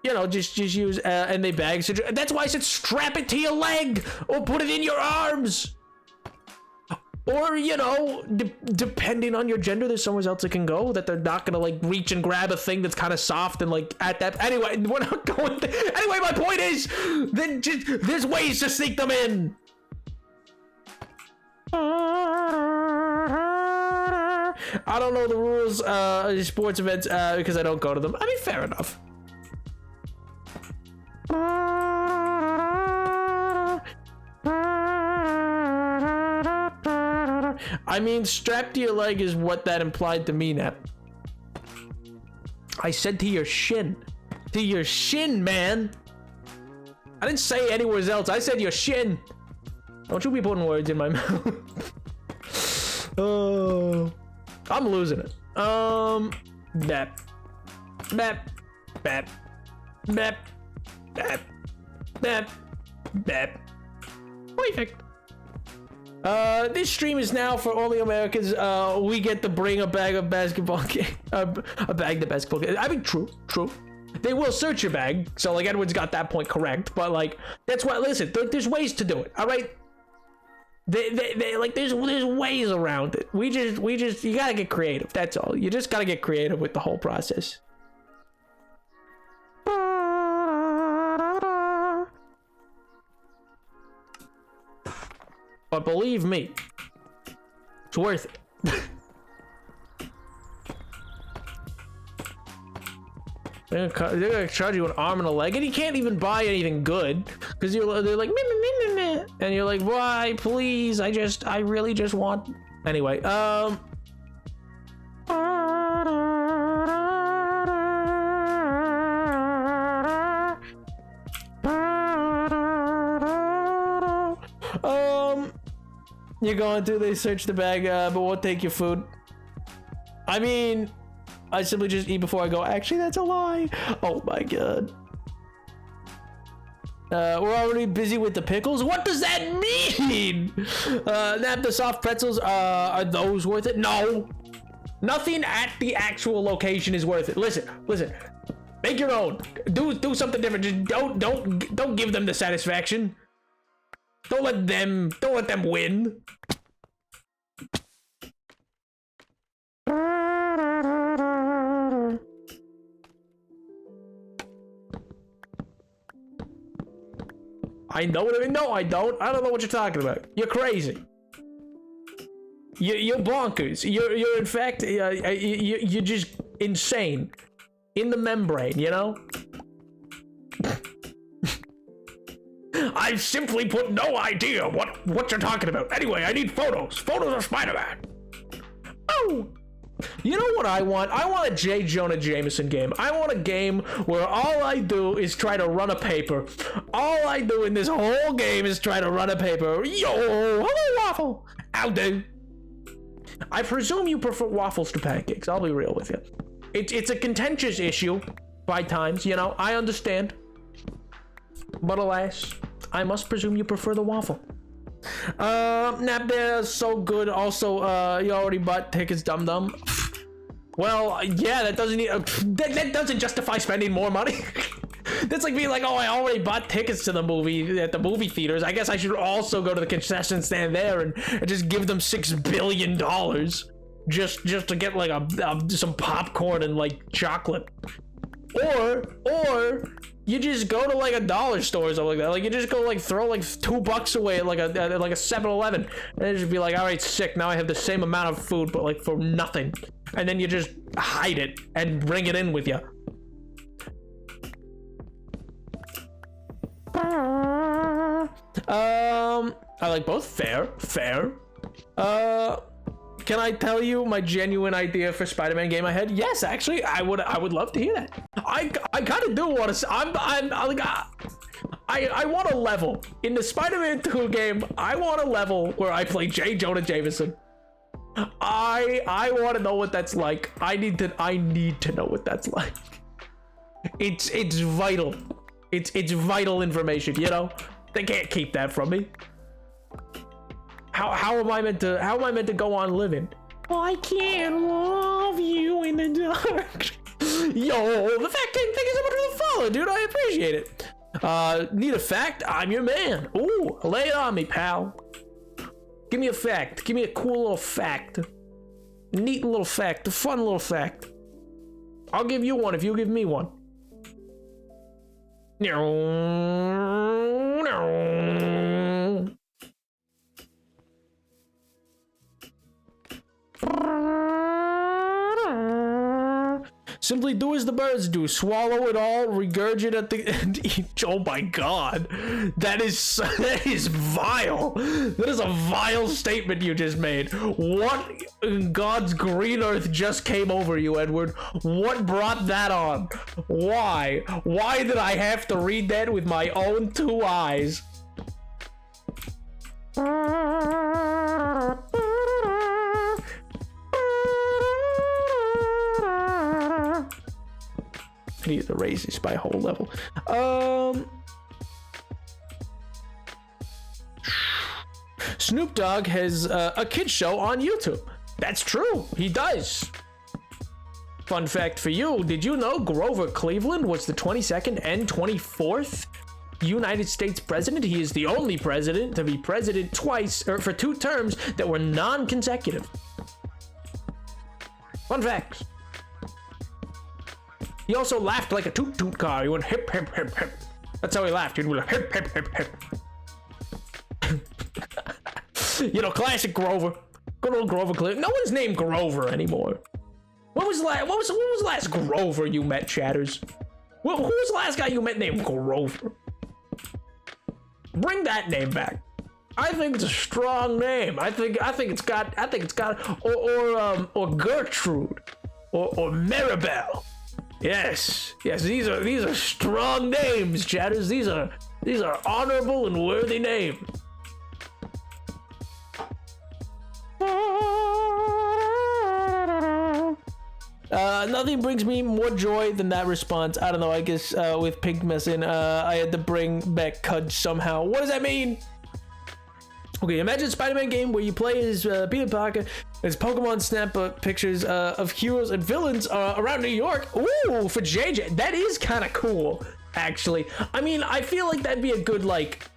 you know, just use and they bag. So that's why I said strap it to your leg or put it in your arms. Or, you know, depending on your gender, there's somewhere else it can go that they're not gonna like reach and grab a thing that's kind of soft and like at that. Anyway, we're not going there. Anyway, my point is, there's ways to sneak them in. I don't know the rules of sports events because I don't go to them. I mean, fair enough. I mean, strapped to your leg is what that implied to me, Nap. I said to your shin. To your shin, man. I didn't say anywhere else. I said your shin. Don't you be putting words in my mouth. Oh, I'm losing it. Bap. Bap. Bap. Bap. Bap. Bap. Bap. Perfect. This stream is now for only Americans. We get to bring a bag of basketball game. A bag of basketball game. I mean, true. They will search your bag, so like Edward's got that point correct. But like, that's why. Listen, there's ways to do it. All right. They like there's ways around it. We just you gotta get creative. That's all. You just gotta get creative with the whole process. But believe me, it's worth it. They're gonna charge you an arm and a leg, and you can't even buy anything good because they're like meh, meh, meh, meh, and you're like, why? Please, I really just want. Anyway, you're going to, they search the bag, but won't take your food. I mean, I simply just eat before I go. Actually, that's a lie. Oh my god. We're already busy with the pickles. What does that mean? Nap, the soft pretzels, are those worth it? No. Nothing at the actual location is worth it. Listen. Make your own. Do something different. Just don't give them the satisfaction. Don't let them win. I know what I mean. No, I don't. I don't know what you're talking about. You're crazy. You're bonkers. You're in fact you're just insane in the membrane. You know. I've simply put no idea what you're talking about. Anyway, I need photos. Photos of Spider-Man. Oh. You know what I want? I want a J. Jonah Jameson game. I want a game where all I do is try to run a paper. All I do in this whole game is try to run a paper. Yo, hello, Waffle. How do? I presume you prefer waffles to pancakes. I'll be real with you. It's a contentious issue by times, you know. I understand. But alas, I must presume you prefer the waffle. Nap there is so good. Also, you already bought tickets, dum dum. Well, yeah, that doesn't that doesn't justify spending more money. That's like being like, oh, I already bought tickets to the movie at the movie theaters. I guess I should also go to the concession stand there and just give them $6 billion just to get like some popcorn and like chocolate. Or you just go to like a dollar store or something like that. Like you just go like throw like $2 away at like a 7-Eleven, and it just be like, all right, sick. Now I have the same amount of food, but like for nothing. And then you just hide it and bring it in with you. I like both. Fair. Can I tell you my genuine idea for Spider-Man game I had? Yes, actually, I would love to hear that. I kind of do want to. I want a level in the Spider-Man 2 game. I want a level where I play J. Jonah Jameson. I want to know what that's like. I need to know what that's like. It's vital. It's vital information. You know, they can't keep that from me. How am I meant to go on living? Oh, I can't love you in the dark. Yo, the fact thank you so much for the follow, dude. I appreciate it. Need a fact? I'm your man. Ooh, lay it on me, pal. Give me a fact. Give me a cool little fact. Neat little fact. A fun little fact. I'll give you one if you give me one. No. Simply do as the birds do. Swallow it all, regurgitate at the end, eat. Oh my god. That is vile. That is a vile statement you just made. What in God's green earth just came over you, Edward? What brought that on? Why? Why did I have to read that with my own 2 eyes? I need to raise this by a whole level. Snoop Dogg has a kids show on YouTube. That's true. He does. Fun fact for you. Did you know Grover Cleveland was the 22nd and 24th United States president? He is the only president to be president twice, or for 2 terms that were non-consecutive. Fun fact. He also laughed like a toot-toot car. He went hip, hip, hip, hip. That's how he laughed. He'd go hip, hip, hip, hip. You know, classic Grover. Good old Grover Cleveland. No one's named Grover anymore. What was the last Grover you met, Chatters? Who was the last guy you met named Grover? Bring that name back. I think it's a strong name. I think it's got or Gertrude or Maribel. Yes, these are strong names, Chatters. These are honorable and worthy names. Nothing brings me more joy than that response. I don't know, I guess with Pink messing, I had to bring back Cudge somehow. What does that mean? Okay, imagine a Spider-Man game where you play as Peter Parker. There's Pokemon Snap pictures of heroes and villains around New York. Ooh, for JJ. That is kind of cool, actually. I mean, I feel like that'd be a good, like,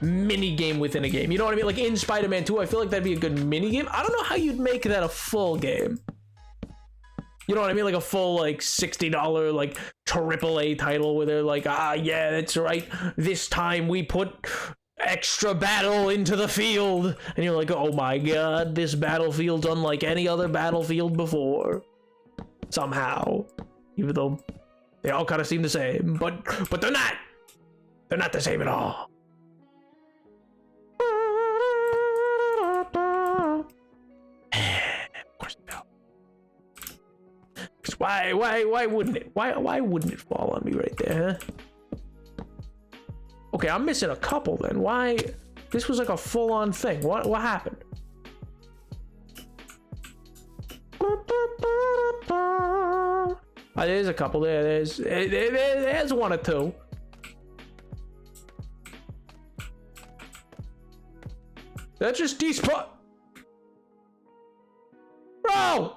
mini game within a game. You know what I mean? Like in Spider-Man 2, I feel like that'd be a good mini game. I don't know how you'd make that a full game. You know what I mean? Like a full, like, $60, like, AAA title where they're like, yeah, that's right. This time we put extra battle into the field. And you're like, oh my god, this battlefield's unlike any other battlefield before. Somehow. Even though they all kind of seem the same. But they're not. They're not the same at all. Of course no. Why wouldn't it? Why wouldn't it fall on me right there, huh? Okay, I'm missing a couple then. Why? This was like a full-on thing. What happened? Oh, there's a couple there. There's 1 or 2. That's just despawn. Bro!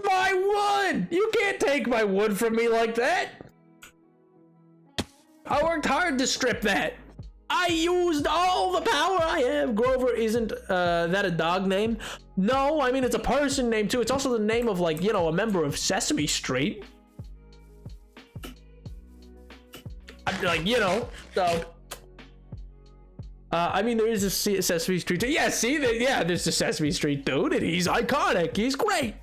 My wood! You can't take my wood from me like that! I worked hard to strip that. I used all the power I have. Grover isn't that a dog name? No, I mean it's a person name too. It's also the name of, like, you know, a member of Sesame Street. Like, you know, so I mean, there is a Sesame Street. Yeah, see, there's a Sesame Street dude, and he's iconic. He's great.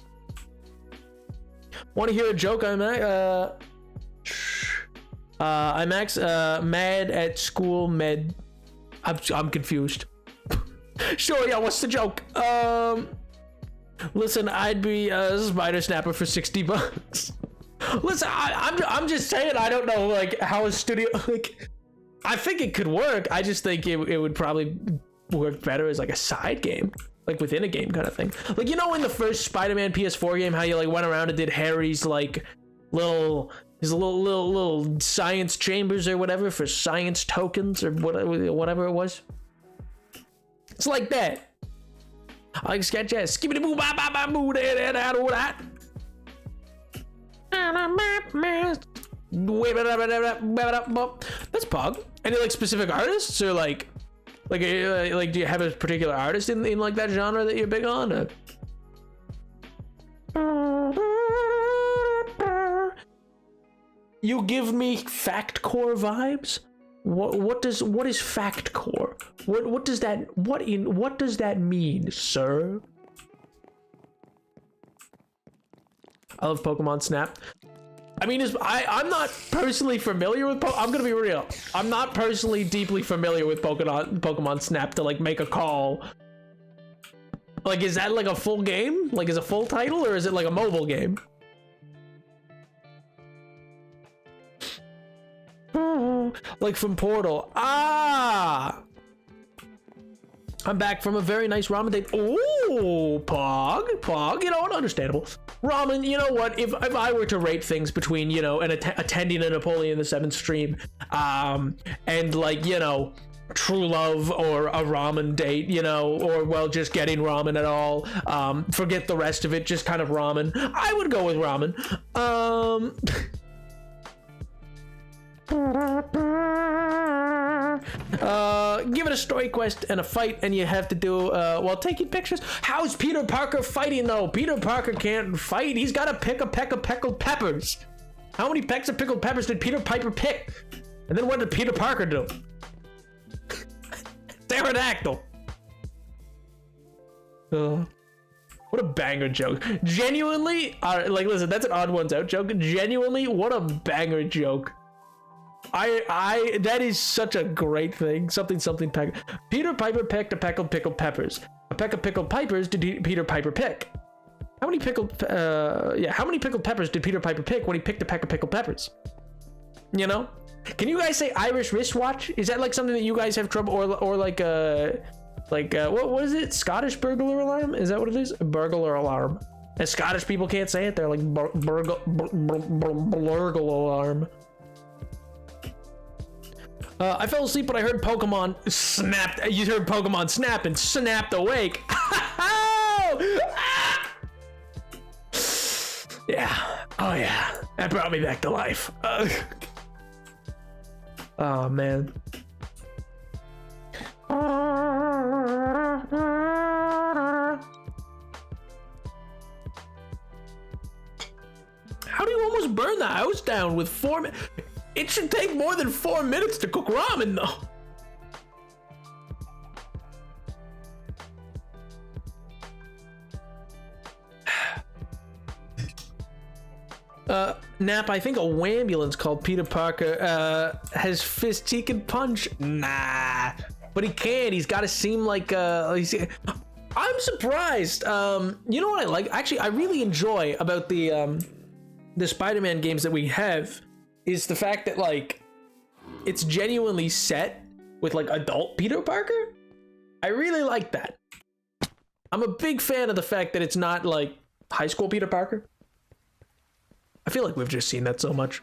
Want to hear a joke? I'm mad at school med. I'm confused. Sure, yeah. What's the joke? Listen, I'd be a spider snapper for $60. Listen, I'm just saying, I don't know, like, how a studio, like, I think it could work. I just think it would probably work better as like a side game, like within a game kind of thing. Like, you know, in the first Spider-Man PS4 game, how you like went around and did Harry's like little science chambers or whatever for science tokens or whatever it was. It's like that. I like sketch ass. Skibbity boo ba ba ba boo that. That's Pog. Any like specific artists or like do you have a particular artist in like that genre that you're big on? You give me fact core vibes. What is fact core? What does that mean, sir? I love Pokemon Snap. I mean, I'm not personally familiar with I'm gonna be real. I'm not personally deeply familiar with Pokemon Snap to like make a call. Like, is that like a full game? Like, is it a full title or is it like a mobile game? Like from Portal. Ah! I'm back from a very nice ramen date. Oh, Pog, you know what, understandable. Ramen, you know what, if I were to rate things between, you know, attending a Napoleon VII stream, and like, you know, true love or a ramen date, you know, or well, just getting ramen at all, forget the rest of it, just kind of ramen, I would go with ramen. Give it a story quest and a fight, and you have to do while taking pictures. How's Peter Parker fighting though? Peter Parker can't fight. He's got to pick a peck of pickled peppers. How many pecks of pickled peppers did Peter Piper pick? And then what did Peter Parker do? Pterodactyl. What a banger joke. Genuinely, like, listen, that's an odd ones out joke. Genuinely, what a banger joke. That is such a great thing. Something peck. Peter Piper picked a peck of pickled peppers. A peck of pickled peppers did Peter Piper pick? How many pickled peppers did Peter Piper pick when he picked a peck of pickled peppers? You know? Can you guys say Irish wristwatch? Is that like something that you guys have trouble, or like what is it? Scottish burglar alarm? Is that what it is? Burglar alarm. And Scottish people can't say it. They're like burglar alarm. I fell asleep when I heard Pokemon snapped. You heard Pokemon snap and snapped awake. Yeah. Oh yeah. That brought me back to life. Oh man. How do you almost burn the house down with 4 minutes? It should take more than 4 minutes to cook ramen, though. Nap, I think a wambulance called Peter Parker has fist he can punch. Nah, but he can't. He's got to seem like I'm surprised. You know what I like? Actually, I really enjoy about the Spider-Man games that we have is the fact that like it's genuinely set with like adult Peter Parker. I really like that. I'm a big fan of the fact that it's not like high school Peter Parker. I feel like we've just seen that so much.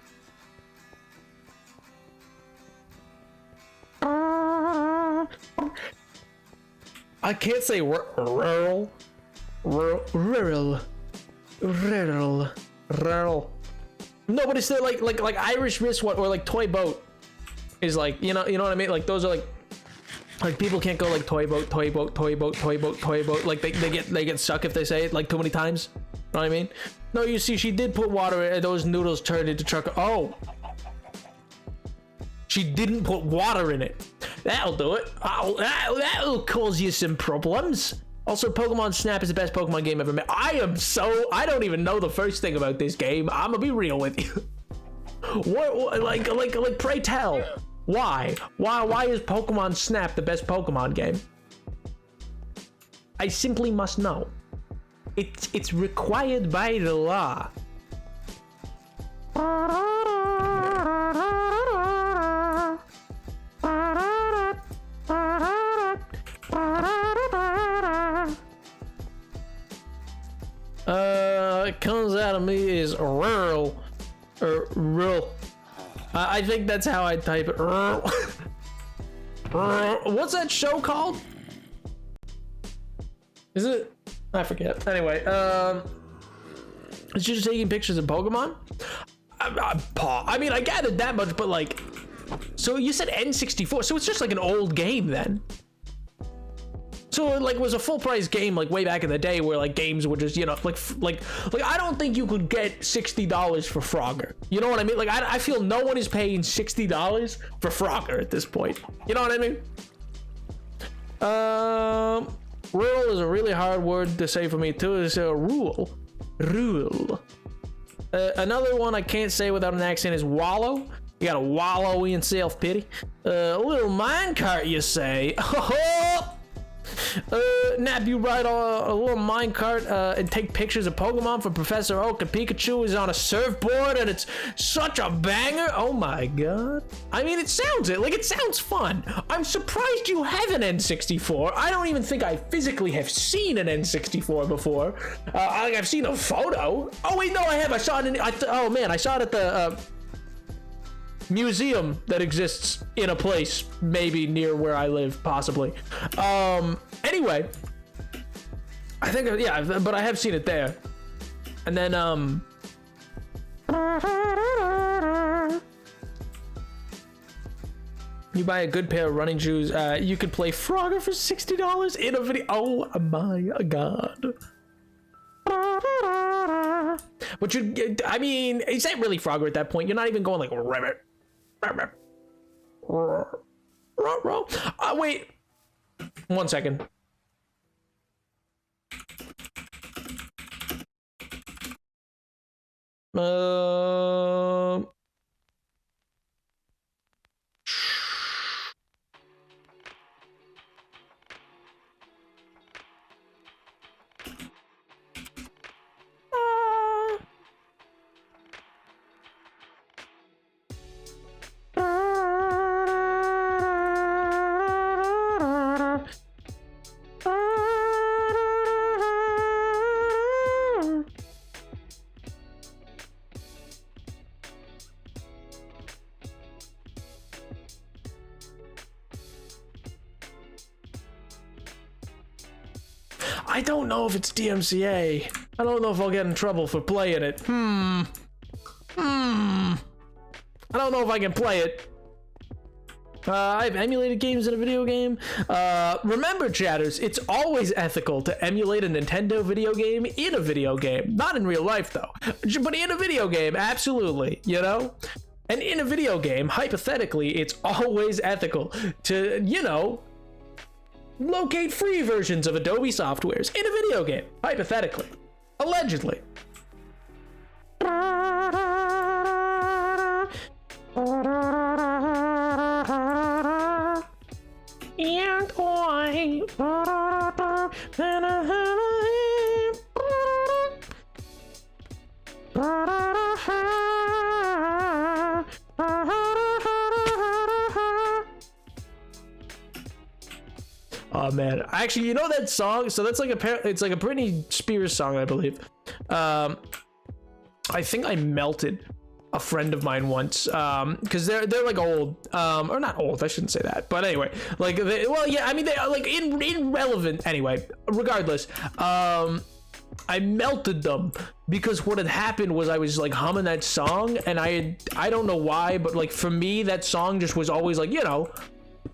I can't say rural. Rarl. No, but it's the like Irish wristwatch or like toy boat is like, you know what I mean? Like those are like people can't go like toy boat. Like they get stuck if they say it like too many times. You know what I mean? No, you see, she did put water in, and those noodles turned into chocolate. Oh, she didn't put water in it. That'll do it. That'll cause you some problems. Also, Pokemon Snap is the best Pokemon game ever made. I don't even know the first thing about this game. I'm gonna be real with you. What like pray tell. Why is Pokemon Snap the best Pokemon game? I simply must know. It's required by the law. It comes out of me is rural or rural. I think that's how I type it. What's that show called? Is it? I forget. Anyway, is she just taking pictures of Pokemon? I mean, I gathered that much, but like, so you said N64, so it's just like an old game then. So like, it was a full price game like way back in the day where like games were just, you know, like I don't think you could get $60 for Frogger. You know what I mean? Like I feel no one is paying $60 for Frogger at this point. You know what I mean? Rural is a really hard word to say for me too. It's a rule. Another one I can't say without an accent is wallow. You gotta wallow in self-pity. A little minecart, you say? Nap, you ride a little minecart and take pictures of Pokemon for Professor Oak, and Pikachu is on a surfboard and it's such a banger. Oh my god. I mean, it sounds fun. I'm surprised you have an N64. I don't even think I physically have seen an N64 before. I've seen a photo. Oh wait, no, I have. I saw it oh man, I saw it at the museum that exists in a place maybe near where I live, possibly. Anyway, I think, yeah, but I have seen it there. And then you buy a good pair of running shoes, you could play Frogger for $60 in a video. Oh my god. But I mean, is that really Frogger at that point? You're not even going like rabbit. Wait 1 second. I don't know if it's DMCA. I don't know if I'll get in trouble for playing it. I don't know if I can play it. I've emulated games in a video game. Remember, chatters, it's always ethical to emulate a Nintendo video game in a video game. Not in real life, though. But in a video game, absolutely, you know? And in a video game, hypothetically, it's always ethical to, you know, locate free versions of Adobe softwares in a video game, hypothetically, allegedly. Oh man, actually, you know that song? So that's like it's like a Britney Spears song, I believe. I think I melted a friend of mine once, because they're like old, or not old, I shouldn't say that, but anyway, like well, yeah, I mean, they are like irrelevant anyway. Regardless, I melted them because what had happened was I was like humming that song, and I don't know why, but like for me that song just was always like, you know,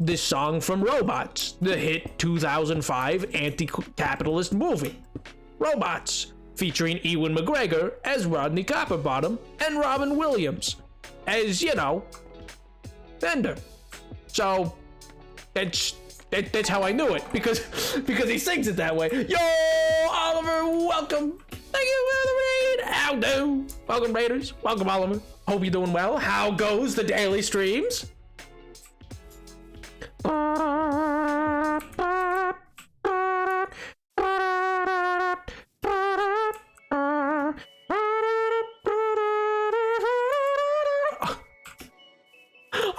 this song from Robots, the hit 2005 anti-capitalist movie Robots, featuring Ewan McGregor as Rodney Copperbottom and Robin Williams as, you know, Bender. So that's how I knew it, because he sings it that way. Yo, Oliver, welcome. Thank you for the raid. How do? Welcome, Raiders. Welcome, Oliver. Hope you're doing well. How goes the daily streams?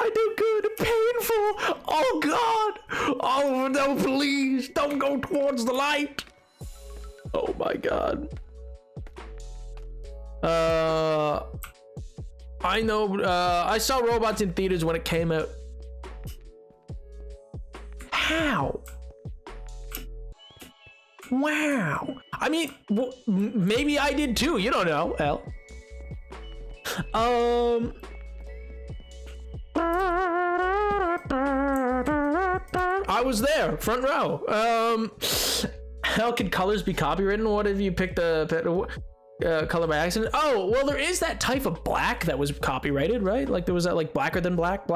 I do good. Painful. Oh God. Oliver, no, please don't go towards the light. Oh my God. I know. I saw Robots in theaters when it came out. How? Wow. I mean, maybe I did too. You don't know, L. I was there, front row. How could colors be copywritten? What if you picked a color by accident? Oh, well, there is that type of black that was copyrighted, right? Like there was that like blacker than black.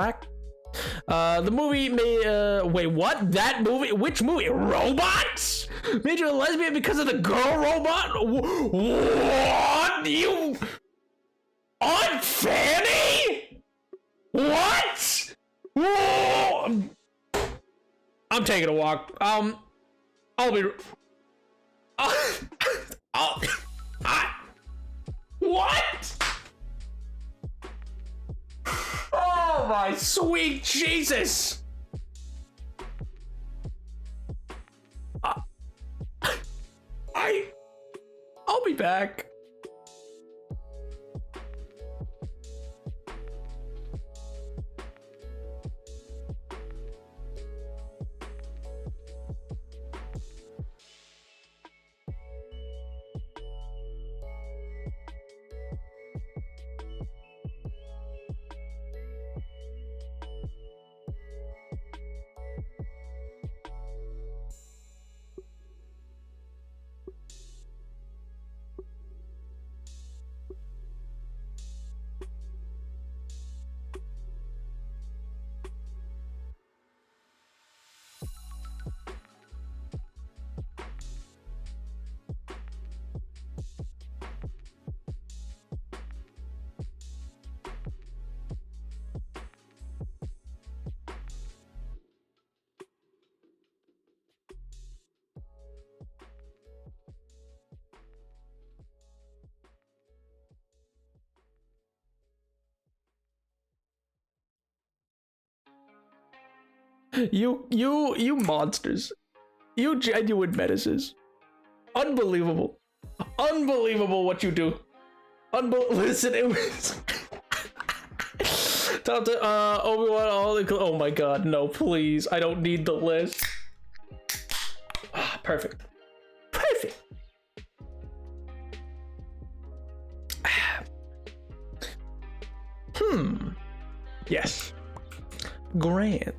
The movie made, wait, what? That movie? Which movie? Robots? Made you a lesbian because of the girl robot? What? You? Aunt Fanny? What? Whoa! I'm taking a walk. I'll be. What? Oh my sweet Jesus! I'll be back. You monsters. You genuine menaces. Unbelievable. Unbelievable what you do. Listen, it was... Talk to, Obi-Wan, all the... Oh my God, no, please. I don't need the list. Ah, perfect. Perfect. Yes. Grand.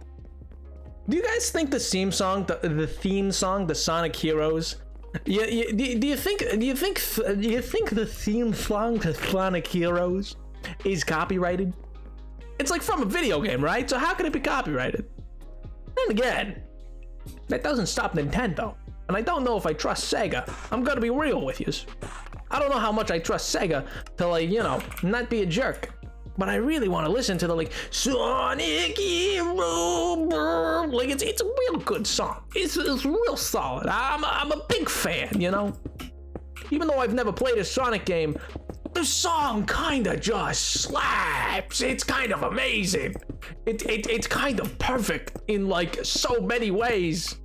Do you guys think the theme song, the Sonic Heroes? Do you think the theme song to Sonic Heroes is copyrighted? It's like from a video game, right? So how can it be copyrighted? Then again, that doesn't stop Nintendo. And I don't know if I trust Sega. I'm gonna be real with you. I don't know how much I trust Sega to, like, you know, not be a jerk. But I really want to listen to the, like, Sonic Hero, like, it's a real good song. It's real solid. I'm a big fan, you know? Even though I've never played a Sonic game, the song kinda just slaps. It's kind of amazing. It's kind of perfect in, like, so many ways.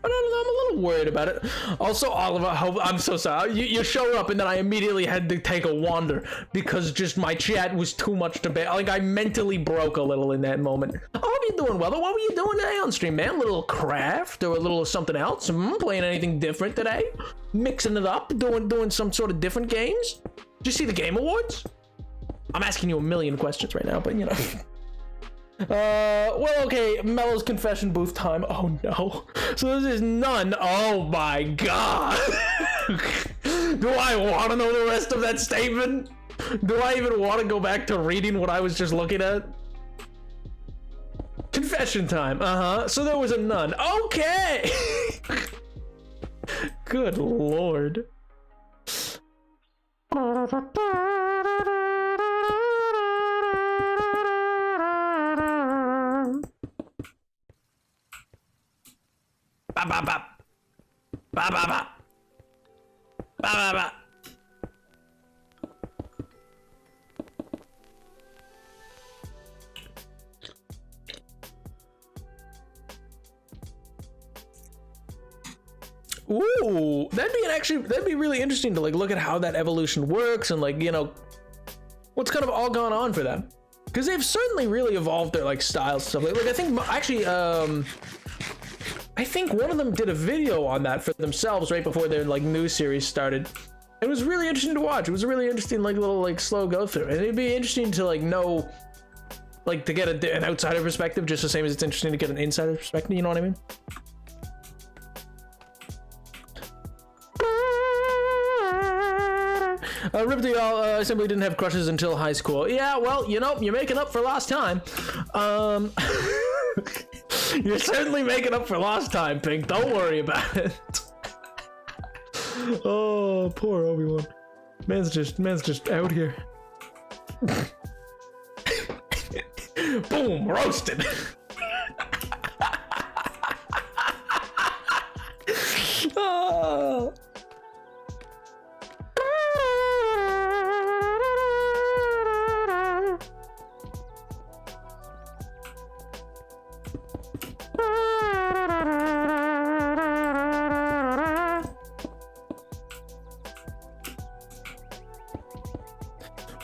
I don't know, I'm a little worried about it. Also, Oliver, I'm so sorry. You showed up and then I immediately had to take a wander because just my chat was too much to bear. Like, I mentally broke a little in that moment. I hope you're doing well. What were you doing today on stream, man? A little craft or a little something else? Playing anything different today? Mixing it up? Doing some sort of different games? Did you see the Game Awards? I'm asking you a million questions right now, but you know. Well, okay, Mello's confession booth time. Oh no. So this is none. Oh my god. Do I want to know the rest of that statement? Do I even want to go back to reading what I was just looking at? Confession time. So there was a nun. Okay. Good lord. Ba ba ba. Ba ba ba. Ba ba ba. Ooh, that'd be really interesting to like look at how that evolution works and like, you know, what's kind of all gone on for them. Because they've certainly really evolved their like styles and stuff. Like I think actually I think one of them did a video on that for themselves right before their like new series started. It was really interesting to watch. It was a really interesting like little like slow go through, and it'd be interesting to like know, like to get an outsider perspective just the same as it's interesting to get an insider perspective. You know what I mean? Rip to y'all, I simply didn't have crushes until high school. Yeah, well, you know, you're making up for lost time. You're certainly making up for lost time, Pink. Don't worry about it. Oh, poor Obi-Wan. Man's just out here. Boom, roasted. Oh.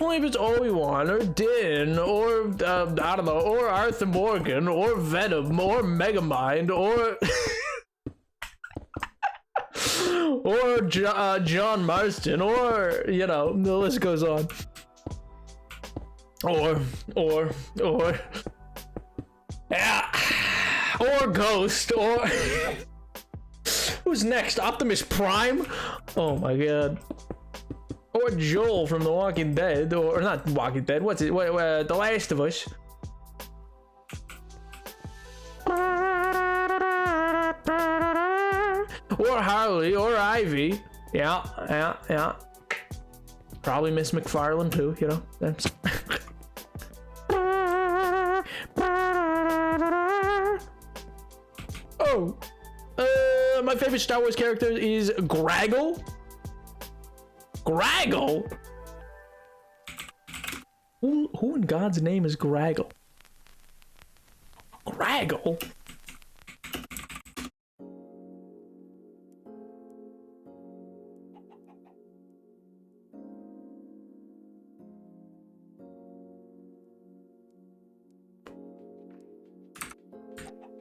Only if it's Obi-Wan or Din or I don't know, or Arthur Morgan or Venom or Megamind or or John Marston or, you know, the list goes on. Or yeah, or Ghost or who's next? Optimus Prime? Oh my god. Or Joel from The Walking Dead, or not Walking Dead, what's it? The Last of Us. Or Harley, or Ivy. Yeah. Probably Miss McFarlane too, you know. That's... Oh. My favorite Star Wars character is Graggle. Graggle? Who in God's name is Graggle? Graggle?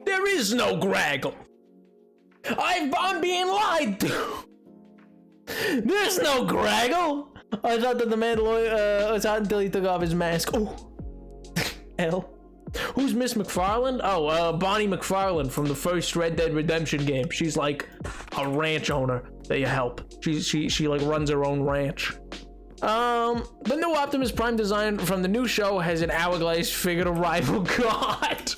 There is no Graggle. I'm being lied to. There's no Graggle! I thought that the Mandalorian was hot until he took off his mask. Oh, L. Who's Miss McFarlane? Oh, Bonnie McFarlane from the first Red Dead Redemption game. She's like a ranch owner that you help. She like runs her own ranch. The new Optimus Prime design from the new show has an hourglass figure to rival God.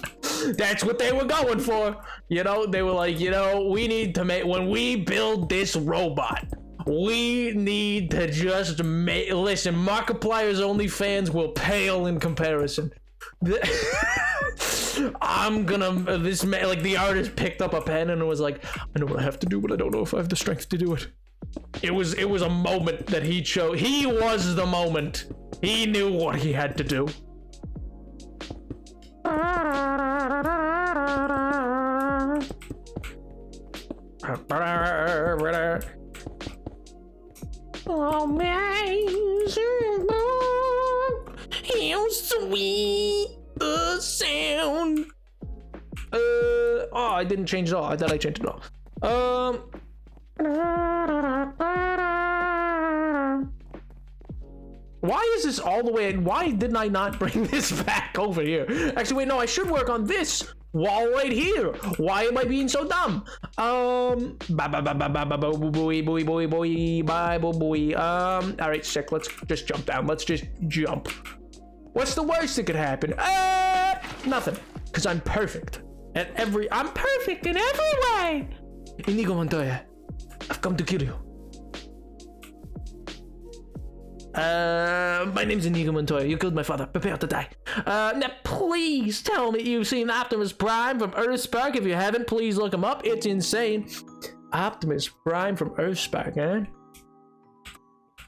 That's what they were going for. You know, they were like, you know, we need to make, when we build this robot, we need to just make, listen, Markiplier's OnlyFans will pale in comparison. I'm gonna, this man, like the artist picked up a pen and was like, I know what I have to do, but I don't know if I have the strength to do it. It was a moment that he chose. He was the moment. He knew what he had to do. Amazing, how sweet the sound. Oh, I didn't change it all. I thought I changed it all. Why is this all the way? Why didn't I not bring this back over here? Actually, wait, no, I should work on this wall right here. Why am I being so dumb? All right, sick. Let's just jump down. Let's just jump. What's the worst that could happen? Nothing, because I'm perfect. I'm perfect in every way. Inigo Montoya, I've come to kill you. My name's Inigo Montoya. You killed my father. Prepare to die. Now please tell me you've seen Optimus Prime from Earthspark. If you haven't, please look him up. It's insane. Optimus Prime from Earthspark, huh?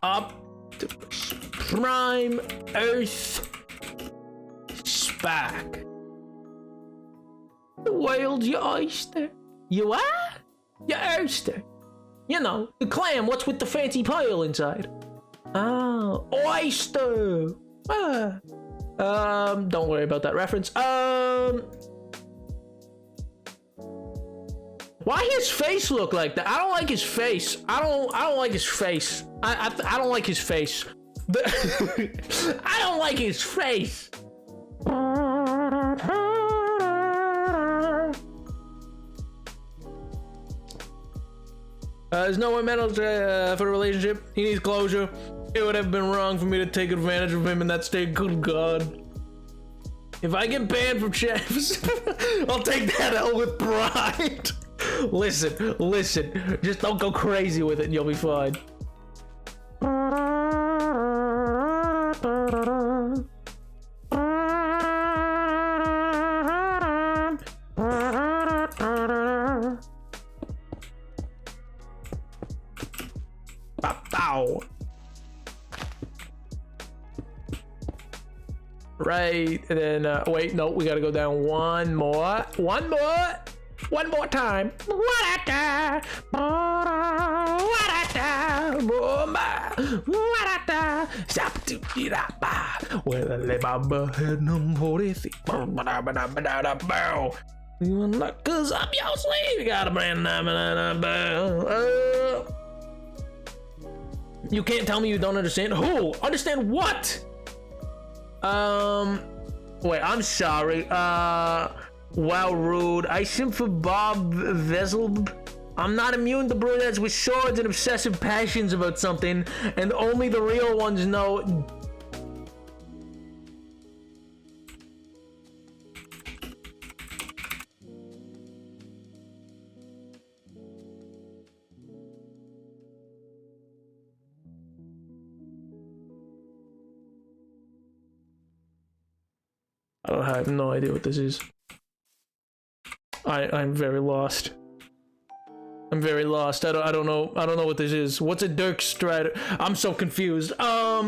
Optimus Prime Earthspark. The world's your oyster. You what? Your oyster. You know, the clam, what's with the fancy pile inside? Oh, oyster. Don't worry about that reference. Why his face look like that? I don't like his face. I don't like his face. I don't like his face. I don't like his face. There's no way metal for a relationship. He needs closure. It would have been wrong for me to take advantage of him in that state. Good God. If I get banned from chefs, I'll take that L with pride. Listen. Just don't go crazy with it and you'll be fine. Bow. Right, and then wait, no, we gotta go down one more time. Cause I'm your slave. You got a brand. You can't tell me you don't understand. Who? Understand what? Wait, I'm sorry. Wow, rude. I simp for Bob Vessel. I'm not immune to brunettes with swords and obsessive passions about something, and only the real ones know. I have no idea what this is. I'm very lost. I'm very lost. I don't know what this is. What's a Dirk Strider? I'm so confused. At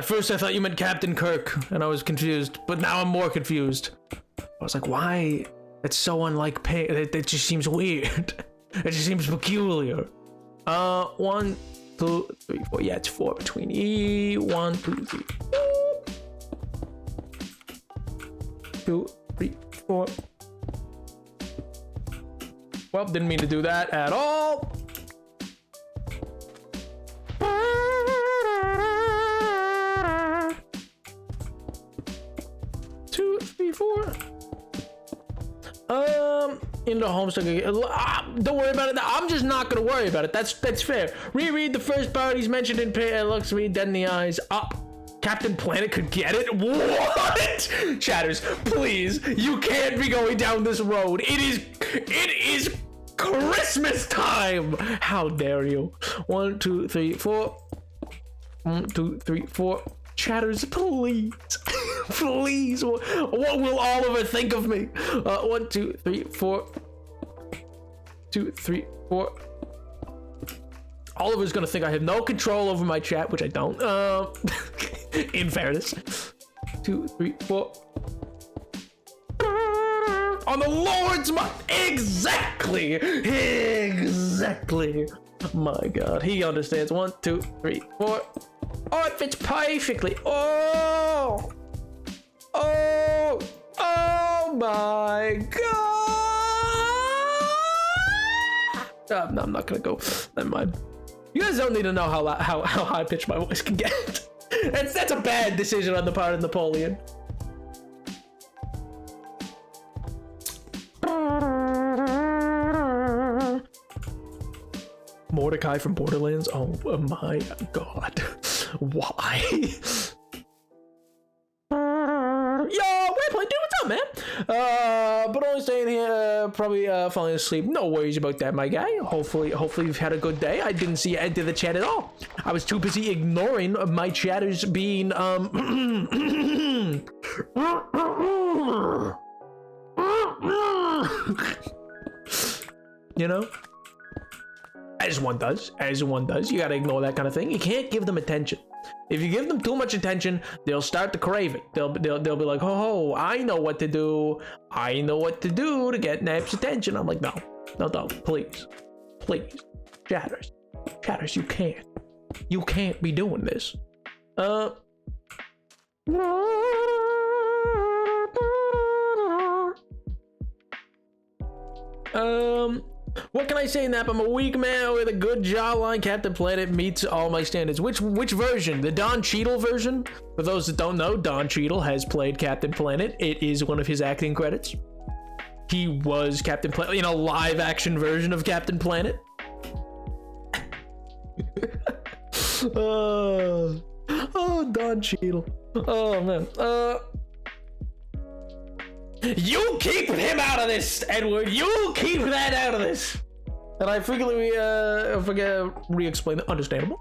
first I thought you meant Captain Kirk, and I was confused, but now I'm more confused. I was like, why? It's so unlike Pink. It just seems weird. It just seems peculiar. 1, 2, 3, 4. Yeah, it's 4 between E. 1, 2, 3. 2, 3, 4. Well, didn't mean to do that at all. Two, three, 4. Into Homestuck again. Don't worry about it. I'm just not gonna worry about it. That's fair. Reread the first part he's mentioned in Pay. It looks me dead in the eyes. Up. Captain Planet could get it? What? Chatters, please, you can't be going down this road. It is Christmas time. How dare you? 1, 2, 3, 4. 1, 2, 3, 4. Chatters, please. Please. What will Oliver think of me? 1, 2, 3, 4. 2, 3, 4. Oliver's gonna think I have no control over my chat, which I don't. In fairness. 2, 3, 4. on the Lord's money. Exactly. Exactly. My God, he understands. 1, 2, 3, 4. Oh, it fits perfectly. Oh. Oh. Oh my God. No, I'm not gonna go. Never mind. You guys don't need to know how high pitched my voice can get. That's a bad decision on the part of Napoleon. Mordecai from Borderlands. Oh my God. Why? Yo, Waypoint, dude, what's up, man? But only staying here, probably falling asleep. No worries about that, my guy. Hopefully you've had a good day. I didn't see you enter the chat at all. I was too busy ignoring my chatters being you know, as one does. You gotta ignore that kind of thing. You can't give them attention. If you give them too much attention, they'll start to crave it. They'll be like, oh, I know what to do. I know what to do to get Nap's attention. I'm like, no, please, chatters, you can't be doing this. What can I say, Nap? I'm a weak man with a good jawline. Captain Planet meets all my standards. Which version? The Don Cheadle version? For those that don't know, Don Cheadle has played Captain Planet. It is one of his acting credits. He was Captain Planet in a live action version of Captain Planet. Oh, Don Cheadle. Oh man. You keep him out of this, Edward. You keep that out of this. And I frequently re-explain that. Understandable.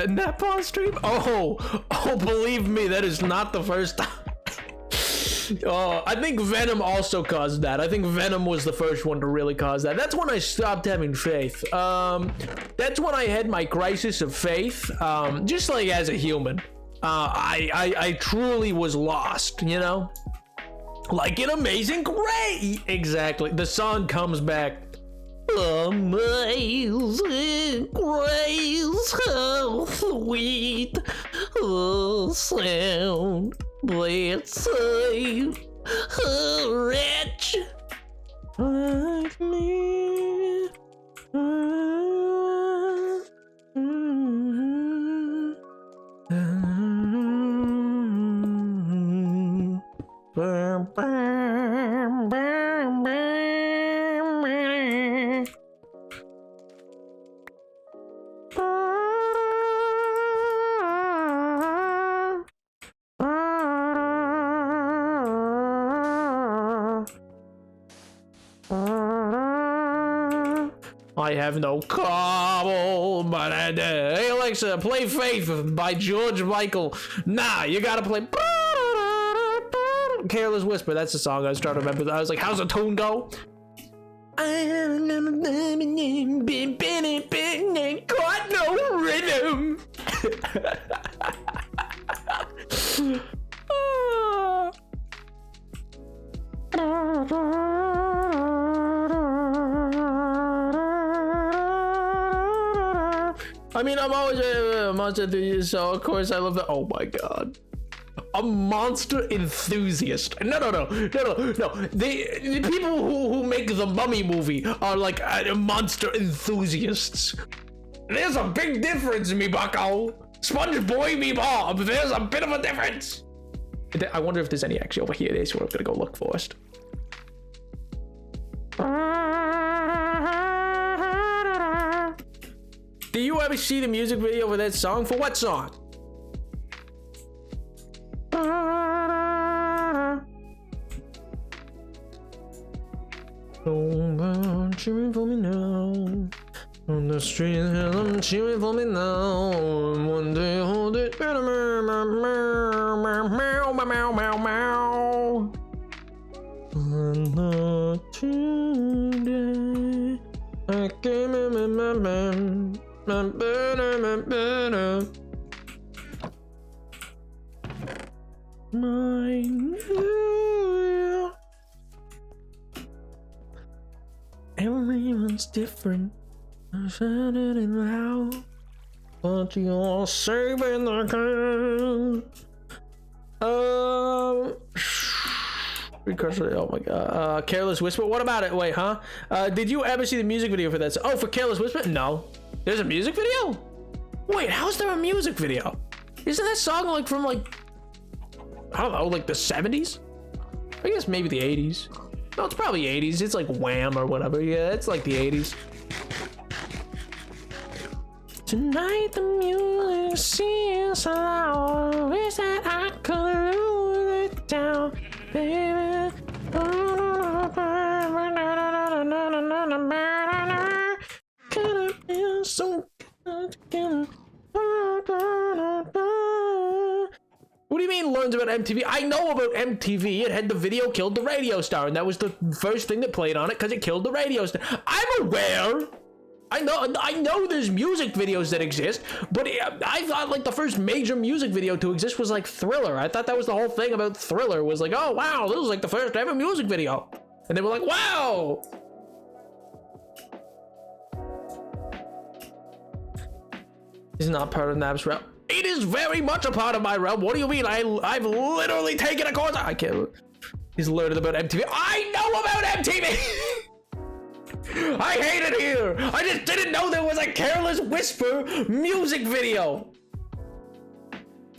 Nap on stream? Oh, believe me, that is not the first time. Oh, I think Venom also caused that. I think Venom was the first one to really cause that. That's when I stopped having faith. That's when I had my crisis of faith. Just like as a human, I truly was lost, you know? Like in Amazing Grace. Exactly. The song comes back. Amazing Grace, how sweet the sound that saved a wretch like me. I have no cobble, but hey Alexa, play Faith by George Michael. Nah, you gotta play Careless Whisper. That's the song I was trying to remember. I was like, how's the tune go? Got no rhythm. I mean, I'm always a monster enthusiast, so of course I love that. Oh my God. A monster enthusiast. No. The people who make the Mummy movie are like monster enthusiasts. There's a big difference, me bucko. Sponge boy, me Bob. There's a bit of a difference. I wonder if there's any actually over here. That's what I'm gonna go look first. Do you ever see the music video for that song? For what song? Oh, cheering for me now. On the street, I'm cheering for me now. One day, hold it. Meow, meow, meow, meow. And not today. I came in my man. Everyone's different. I'm shining now, but you're saving the king. Because oh my god, Careless Whisper. What about it? Wait, huh? Did you ever see the music video for that? Oh, for Careless Whisper? No. There's a music video? Wait, how's there a music video? Isn't that song like from like, I don't know, like the 70s? I guess maybe the 80s. No, it's probably 80s. It's like Wham or whatever. Yeah, it's like the 80s. Tonight the music seems so loud. Wish that I could lose it down, baby. Could have been so good together. What do you mean learns about MTV? I know about MTV. It had the video Killed the Radio Star, and that was the first thing that played on it because it killed the radio star. I'm aware. I know there's music videos that exist, but I thought like the first major music video to exist was like Thriller. I thought that was the whole thing about Thriller, was like, oh wow, this was like the first ever music video. And they were like, wow. It's not part of Nab's realm. It is very much a part of my realm. What do you mean? I've literally taken a course. I can't. He's learned about MTV. I know about MTV. I hate it here. I just didn't know there was a Careless Whisper music video.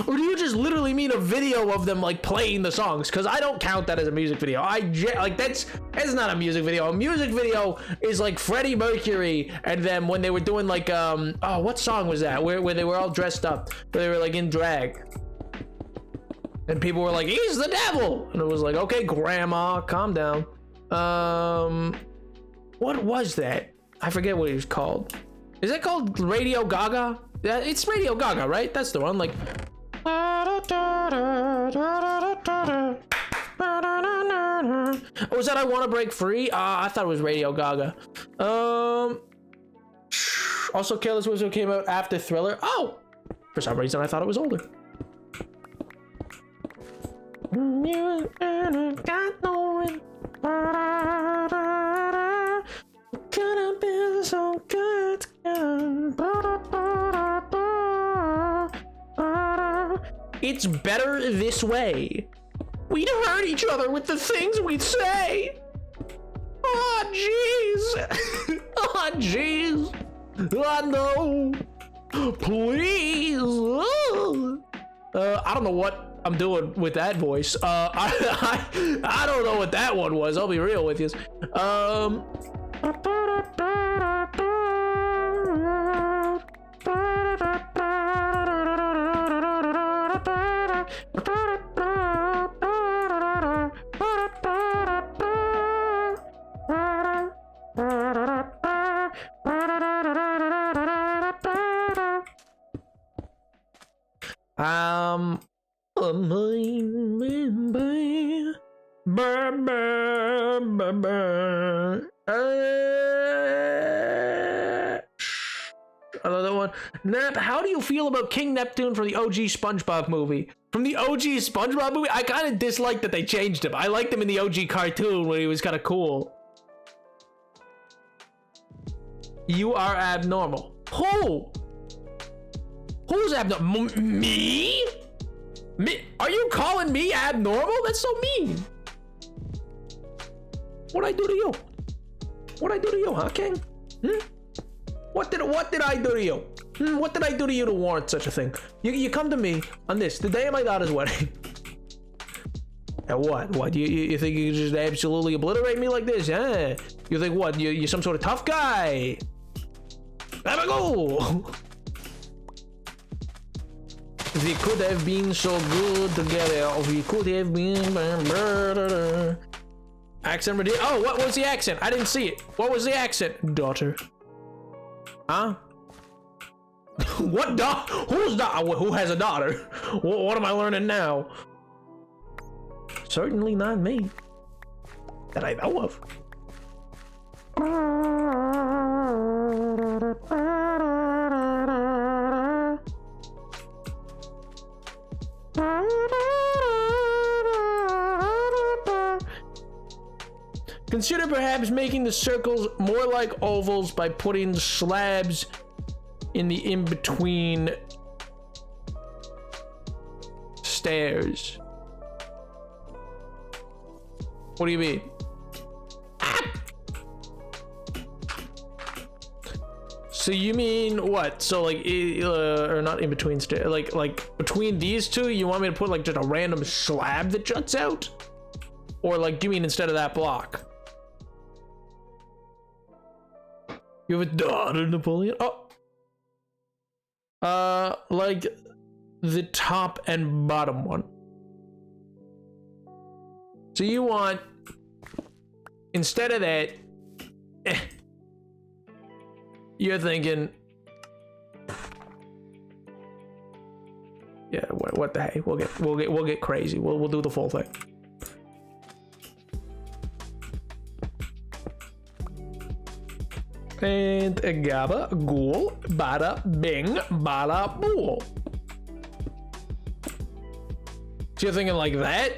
Or do you just literally mean a video of them like playing the songs? Because I don't count that as a music video. Like that's not a music video. A music video is like Freddie Mercury and them when they were doing like oh, what song was that? Where they were all dressed up, where they were like in drag. And people were like, he's the devil. And it was like, okay, grandma, calm down. What was that? I forget what it was called. Is that called Radio Gaga? Yeah, it's Radio Gaga, right? That's the one. Like. Was that I Want to Break Free? I thought it was Radio Gaga. Also, Careless Whisper came out after Thriller. Oh, for some reason I thought it was older. Got no could have been so good together. It's better this way. We'd hurt each other with the things we'd say. Oh, jeez. Oh, jeez. I know. Please. I don't know what I'm doing with that voice. I don't know what that one was. I'll be real with you. Another one. Nap, how do you feel about King Neptune from the OG SpongeBob movie? From the OG SpongeBob movie, I kind of disliked that they changed him. I liked him in the OG cartoon when he was kind of cool. You are abnormal. Who? Who's abnormal? Me? Me? Are you calling me abnormal? That's so mean. What'd I do to you? What'd I do to you, huh, King? What did I do to you? What did I do to you to warrant such a thing? You come to me on this, the day of my daughter's wedding. And what? You think you can just absolutely obliterate me like this? Yeah. You think what? You're some sort of tough guy? Have a go. We could have been so good together. We could have been. Accent redeem. Oh, what was the accent? I didn't see it. What was the accent? Daughter. Huh? What who's daughter? Who has a daughter? What am I learning now? Certainly not me. That I know of. Consider perhaps making the circles more like ovals by putting slabs in the in-between stairs. What do you mean? So you mean what? So like, or not in between stairs, like between these two, you want me to put like just a random slab that juts out? Or like, you mean instead of that block? You have a daughter, Napoleon? Oh. Like the top and bottom one. So you want, instead of that, you're thinking, yeah, what the heck? We'll get crazy. We'll do the full thing. And gabba ghoul, bada bing, bada bool. So you're thinking like that?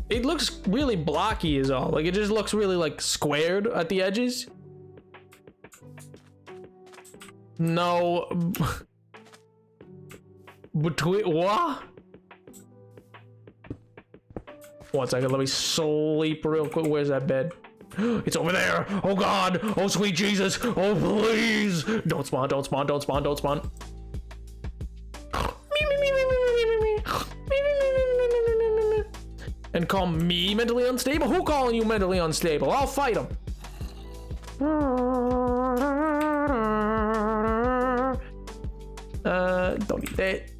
It looks really blocky is all. Like it just looks really like squared at the edges. No. Between what? 1 second, let me sleep real quick. Where's that bed? It's over there. Oh God. Oh sweet Jesus. Oh please. Don't spawn, don't spawn, don't spawn, don't spawn. And call me mentally unstable? Who calling you mentally unstable? I'll fight him. Don't need that.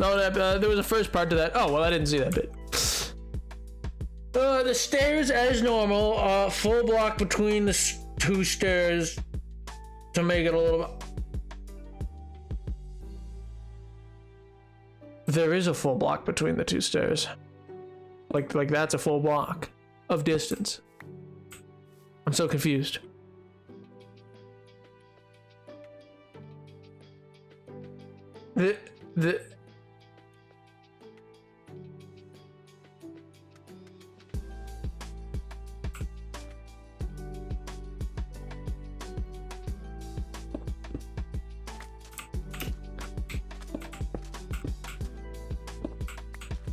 No, there was a first part to that. Oh, well, I didn't see that bit. The stairs as normal, full block between the two stairs to make it a little bit. There is a full block between the two stairs. Like that's a full block of distance. I'm so confused.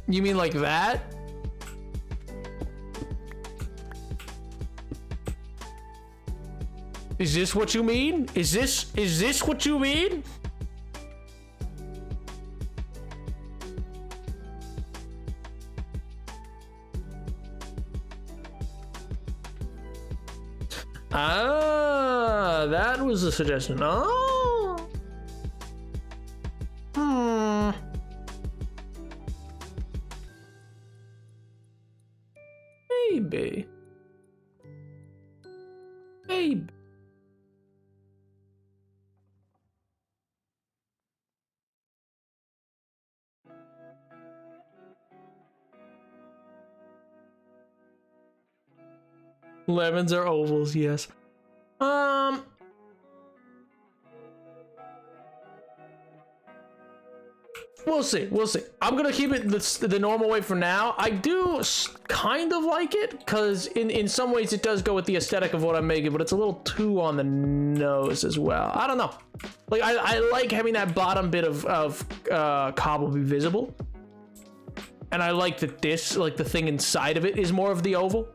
You mean like that? Is this what you mean? Is this what you mean? Ah, that was the suggestion. Oh. Maybe. Maybe. Lemons are ovals, yes. We'll see. We'll see. I'm gonna keep it the normal way for now. I do kind of like it because in some ways it does go with the aesthetic of what I'm making, but it's a little too on the nose as well. I don't know. Like I like having that bottom bit of cobble be visible, and I like that this, like the thing inside of it, is more of the oval.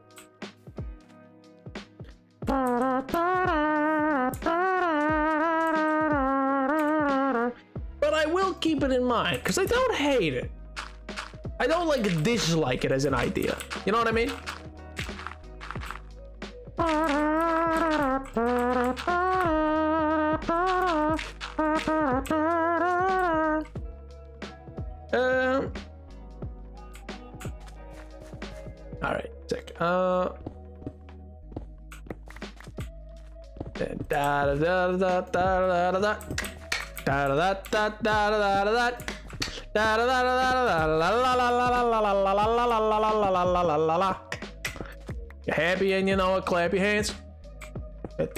But I will keep it in mind because I don't hate it. I don't like dislike it as an idea. You know what I mean? All right, sick. Da da da da da da da da da da da da da da. Da da da da da da la la la la la la la la la la la la la la la la. You're happy and you know it. Clap your hands. If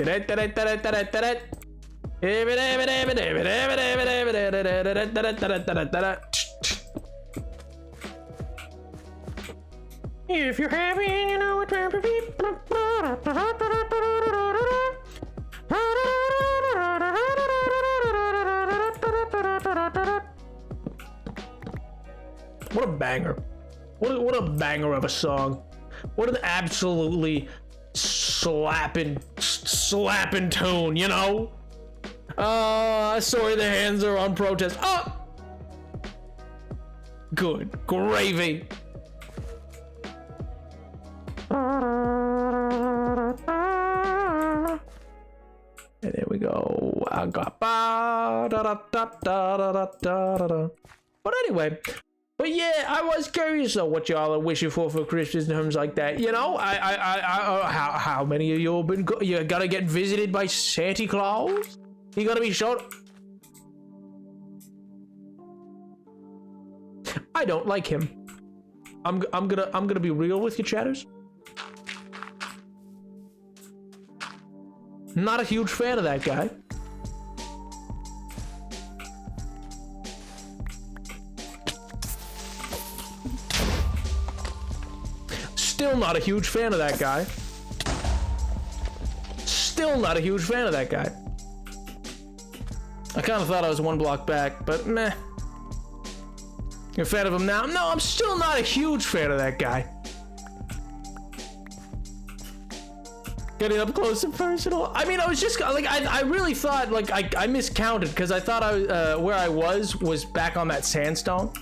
you're happy and you know it. What a banger. What a banger of a song. What an absolutely slapping tune, you know? Sorry the hands are on protest. Oh! Good gravy. And there we go. I got But anyway, but yeah, I was curious though what y'all are wishing for Christmas and things like that. You know, how many of you have been? You gotta get visited by Santa Claus? You gotta be sure. I don't like him. I'm gonna be real with you, chatters. Not a huge fan of that guy. Still not a huge fan of that guy. Still not a huge fan of that guy. I kind of thought I was one block back, but meh. You're a fan of him now? No, I'm still not a huge fan of that guy. Getting up close and personal. I mean, I was just like, I really thought like I miscounted because I thought where I was back on that sandstone.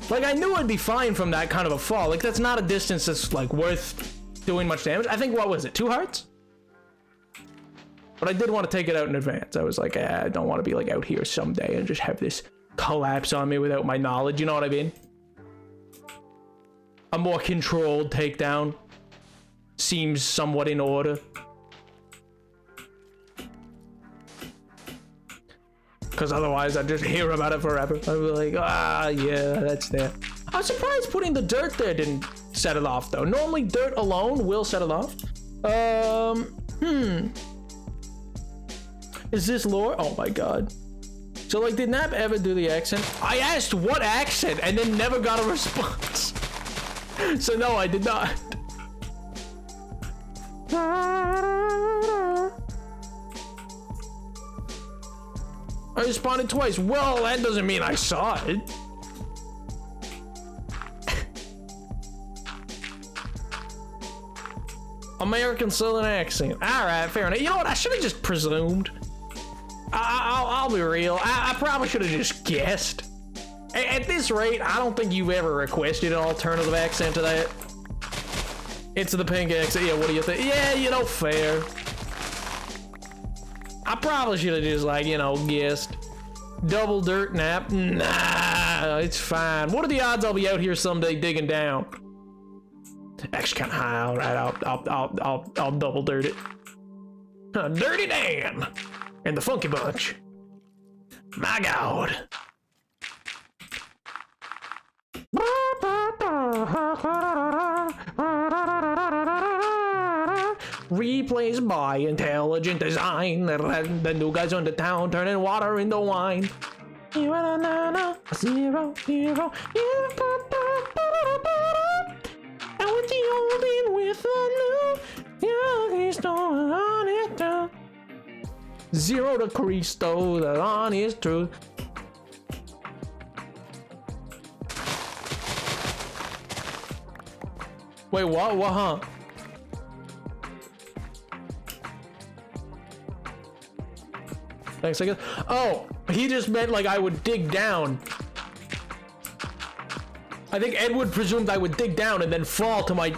Like I knew I'd be fine from that kind of a fall. Like that's not a distance that's like worth doing much damage. I think what was it, 2 hearts? But I did want to take it out in advance. I was like, I don't want to be like out here someday and just have this collapse on me without my knowledge. You know what I mean? A more controlled takedown seems somewhat in order. Because otherwise I'd just hear about it forever. I'd be like, yeah, that's there. I was surprised putting the dirt there didn't set it off though. Normally dirt alone will set it off. Is this lore? Oh my god. So like, did Nap ever do the accent? I asked what accent and then never got a response. So no, I did not. I responded twice. Well, that doesn't mean I saw it. American Southern accent. All right, fair enough. You know what? I should have just presumed. I'll be real. I probably should have just guessed. At this rate, I don't think you've ever requested an alternative accent to that. It's the pink accent. Yeah, what do you think? Yeah, you know, fair. I probably should have just, like, you know, guessed. Double dirt nap? Nah, it's fine. What are the odds I'll be out here someday digging down? Actually, kind of high. All right, I'll double dirt it. Dirty Dan and the Funky Bunch. My God. Replaced by intelligent design. The new guys on the town turning water into wine. Zero, zero. And with the old in with the new, he's going on it down. Zero to Cristo, the honest truth. Wait, what? What, huh? Thanks, I guess. Oh, he just meant like I would dig down. I think Edward presumed I would dig down and then fall to my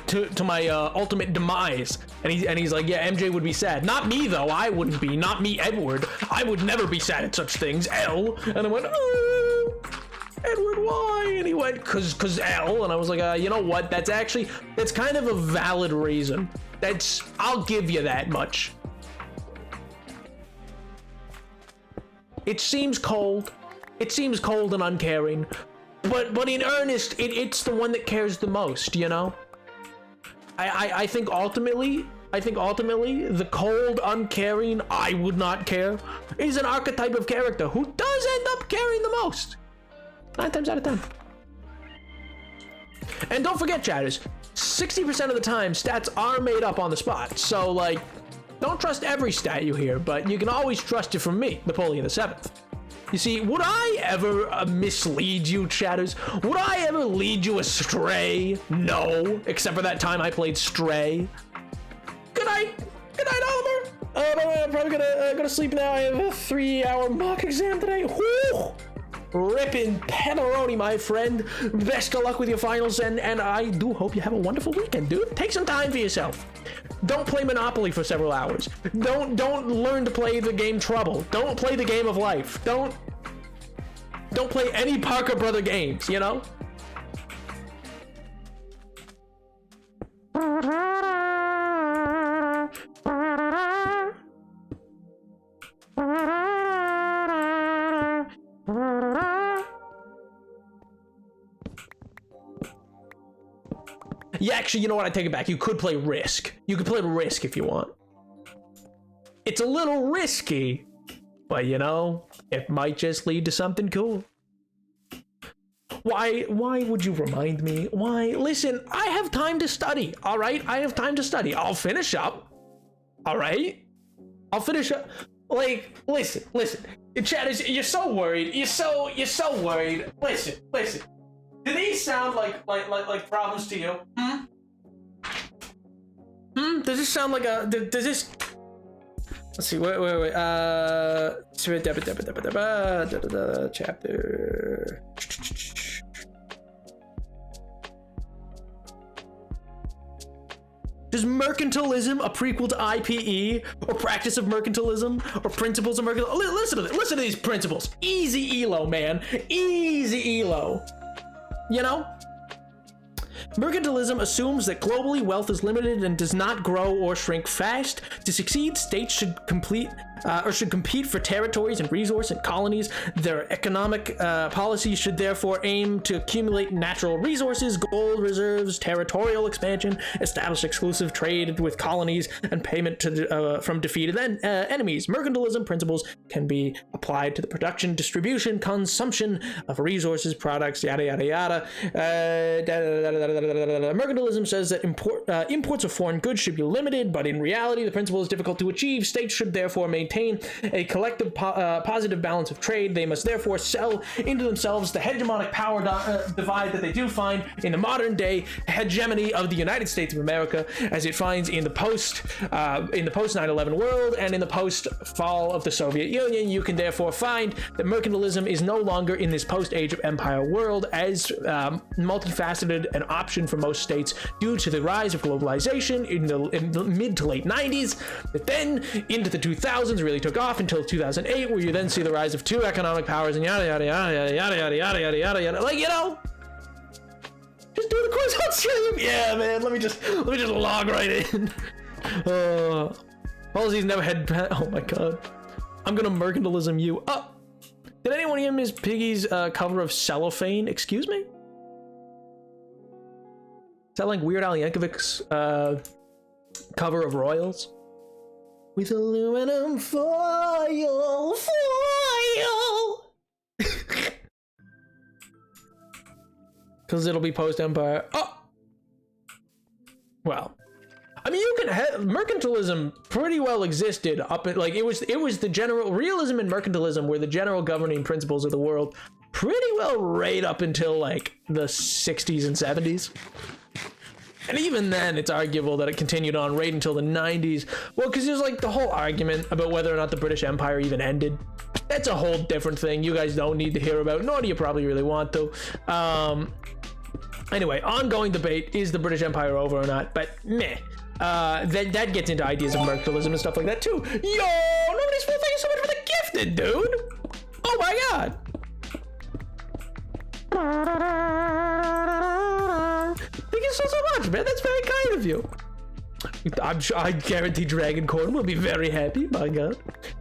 ultimate demise. And he's like, yeah, MJ would be sad. Not me though. I wouldn't be. Not me, Edward. I would never be sad at such things. L. And I went, oh, Edward, why? And he went, cause L. And I was like, you know what? That's kind of a valid reason. I'll give you that much. It seems cold. It seems cold and uncaring. But in earnest, it's the one that cares the most, you know? I think ultimately, the cold, uncaring, I would not care, is an archetype of character who does end up caring the most. 9 times out of 10. And don't forget, chatters, 60% of the time, stats are made up on the spot. So, like, don't trust every stat you hear, but you can always trust it from me, Napoleon VII. You see, would I ever mislead you, chatters? Would I ever lead you astray? No, except for that time I played Stray. Good night, Oliver. I'm probably gonna go to sleep now. I have a 3-hour mock exam today. Whew. Rippin' pepperoni, my friend. Best of luck with your finals, and I do hope you have a wonderful weekend, dude. Take some time for yourself. Don't play Monopoly for several hours. Don't learn to play the game Trouble. Don't play the game of life. Don't play any Parker Brother games, you know? Yeah, actually, you know what? I take it back. You could play Risk. You could play Risk if you want. It's a little risky, but you know, it might just lead to something cool. Why would you remind me? Why? Listen, I have time to study, all right? I have time to study. I'll finish up, all right? I'll finish up. Like, listen. Chat, you're so worried. You're so worried. Listen. Do these sound like problems to you? Does this sound like a? Does this? Let's see. Wait. Chapter. Is mercantilism a prequel to IPE, or practice of mercantilism, or principles of mercantilism? Listen to these principles. Easy elo, man. Easy elo. You know? Mercantilism assumes that globally wealth is limited and does not grow or shrink fast. To succeed, states should compete for territories and resources and colonies. Their economic policies should therefore aim to accumulate natural resources, gold reserves, territorial expansion, establish exclusive trade with colonies, and payment from defeated enemies. Mercantilism principles can be applied to the production, distribution, consumption of resources, products, yada yada yada. Mercantilism says that imports of foreign goods should be limited, but in reality, the principle is difficult to achieve. States should therefore maintain a collective positive balance of trade. They must therefore sell into themselves the hegemonic power divide that they do find in the modern day hegemony of the United States of America, as it finds in the post 9/11 world and in the post fall of the Soviet Union. You can therefore find that mercantilism is no longer in this post age of empire world as multifaceted an option for most states due to the rise of globalization in the mid to late 90s, but then into the 2000s really took off until 2008, where you then see the rise of two economic powers and yada yada yada yada yada yada yada yada yada yada. Like, you know, just do the course on stream. Yeah, man. Let me just log right in. Policies never had. Oh my god. I'm gonna mercantilism you up. Did anyone hear Ms. Piggy's cover of Cellophane? Excuse me? Is that like Weird Al Yankovic's cover of Royals? With aluminum foil. Because it'll be post-Empire. Oh! Well. I mean, you can have mercantilism pretty well existed up at, like, it was the general realism and mercantilism were the general governing principles of the world pretty well right up until like the 60s and 70s. And even then, it's arguable that it continued on right until the 90s. Well, because there's like the whole argument about whether or not the British Empire even ended. That's a whole different thing you guys don't need to hear about, nor do you probably really want to. Anyway, ongoing debate, is the British Empire over or not? But meh. That gets into ideas of mercantilism and stuff like that too. Yo, nobody's full. Thank you so much for the gifted, dude. Oh my god. Thank you so much, man. That's very kind of you. I'm sure, I guarantee Dragon Corn will be very happy. My God.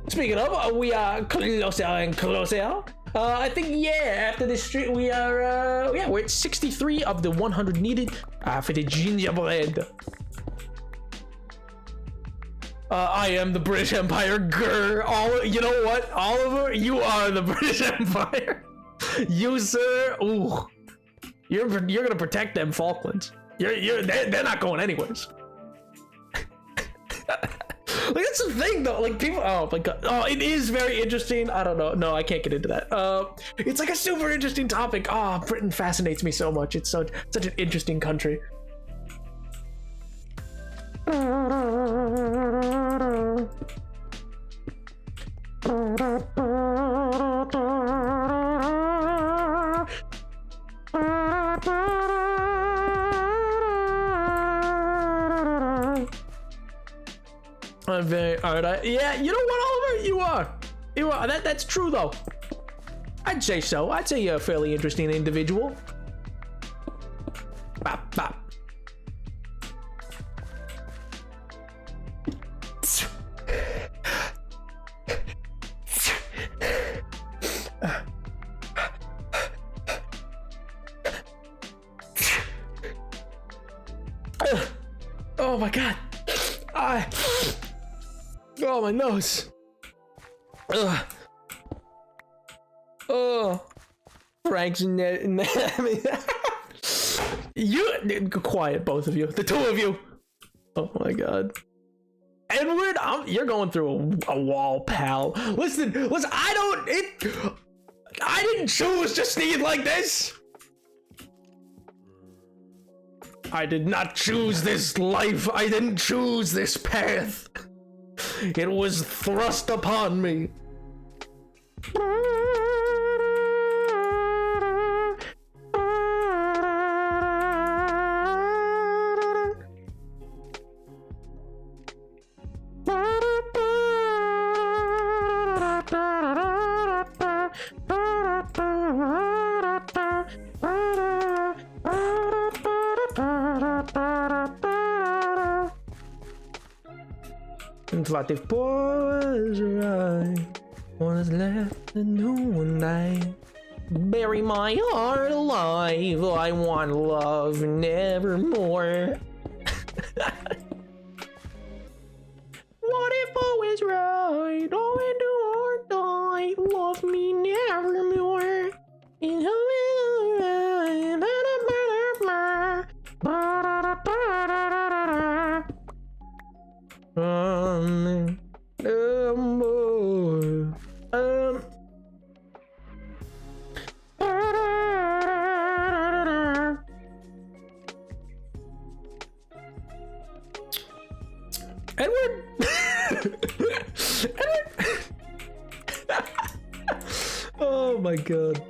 Speaking of, we are closer and closer. I think after this street we are we're at 63 of the 100 needed for the gingerbread. I am the British Empire. Grr. You know what, Oliver? You are the British Empire. You, sir. Ooh, you're gonna protect them Falklands. They're not going anyways. Like, that's the thing though, like people, oh my God, oh, it is very interesting. I don't know, no, I can't get into that. It's like a super interesting topic. Britain fascinates me so much. It's such an interesting country. I'm very alright. Yeah, you know what, Oliver? You are. That's true though. I'd say so. I'd say you're a fairly interesting individual. Bop, bop. Oh my God. Oh, my nose. Ugh. Oh, Frank's in there. I mean, you quiet, both of you, the two of you. Oh my God, Edward, you're going through a wall, pal. Listen. I didn't choose to sneeze like this. I did not choose this life. I didn't choose this path. It was thrust upon me. What if was right? What is left to do when I bury my heart alive? I want love nevermore. What if all is right? All we do or die? Love me nevermore. In Edward. Edward. Oh my God.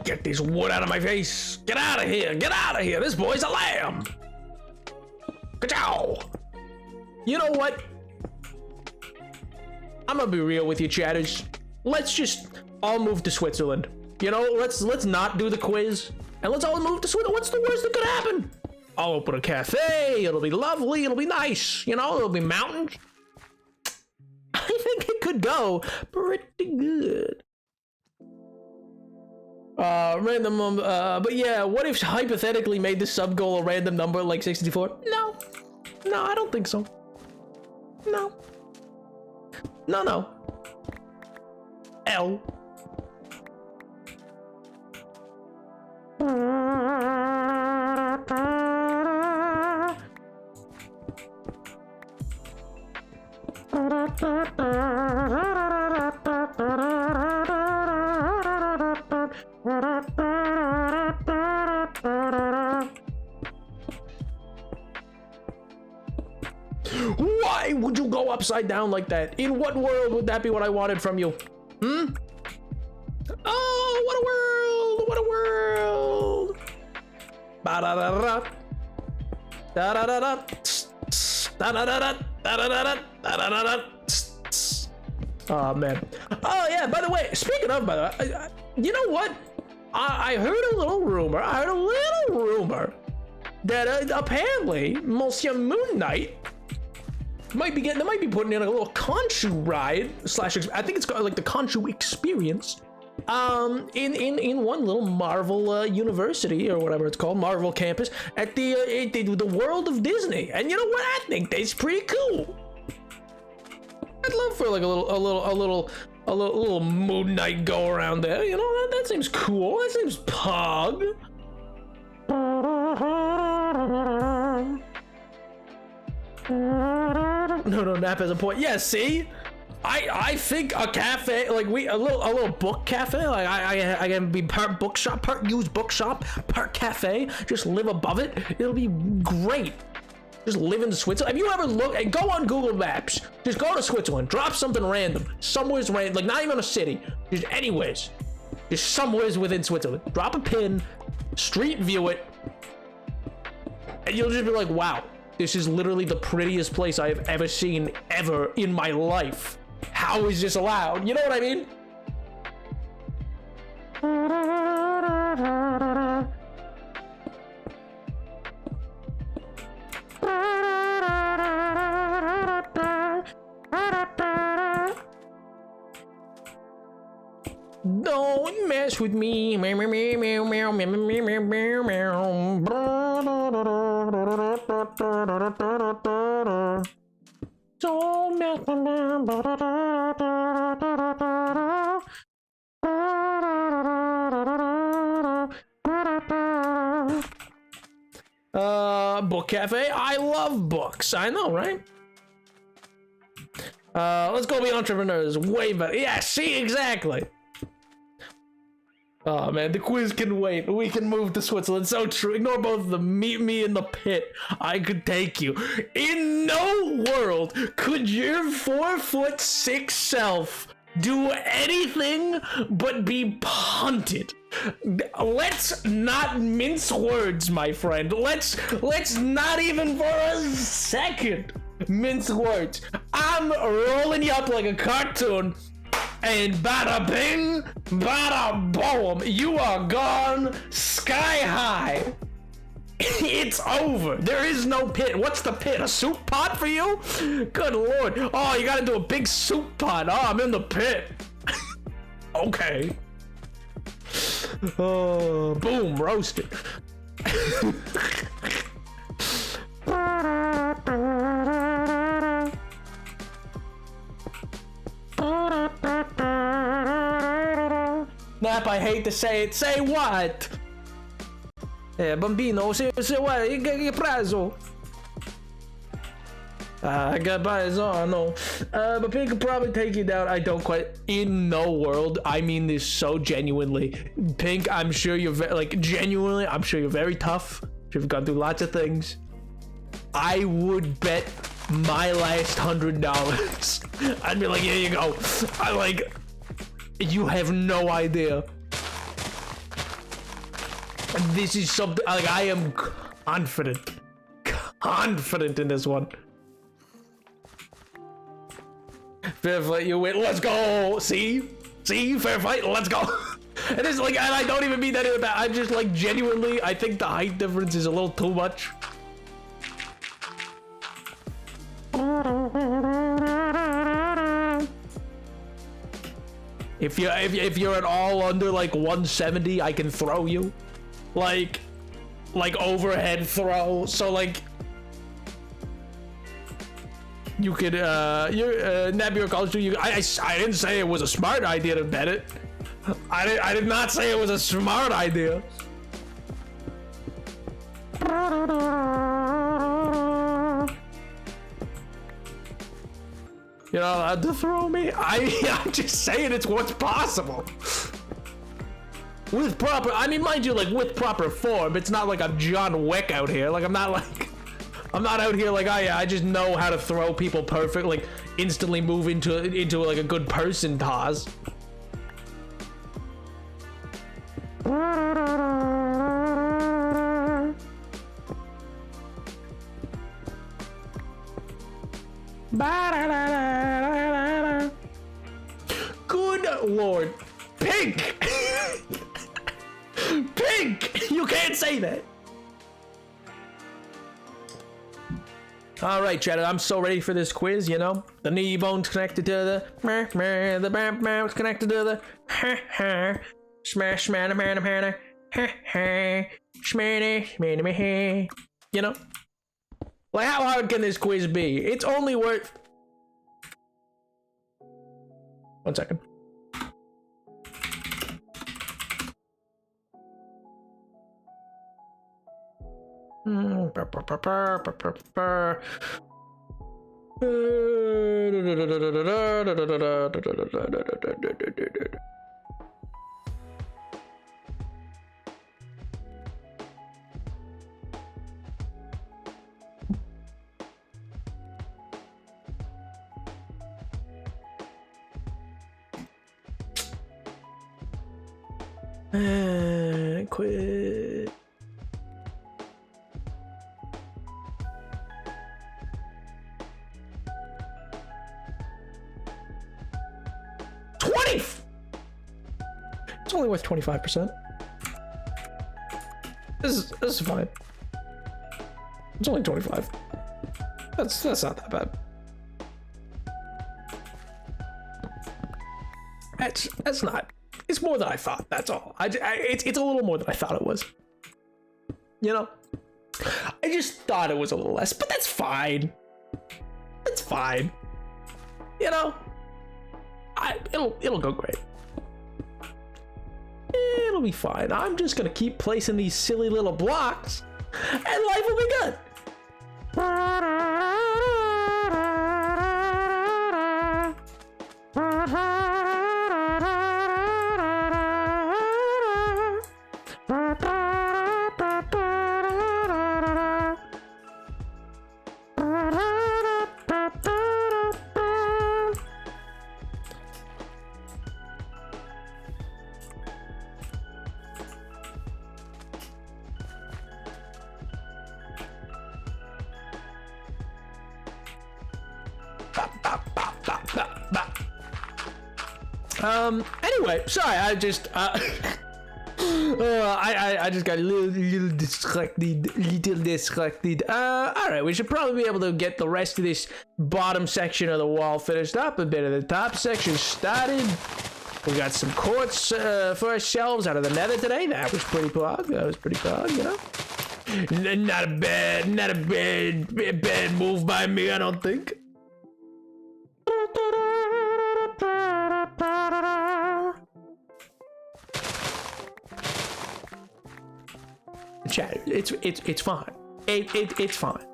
Get this wood out of my face. Get out of here. Get out of here. This boy's a lamb. Ka-chow. You know what? I'm gonna be real with you, chatters. Let's just all move to Switzerland. You know, let's not do the quiz and let's all move to Switzerland. What's the worst that could happen? I'll open a cafe. It'll be lovely. It'll be nice. You know, it'll be mountains. I think it could go pretty good. Random, but yeah, what if hypothetically made the sub goal a random number like 64? No, I don't think so. No. L. Why would you go upside down like that? In what world would that be what I wanted from you? Oh, what a world! What a world! Ba-da-da-da. Da-da-da-da. Da-da-da-da. Da-da-da-da. Da-da-da-da. Oh man. Oh yeah, by the way, speaking of, you know what? I heard a little rumor. That apparently Monsieur Moon Knight might be putting in a little Khonshu ride slash. I think it's called like the Khonshu experience. In one little Marvel university or whatever it's called, Marvel campus at the world of Disney. And you know what? I think that's pretty cool. I'd love for like a little Moon Knight go around there. You know, that seems cool. That seems pog. No, Nap has a point. Yeah, see? I think a cafe, like a little book cafe, like I can be part bookshop, part used bookshop, part cafe, just live above it. It'll be great. Just live in Switzerland. Have you ever looked and go on Google Maps? Just go to Switzerland, drop something random, somewhere's random, like not even a city, just anyways, just somewhere's within Switzerland. Drop a pin, street view it, and you'll just be like, wow, this is literally the prettiest place I have ever seen ever in my life. How is this allowed? You know what I mean? Don't mess with me. Don't mess with book cafe. I love books. I know, right? Let's go be entrepreneurs. Way better. Yeah, see, exactly. Oh man, the quiz can wait. We can move to Switzerland. So true. Ignore both of them. Meet me in the pit. I could take you. In no world could your 4'6" self do anything but be punted. Let's not mince words, my friend. Let's not even for a second mince words. I'm rolling you up like a cartoon. And bada bing, bada boom, you are gone sky high. It's over. There is no pit. What's the pit? A soup pot for you? Good lord. Oh, you gotta do a big soup pot. Oh, I'm in the pit. Okay. Oh, boom, roasted. Nap, I hate to say it. Say what? Bambino, say what? Che preso? I got preso, no. But Pink could probably take you down. I don't quite. In no world. I mean this so genuinely. Pink, I'm sure you're genuinely, I'm sure you're very tough. You've gone through lots of things. I would bet my last $100. I'd be like, here you go. You have no idea. This is something, I am confident in this one. Fair fight, you win. Let's go. See, fair fight. Let's go. And it's and I don't even mean that in a bad. I'm just genuinely, I think the height difference is a little too much. If you're at all under 170, I can throw you, like overhead throw. So you could Nebula calls to you. I didn't say it was a smart idea to bet it. I did not say it was a smart idea. You're not allowed to throw me? I'm just saying it's what's possible. With proper, I mean, mind you, with proper form. It's not like I'm John Wick out here. I'm not out here oh yeah, I just know how to throw people perfect, instantly move into a good person toss. Good lord. Pink! Pink! You can't say that. All right, Cheddar, I'm so ready for this quiz, you know? The knee bone's connected to the bone's connected to the smash, you know? Like, how hard can this quiz be? It's only worth... 1 second. Quit. It's only worth 25%. This is fine. It's only 25. That's not that bad. That's not. It's more than I thought. That's all. It's a little more than I thought it was. You know, I just thought it was a little less, but that's fine. It's fine. You know, it'll go great. It'll be fine. I'm just gonna keep placing these silly little blocks, and life will be good. Anyway, sorry, I just I just got a little distracted. All right, we should probably be able to get the rest of this bottom section of the wall finished up. A bit of the top section started. We got some quartz for our shelves out of the nether today. That was pretty pog. You know. Not a bad move by me, I don't think. Chat, it's fine. It's fine.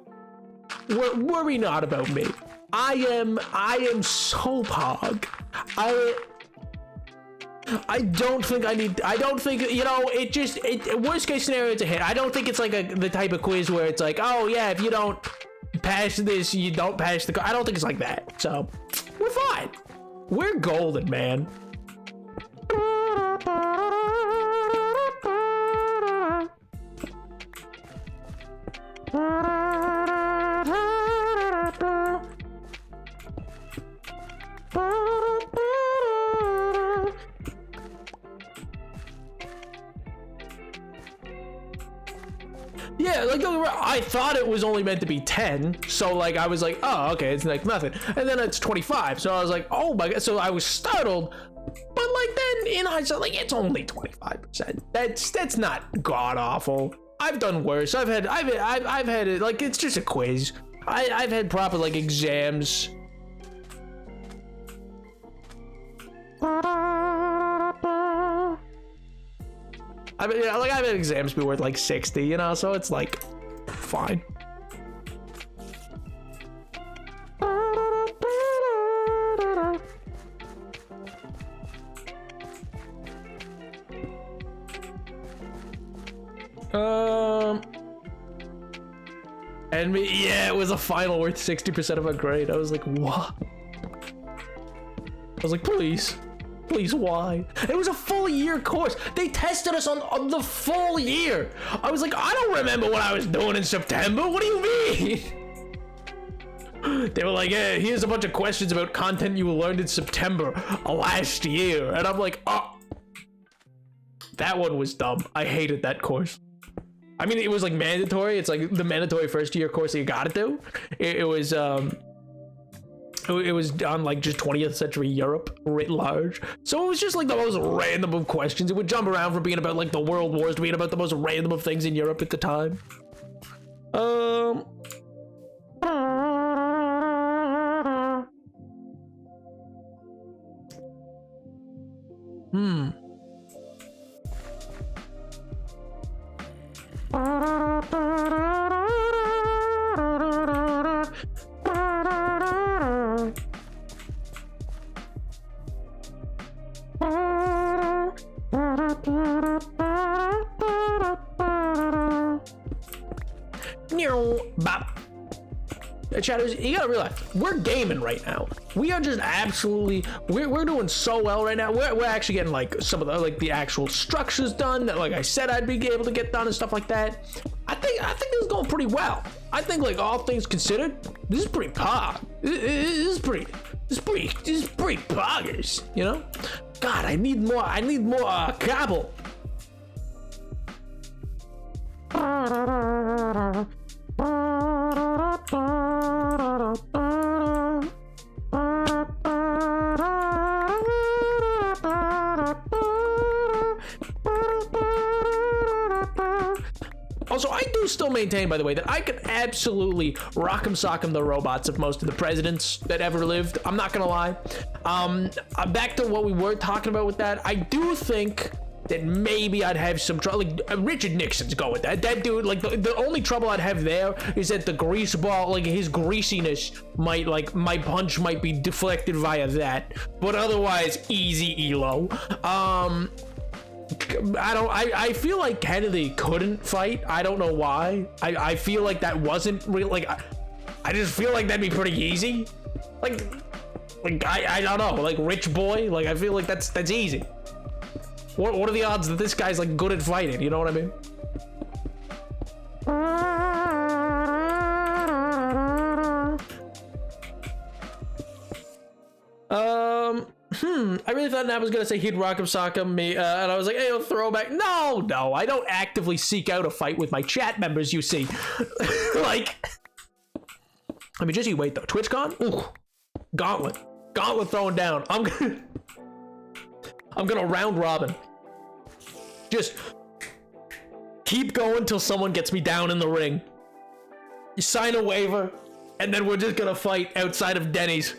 Worry not about me. I am so pog. I don't think you know, worst case scenario, it's a hit. I don't think it's like the type of quiz where it's like, oh yeah, if you don't pass this, you don't pass the. I don't think it's like that. So we're fine. We're golden, man. Yeah, like I thought it was only meant to be 10, so like I was like, oh, okay, it's like nothing, and then it's 25, so I was like, oh my god, so I was startled, but like then in hindsight, like it's only 25%. That's not god awful. I've done worse. I've had it, like it's just a quiz. I've had proper like exams. I mean, yeah, like I've had exams be worth like 60, you know, so it's like fine. And yeah, it was a final worth 60% of a grade. I was like, what? I was like, please, why? It was a full year course. They tested us on the full year. I was like, I don't remember what I was doing in September. What do you mean? They were like, yeah, here's a bunch of questions about content you learned in September last year. And I'm like, oh, That one was dumb. I hated that course. I mean, it was like mandatory. It's like the mandatory first year course that you gotta do. It was on like just 20th century Europe writ large. So it was just like the most random of questions. It would jump around from being about like the world wars to being about the most random of things in Europe at the time. Bop. Chatters, you gotta realize we're gaming right now. We are just absolutely we're doing so well right now. We're actually getting like some of the like the actual structures done that like I said I'd be able to get done and stuff like that. I think this is going pretty well. I think like all things considered, this is pretty pog. This is pretty poggers, you know? God, I need more cobble. Also, I do still maintain, by the way, that I can absolutely rock'em sock'em the robots of most of the presidents that ever lived. I'm not gonna lie. Back to what we were talking about with that, I do think that maybe I'd have some trouble. Like, Richard Nixon's go with that. That dude, like, the only trouble I'd have there is that the grease ball, like, his greasiness might, like, my punch might be deflected via that. But otherwise, easy elo. I feel like Kennedy couldn't fight. I don't know why. I feel like that wasn't real. Like, I just feel like that'd be pretty easy. Like I don't know. Like, rich boy. Like, I feel like that's easy. What are the odds that this guy's like good at fighting? You know what I mean? I really thought Nat was gonna say he'd rock'em sock'em me, and I was like, hey, throwback. No, I don't actively seek out a fight with my chat members, you see. Like, I mean, just you wait though. TwitchCon? Ooh, gauntlet throwing down. I'm gonna round robin. Just keep going till someone gets me down in the ring. You sign a waiver, and then we're just gonna fight outside of Denny's.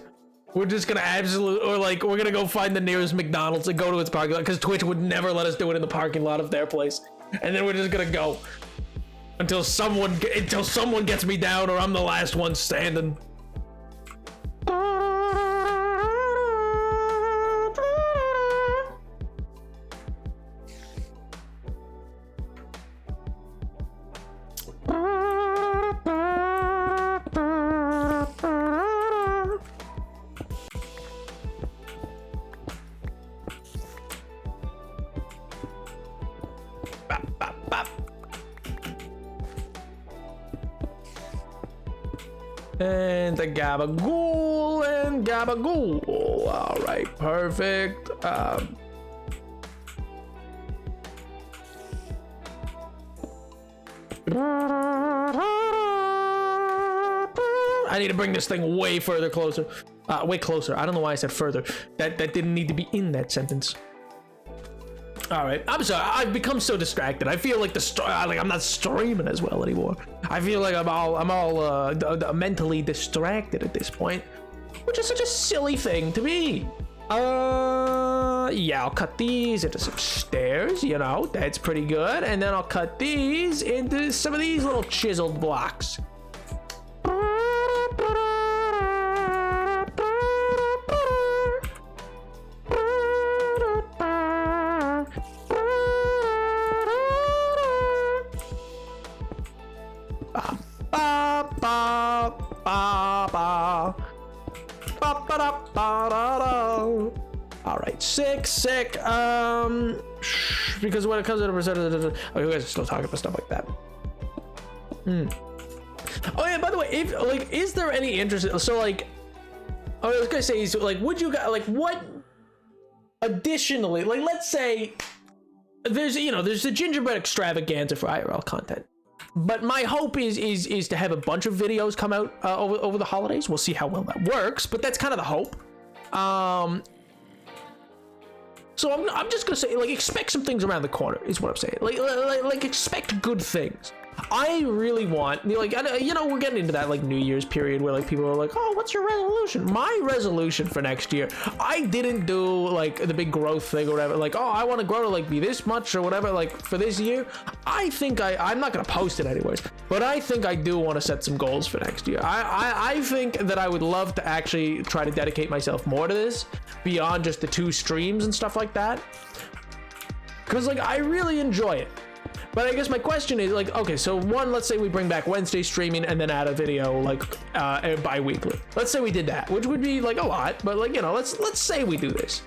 We're just gonna we're gonna go find the nearest McDonald's and go to its parking lot, because Twitch would never let us do it in the parking lot of their place. And then we're just gonna go until someone gets me down, or I'm the last one standing. And the gabagool and gabagool. All right, perfect. I need to bring this thing way further closer. Way closer. I don't know why I said further. That didn't need to be in that sentence. All right, I'm sorry. I've become so distracted. I feel like I'm not streaming as well anymore. I feel like I'm all mentally distracted at this point, which is such a silly thing to be. Yeah, I'll cut these into some stairs. You know, that's pretty good. And then I'll cut these into some of these little chiseled blocks. All right, sick. Because when it comes to the percentage, oh, you guys are still talking about stuff like that. Oh yeah, by the way, if like, is there any interest? So like, I was gonna say, like, would you guys like what? Additionally, like, let's say there's the gingerbread extravaganza for IRL content. But my hope is to have a bunch of videos come out over the holidays. We'll see how well that works, but that's kind of the hope. So I'm just gonna say, like, expect some things around the corner is what I'm saying. Like expect good things. I really want, like, we're getting into that like New Year's period where like people are like, oh, what's your resolution? My resolution for next year, I didn't do like the big growth thing or whatever. Like, oh, I want to grow to like be this much or whatever. Like for this year, I think I'm not gonna post it anyways, but I think I do want to set some goals for next year. I think that I would love to actually try to dedicate myself more to this beyond just the 2 streams and stuff like that. Cause like I really enjoy it. But I guess my question is, like, okay, so one, let's say we bring back Wednesday streaming and then add a video like bi-weekly. Let's say we did that, which would be like a lot, but like, let's say we do this.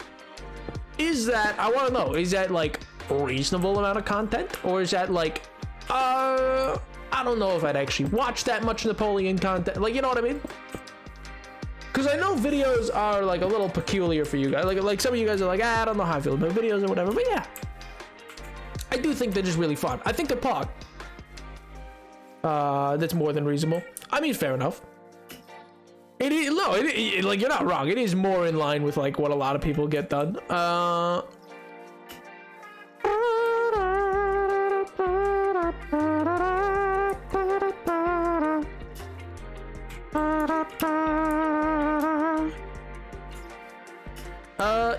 Is that, I want to know, is that like a reasonable amount of content, or is that like, I don't know if I'd actually watch that much Napoleon content, like, you know what I mean? Because I know videos are like a little peculiar for you guys, like some of you guys are like, I don't know how I feel about videos or whatever, but yeah. I do think they're just really fun. I think they're pog. That's more than reasonable. I mean, fair enough. It is, no, like, you're not wrong. It is more in line with like what a lot of people get done.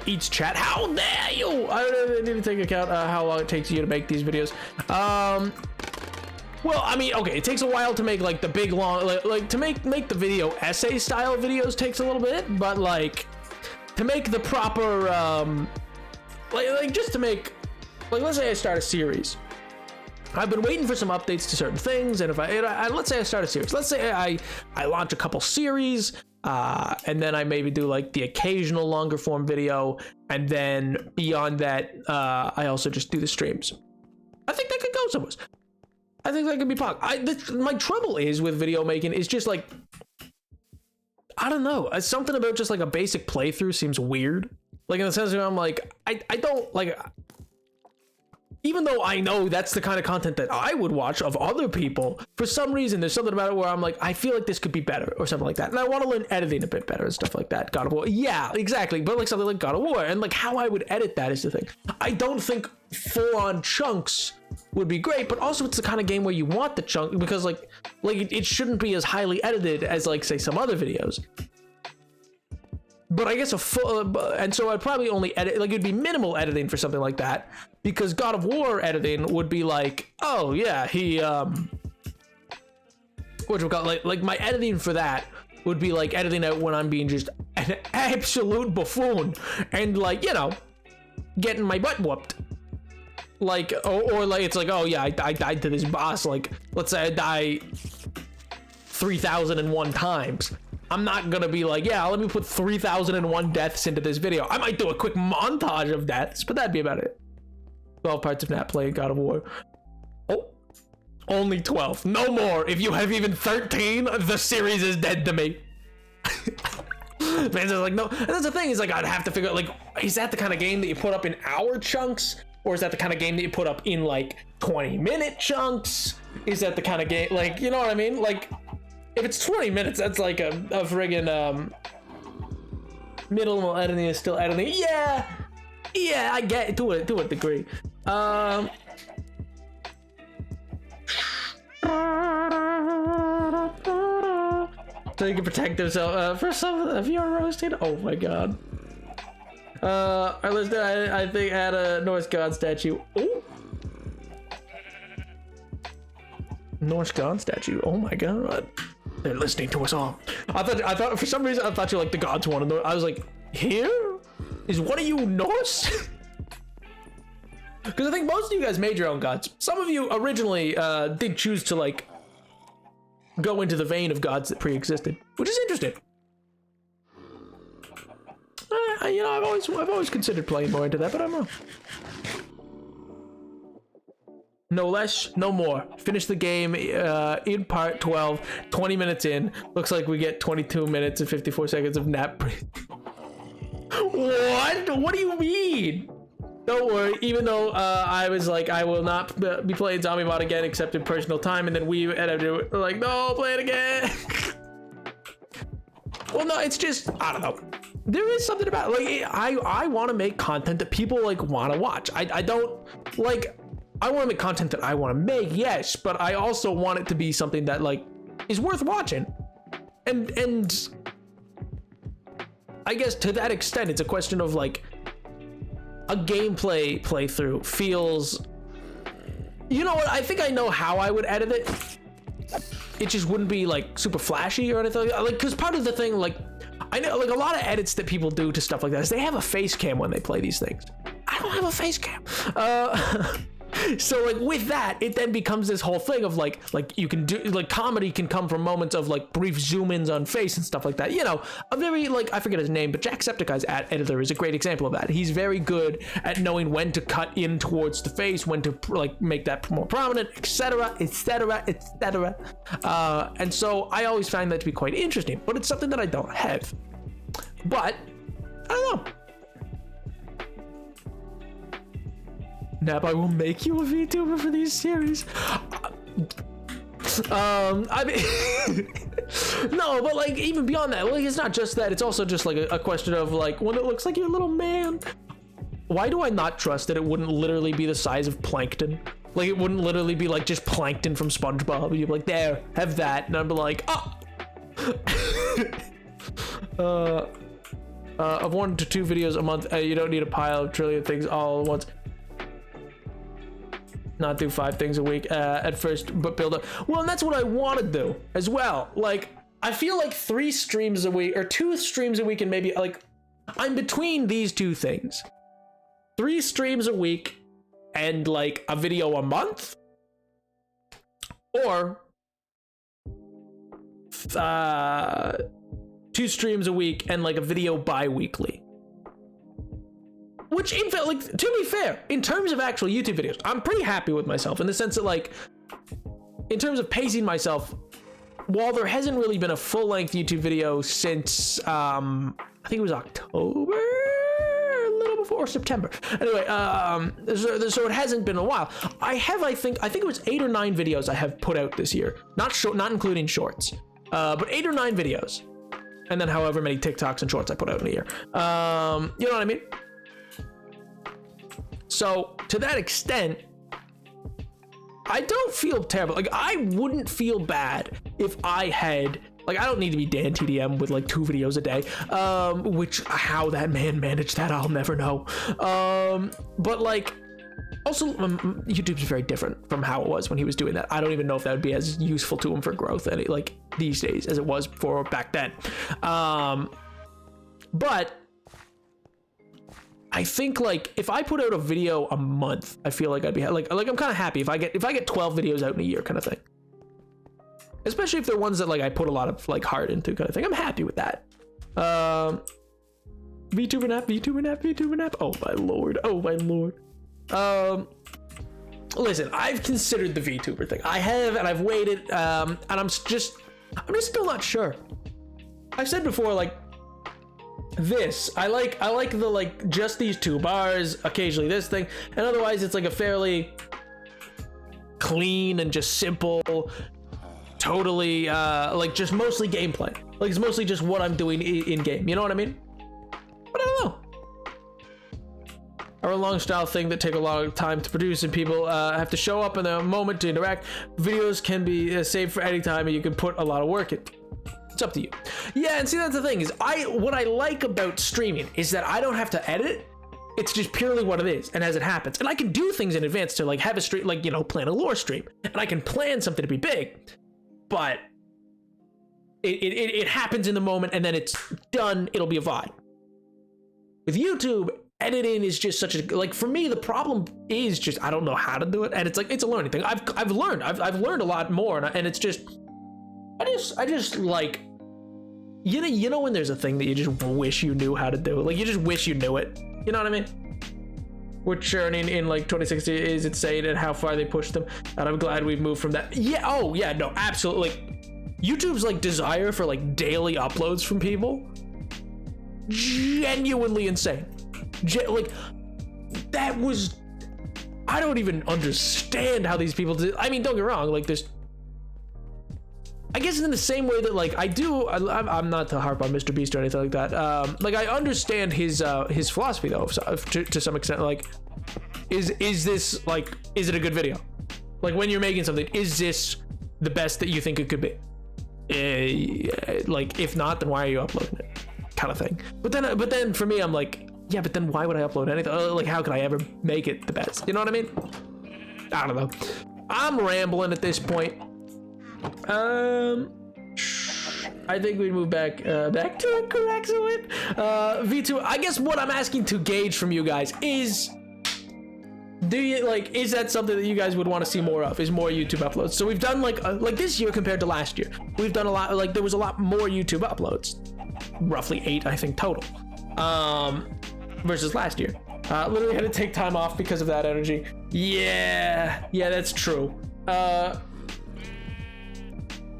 Eats chat. How dare you? I need to take account how long it takes you to make these videos. Well, I mean, okay, it takes a while to make like the big long, like to make the video essay style videos takes a little bit, but like to make the proper like just to make, like, let's say I start a series. I've been waiting for some updates to certain things, and if I let's say I start a series. Let's say I launch a couple series. And then I maybe do like the occasional longer form video, and then beyond that, I also just do the streams. I think that could go somewhere. I think that could be pog. My trouble is with video making is just like, I don't know, something about just like a basic playthrough seems weird. Like in the sense where I'm like, I don't like. Even though I know that's the kind of content that I would watch of other people, for some reason, there's something about it where I'm like, I feel like this could be better or something like that. And I want to learn editing a bit better and stuff like that. God of War. Yeah, exactly. But like something like God of War, and like how I would edit that is the thing. I don't think full-on chunks would be great, but also it's the kind of game where you want the chunk, because like it shouldn't be as highly edited as like, say, some other videos. But I guess a full, and so I'd probably only edit, like it'd be minimal editing for something like that, because God of War editing would be like, oh yeah, he, what you call like my editing for that would be like editing out when I'm being just an absolute buffoon and like, getting my butt whooped. Like, or like, it's like, oh yeah, I died to this boss, like, let's say I die 3,001 times. I'm not gonna be like, yeah, let me put 3,001 deaths into this video. I might do a quick montage of deaths, but that'd be about it. 12 parts of Nat playing God of War. Oh, only 12. No more. If you have even 13, the series is dead to me. Man's like, no. And that's the thing, is like, I'd have to figure out, like, is that the kind of game that you put up in hour chunks? Or is that the kind of game that you put up in like 20-minute chunks? Is that the kind of game, like, you know what I mean? Like, if it's 20 minutes, that's like a friggin' minimal editing is still editing. Yeah, I get it to a degree. So you can protect himself for some of your roasted. Oh my god. Our listener, I think, had a Norse god statue. Oh, Norse god statue. Oh my god. They're listening to us all. I thought for some reason, I thought you like the gods wanted to know. I was like, here? Is one of you Norse? Because I think most of you guys made your own gods. Some of you originally did choose to like go into the vein of gods that pre-existed, which is interesting. I've always considered playing more into that, but I don't know. No less, no more. Finish the game in part 12, 20 minutes in. Looks like we get 22 minutes and 54 seconds of nap. What? What do you mean? Don't worry, even though I was like, I will not be playing Zombie Mod again except in personal time, and then we ended up doing, like, no, play it again. Well, no, it's just, I don't know. There is something about, like, I want to make content that people, like, want to watch. I don't, like, I want to make content that I want to make, yes, but I also want it to be something that, like, is worth watching. And I guess to that extent, it's a question of, like, a gameplay playthrough feels, you know what, I think I know how I would edit it. It just wouldn't be like super flashy or anything like, because part of the thing, like, I know, like, a lot of edits that people do to stuff like that is they have a face cam when they play these things. I don't have a face cam. So, like, with that, it then becomes this whole thing of like you can do, like, comedy can come from moments of, like, brief zoom-ins on face and stuff like that. You know, a very, like, I forget his name, but Jacksepticeye's editor is a great example of that. He's very good at knowing when to cut in towards the face, when to, like, make that more prominent, etc., etc., etc. And so I always find that to be quite interesting, but it's something that I don't have. But I don't know. Nap, I will make you a VTuber for these series. I mean, no, but, like, even beyond that, like, it's not just that. It's also just, like, a question of, like, when it looks like your little man. Why do I not trust that it wouldn't literally be the size of plankton? Like, it wouldn't literally be, like, just plankton from SpongeBob. You'd be like, there, have that. And I'd be like, oh. Of 1 to 2 videos a month. You don't need a pile of trillion things all at once. Not do 5 things a week at first, but build up. Well, and that's what I want to do as well. Like, I feel like 3 streams a week or 2 streams a week, and maybe, like, I'm between these 2 things. 3 streams a week and, like, a video a month, or 2 streams a week and, like, a video bi-weekly. Which, in fact, like, to be fair, in terms of actual YouTube videos, I'm pretty happy with myself in the sense that, like, in terms of pacing myself, while there hasn't really been a full-length YouTube video since, I think it was October, a little before September. Anyway, so it hasn't been a while. I think it was 8 or 9 videos I have put out this year, not including shorts, but 8 or 9 videos, and then however many TikToks and shorts I put out in a year. You know what I mean? So, to that extent, I don't feel terrible. Like, I wouldn't feel bad if I had, like, I don't need to be Dan TDM with, like, 2 videos a day, which, how that man managed that, I'll never know. But, like, also, YouTube's very different from how it was when he was doing that. I don't even know if that would be as useful to him for growth, like, these days as it was for back then. But I think, like, if I put out a video a month, I feel like I'd be like I'm kind of happy if I get 12 videos out in a year, kind of thing. Especially if they're ones that, like, I put a lot of, like, heart into, kind of thing. I'm happy with that. VTuber nap. Oh my lord. Listen, I've considered the VTuber thing. I have, and I've waited, and I'm just still not sure. I've said before, like, this, I like the, like, just these 2 bars, occasionally this thing, and otherwise it's, like, a fairly clean and just simple, totally, like, just mostly gameplay. Like, it's mostly just what I'm doing in game, you know what I mean? But I don't know. Or a long style thing that take a lot of time to produce, and people have to show up in a moment to interact. Videos can be saved for any time, and you can put a lot of work in. It's up to you. Yeah, and see, that's the thing, is what I like about streaming is that I don't have to edit. It's just purely what it is, and as it happens. And I can do things in advance to, like, have a stream, like, you know, plan a lore stream. And I can plan something to be big. But it happens in the moment, and then it's done, it'll be a VOD. With YouTube, editing is just such a, like, for me, the problem is just I don't know how to do it, and it's like, it's a learning thing. I've learned a lot more, and it's just I just like, you know when there's a thing that you just wish you knew how to do, like, you just wish you knew it, you know what I mean? We're churning in, like, 2060 is insane and how far they pushed them, and I'm glad we've moved from that. Yeah, oh yeah, no, absolutely. Like, YouTube's, like, desire for, like, daily uploads from people, genuinely insane. Like, that was, I don't even understand how these people do. I mean, don't get me wrong, like there's, I guess in the same way that like I'm not to harp on Mr. Beast or anything like that. Like I understand his philosophy though, to some extent. Like, is this like, is it a good video? Like when you're making something, is this the best that you think it could be? Like if not, then why are you uploading it? Kind of thing. But then for me, I'm like, yeah, but then why would I upload anything? Like how could I ever make it the best? You know what I mean? I don't know. I'm rambling at this point. I think we move back to Karaxowit. V2, I guess what I'm asking to gauge from you guys is, do you like, is that something that you guys would want to see more of, is more YouTube uploads? So we've done like this year compared to last year, we've done a lot, like there was a lot more YouTube uploads, roughly 8 I think total, versus last year. Literally had to take time off because of that energy. Yeah, that's true.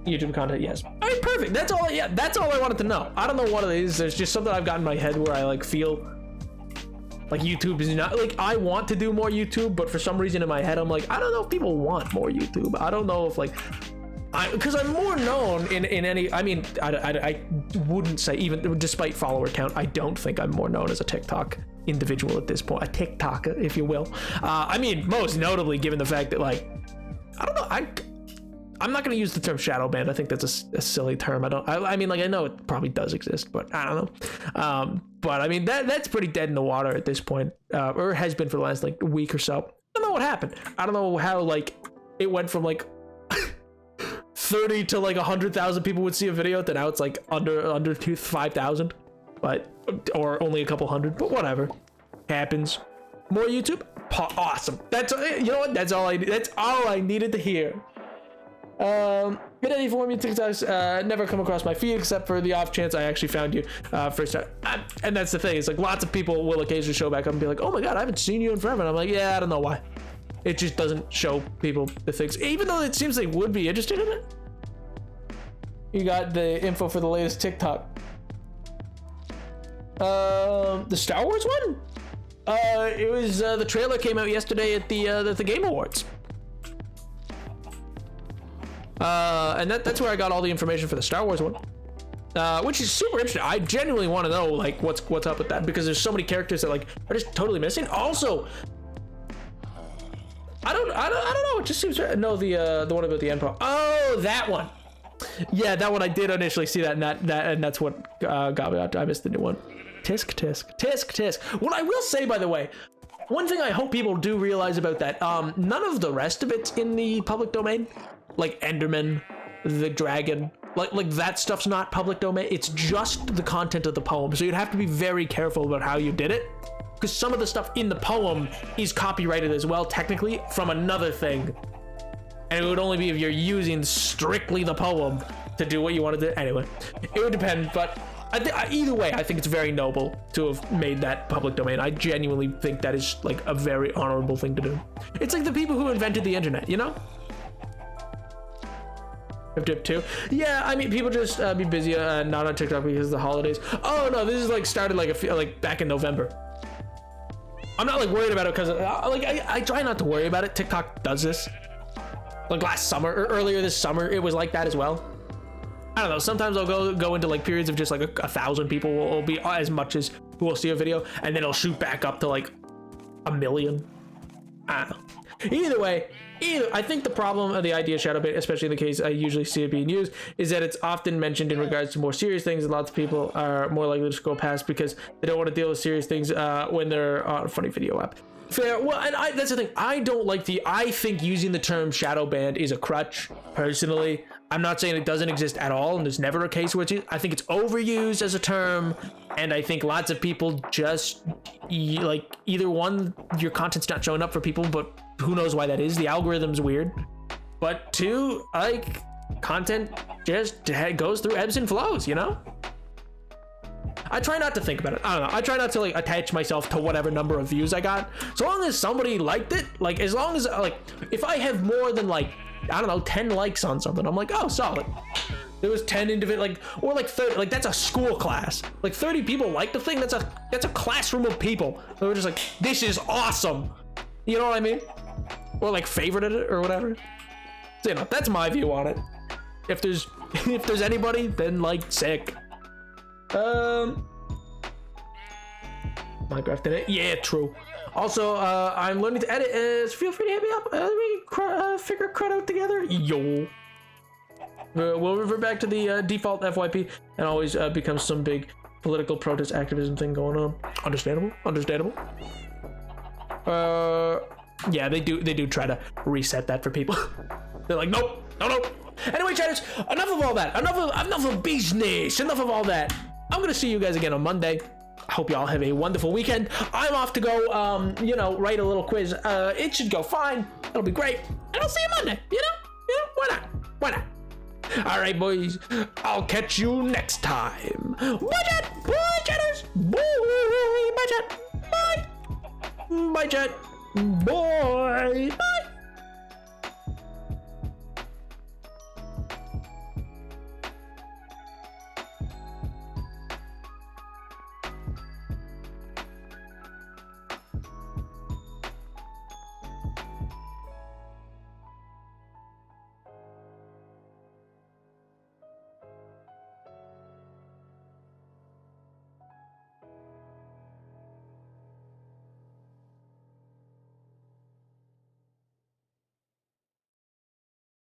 YouTube content, yes. All right, perfect. That's all. Yeah, that's all I wanted to know. I don't know what it is. There's just something I've got in my head where I like feel like YouTube is not like, I want to do more YouTube, but for some reason in my head I'm like, I don't know if people want more YouTube. I don't know if like, because I'm more known in any. I mean, I wouldn't say, even despite follower count, I don't think I'm more known as a TikTok individual at this point, a TikToker, if you will. I mean, most notably given the fact that like, I don't know, I'm not going to use the term shadow banned. I think that's a silly term. I mean, like, I know it probably does exist, but I don't know. But I mean, that's pretty dead in the water at this point, or has been for the last like week or so. I don't know what happened. I don't know how like it went from like 30 to like 100,000 people would see a video to now it's like under 5,000, but or only a couple hundred. But whatever, happens. More YouTube, awesome. That's, you know what? That's all I needed to hear. In any form, you TikToks never come across my feed except for the off chance I actually found you first time. And that's the thing, it's like lots of people will occasionally show back up and be like, oh my god, I haven't seen you in forever. And I'm like, yeah, I don't know why. It just doesn't show people the things, even though it seems they would be interested in it. You got the info for the latest TikTok. The Star Wars one? It was the trailer came out yesterday at the Game Awards. And that's where I got all the information for the Star Wars one, which is super interesting. I genuinely want to know like what's up with that, because there's so many characters that like are just totally missing. Also, I don't know. It just seems no, the one about the Empire. Oh, that one. Yeah, that one I did initially see that, and that's what got me out. I missed the new one. Tisk. What I will say, by the way, one thing I hope people do realize about that, none of the rest of it's in the public domain. Like Enderman, the dragon, like that stuff's not public domain. It's just the content of the poem. So you'd have to be very careful about how you did it, because some of the stuff in the poem is copyrighted as well, technically, from another thing. And it would only be if you're using strictly the poem to do what you want to do. Anyway, it would depend, but either way, I think it's very noble to have made that public domain. I genuinely think that is like a very honorable thing to do. It's like the people who invented the internet, you know? Dip 2. Yeah, I mean, people just be busy, not on TikTok because of the holidays. Oh no, this is like started like back in November. I'm not like worried about it because like I try not to worry about it. TikTok does this. Like last summer or earlier this summer, it was like that as well. I don't know. Sometimes I'll go into like periods of just like 1,000 people will be as much as who will see a video, and then it'll shoot back up to like 1 million. I don't know. Either way, I think the problem of the idea of shadowbait, especially in the case I usually see it being used, is that it's often mentioned in regards to more serious things, and lots of people are more likely to scroll past because they don't want to deal with serious things when they're on a funny video app. Fair. Well, and that's the thing. I think using the term shadow banned is a crutch, personally. I'm not saying it doesn't exist at all, and there's never a case where I think it's overused as a term, and I think lots of people just like, either one, your content's not showing up for people, but who knows why that is. The algorithm's weird. But two, like, content just goes through ebbs and flows, you know? I try not to think about it. I don't know. I try not to like attach myself to whatever number of views I got. So long as somebody liked it, like as long as like if I have more than like, I don't know, 10 likes on something, I'm like, oh, solid. There was 10 individual, like, or like 30, like that's a school class. Like 30 people liked the thing. That's a classroom of people. They were just like, this is awesome. You know what I mean? Or like favorited it or whatever. So, you know, that's my view on it. If there's anybody, then like sick. Minecraft did it. Yeah, true. Also, I'm learning to edit. Feel free to hit me up. We figure crud out together. Yo. We'll revert back to the default FYP and always become some big political protest activism thing going on. Understandable. Yeah, they do try to reset that for people. They're like, nope, no. Anyway, chatters, enough of all that. Enough of business. Enough of all that. I'm gonna see you guys again on Monday. I hope y'all have a wonderful weekend. I'm off to go, you know, write a little quiz. It should go fine. It'll be great. And I'll see you Monday. You know, why not? All right, boys. I'll catch you next time. Bye, chat. Bye, chatters. Bye, chat. Bye. Bye, chat. Bye. Bye.